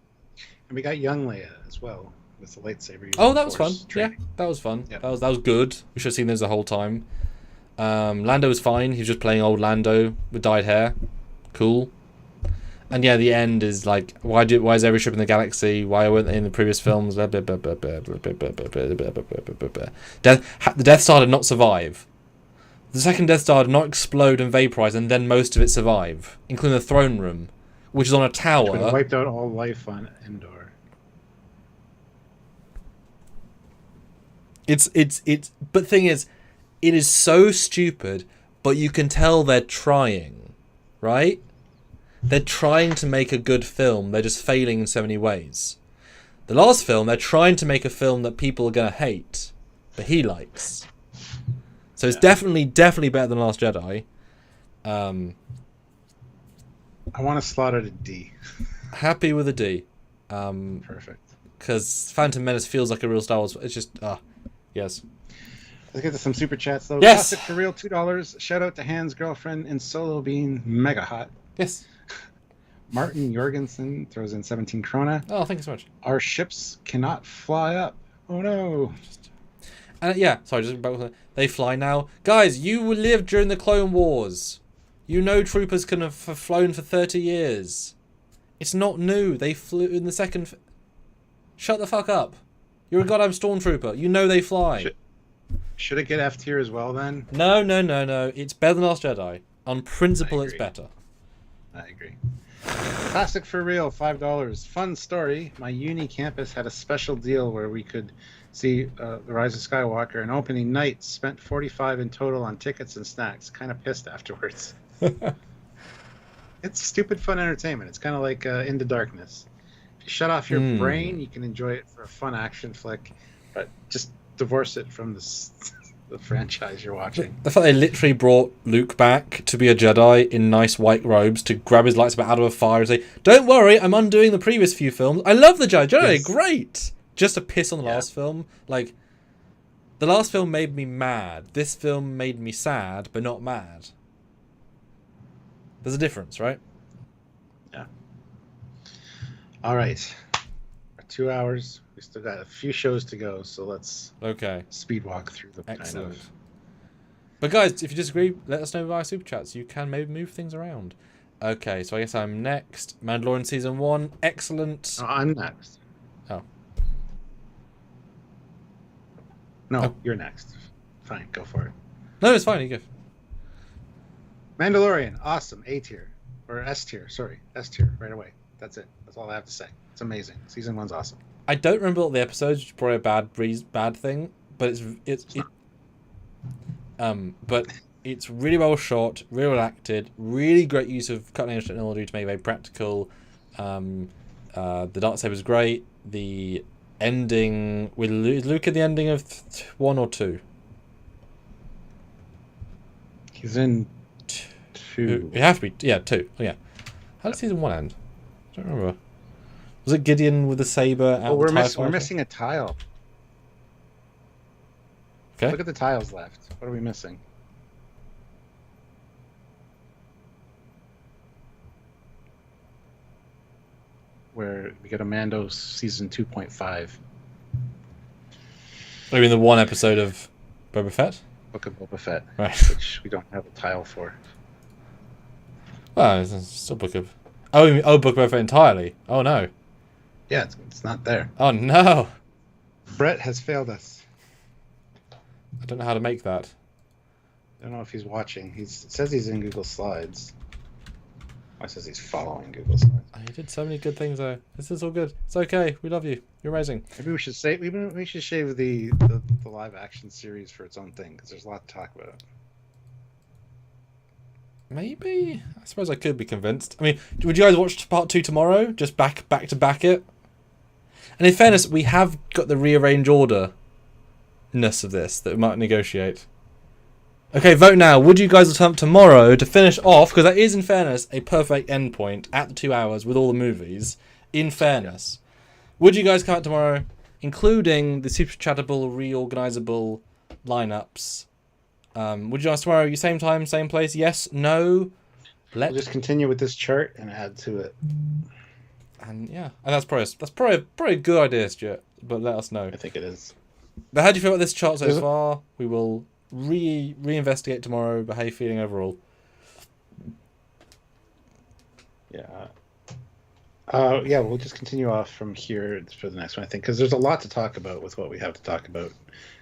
And we got young Leia as well with the lightsaber. Oh, that was fun. Training. Yeah, that was fun. Yep. That was good. We should have seen those the whole time. Lando was fine. He was just playing old Lando with dyed hair. Cool. And yeah, the end is like, why is every ship in the galaxy? Why weren't they in the previous films? The Death Star did not survive. The second Death Star did not explode and vaporize, and then most of it survive, including the throne room, which is on a tower. It wiped out all life on Endor. But thing is, it is so stupid, but you can tell they're trying, right? They're trying to make a good film. They're just failing in so many ways. The last film, they're trying to make a film that people are going to hate, but he likes. So it's definitely better than Last Jedi. I want to slot it a D. Happy with a D. Perfect. Because Phantom Menace feels like a real Star Wars. It's just, yes. Let's get to some super chats though. Yes. Classic for real, $2. Shout out to Hans' girlfriend in Solo being mega hot. Yes. Martin Jorgensen throws in 17 krona. Oh, thank you so much. Our ships cannot fly up. Oh no. They fly now. Guys, you lived during the Clone Wars. You know troopers can have flown for 30 years. It's not new. They flew in the second... Shut the fuck up. You're a goddamn stormtrooper. You know they fly. Should it get F tier as well then? No. It's better than Last Jedi. On principle, it's better. I agree. Classic for real, $5. Fun story. My uni campus had a special deal where we could see the Rise of Skywalker, and opening night spent $45 in total on tickets and snacks. Kind of pissed afterwards. It's stupid fun entertainment. It's kind of like Into Darkness. If you shut off your brain, you can enjoy it for a fun action flick, but just divorce it from the franchise you're watching. The fact they literally brought Luke back to be a Jedi in nice white robes to grab his lightsaber out of a fire and say, "Don't worry, I'm undoing the previous few films. I love the Jedi. Yes. Great." Just to piss on the last film. Like, the last film made me mad. This film made me sad, but not mad. There's a difference, right? Yeah. All right. 2 hours. We still got a few shows to go, so let's speed walk through them. Excellent. Kind of. But guys, if you disagree, let us know via super chats. You can maybe move things around. Okay, so I guess I'm next. Mandalorian season 1, excellent. Oh, I'm next. Oh. No, you're next. Fine, go for it. No, it's fine. You go. Mandalorian, awesome. A tier or S tier. Sorry, S tier right away. That's it. That's all I have to say. It's amazing. Season 1's awesome. I don't remember all the episodes, which is probably a bad thing, but but it's really well shot, really well acted, really great use of cutting edge technology to make it very practical. The darksaber is great. The ending with Luke at the ending of 1 or 2. He's in 2. It has to be 2. Oh, yeah. How did season 1 end? I don't remember. Was it Gideon with the saber? We're missing a tile. Okay. Look at the tiles left. What are we missing? Where we get a Mando season 2.5. I mean, the one episode of Boba Fett? Book of Boba Fett. Right. Which we don't have a tile for. Well, it's still Book of... Oh, Book of Boba Fett entirely. Oh, no. Yeah, it's not there. Oh, no. Brett has failed us. I don't know how to make that. I don't know if he's watching. It says he's in Google Slides. Oh, it says he's following Google Slides. You did so many good things, though. This is all good. It's okay. We love you. You're amazing. Maybe we should shave the live action series for its own thing, because there's a lot to talk about. Maybe. I suppose I could be convinced. I mean, would you guys watch part 2 tomorrow? Just back to back it? And in fairness, we have got the rearrange order-ness of this that we might negotiate. Okay, vote now. Would you guys turn up tomorrow to finish off, because that is, in fairness, a perfect endpoint at the 2 hours with all the movies. In fairness. Would you guys come out tomorrow, including the super chattable, reorganizable lineups? Would you join us tomorrow? Same time, same place? Yes? No? We'll just continue with this chart and add to it. And yeah, and that's probably a good idea, Stuart. But let us know. I think it is. But how do you feel about this chart so far? We will reinvestigate tomorrow. But how are you feeling overall? Yeah. Yeah, we'll just continue off from here for the next one, I think, because there's a lot to talk about with what we have to talk about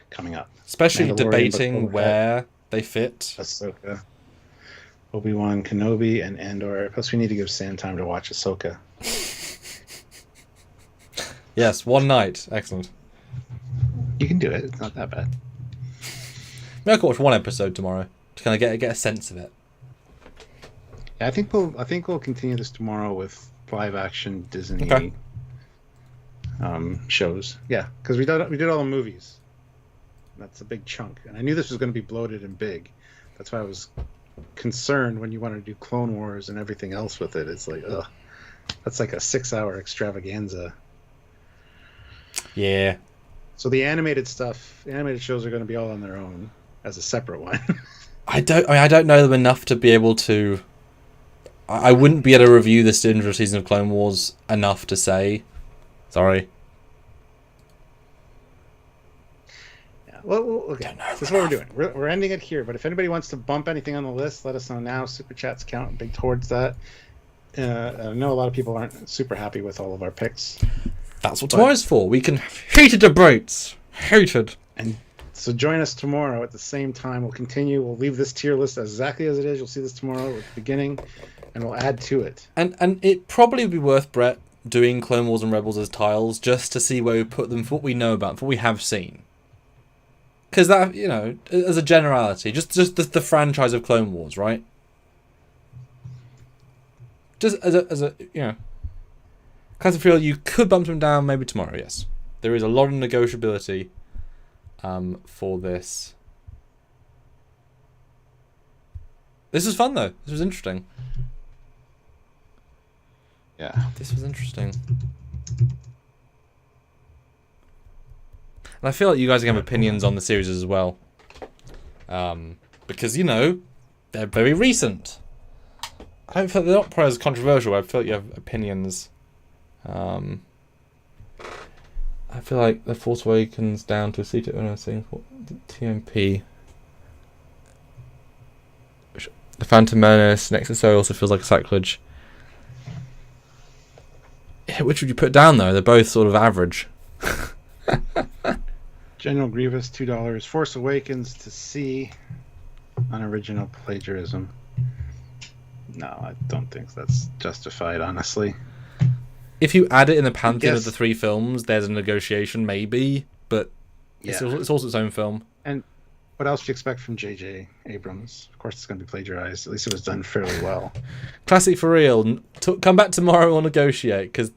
coming up. Especially debating where they fit. Ahsoka, Obi-Wan Kenobi, and Andor. Plus, we need to give Sam time to watch Ahsoka. Yes, one night. Excellent. You can do it. It's not that bad. Maybe I could watch one episode tomorrow to kind of get a sense of it. Yeah, I think we'll continue this tomorrow with live action Disney shows. Yeah, because we did all the movies. That's a big chunk, and I knew this was going to be bloated and big. That's why I was concerned when you wanted to do Clone Wars and everything else with it. It's like, ugh, that's like a 6-hour extravaganza. Yeah. So the animated shows are going to be all on their own as a separate one. I don't know them enough to be able to. I wouldn't be able to review this individual season of Clone Wars enough to say. Sorry. Yeah. Well, okay. This is what we're doing. We're ending it here. But if anybody wants to bump anything on the list, let us know now. Super chats count big towards that. I know a lot of people aren't super happy with all of our picks. That's what tomorrow's for. We can heated debates. Hated. And so join us tomorrow at the same time. We'll continue. We'll leave this tier list exactly as it is. You'll see this tomorrow at the beginning, and we'll add to it. And it probably would be worth, Brett, doing Clone Wars and Rebels as tiles just to see where we put them for what we know about, for what we have seen. Because that, as a generality, just the franchise of Clone Wars, right? Just as a kind of feel you could bump them down maybe tomorrow, yes. There is a lot of negotiability for this. This was fun, though. This was interesting. Yeah. This was interesting. And I feel like you guys are going to have opinions on the series as well. Because, they're very recent. I don't feel they're not probably as controversial. I feel like you have opinions. I feel like The Force Awakens down to a seat when I was saying TMP. The Phantom Menace next to So also feels like a sacrilege. Yeah, which would you put down though? They're both sort of average. General Grievous $2. Force Awakens to C. Unoriginal plagiarism. No, I don't think that's justified, honestly. If you add it in the pantheon of the 3 films, there's a negotiation, maybe, but it's also its own film. And what else do you expect from J.J. Abrams? Of course, it's going to be plagiarized. At least it was done fairly well. Classic for real. Come back tomorrow or negotiate, because,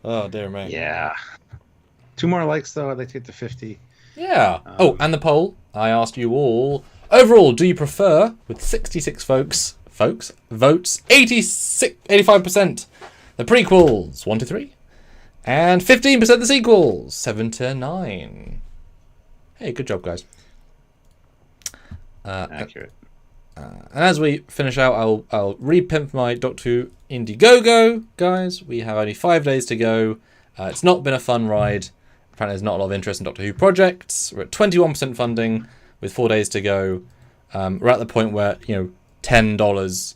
Oh, dear me. Yeah. 2 more likes, though. I'd like to get to 50. Yeah. And the poll. I asked you all. Overall, do you prefer, with 66 votes, 85%, the prequels, 1 to 3, and 15% the sequels, 7 to 9. Hey, good job, guys. Accurate. And as we finish out, I'll repimp my Doctor Who Indiegogo, guys. We have only 5 days to go. It's not been a fun ride. Apparently, there's not a lot of interest in Doctor Who projects. We're at 21% funding with 4 days to go. We're at the point where $10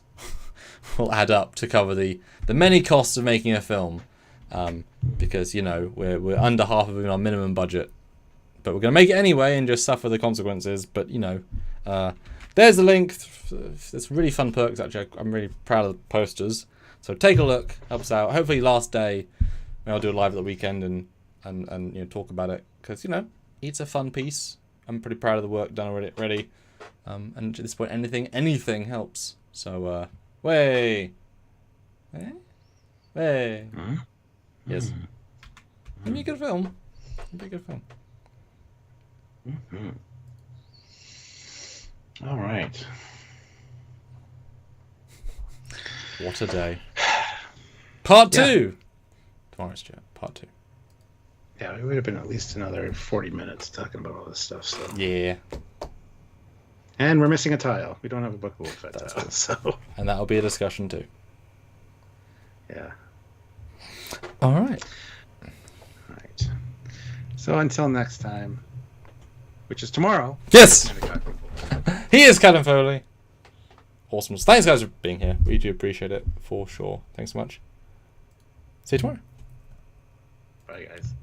will add up to cover the many costs of making a film, because we're under half of our minimum budget, but we're going to make it anyway and just suffer the consequences. But there's the link. It's really fun perks, actually. I'm really proud of the posters, so take a look, help us out. Hopefully last day maybe I'll do it live at the weekend and talk about it, because it's a fun piece. I'm pretty proud of the work done already. And at this point, anything helps. So, way. Yes. It'd be a good film. Mm-hmm. All right. What a day. Part 2! Tomorrow's chat. Part 2. Yeah, it would have been at least another 40 minutes talking about all this stuff. So Yeah. And we're missing a tile. We don't have a Book of Boba Fett tile. Good. So And that'll be a discussion too. yeah. Alright. Right. So until next time, which is tomorrow. Yes! He is Captain Foley. Awesome. Thanks guys for being here. We do appreciate it for sure. Thanks so much. See you tomorrow. Bye guys.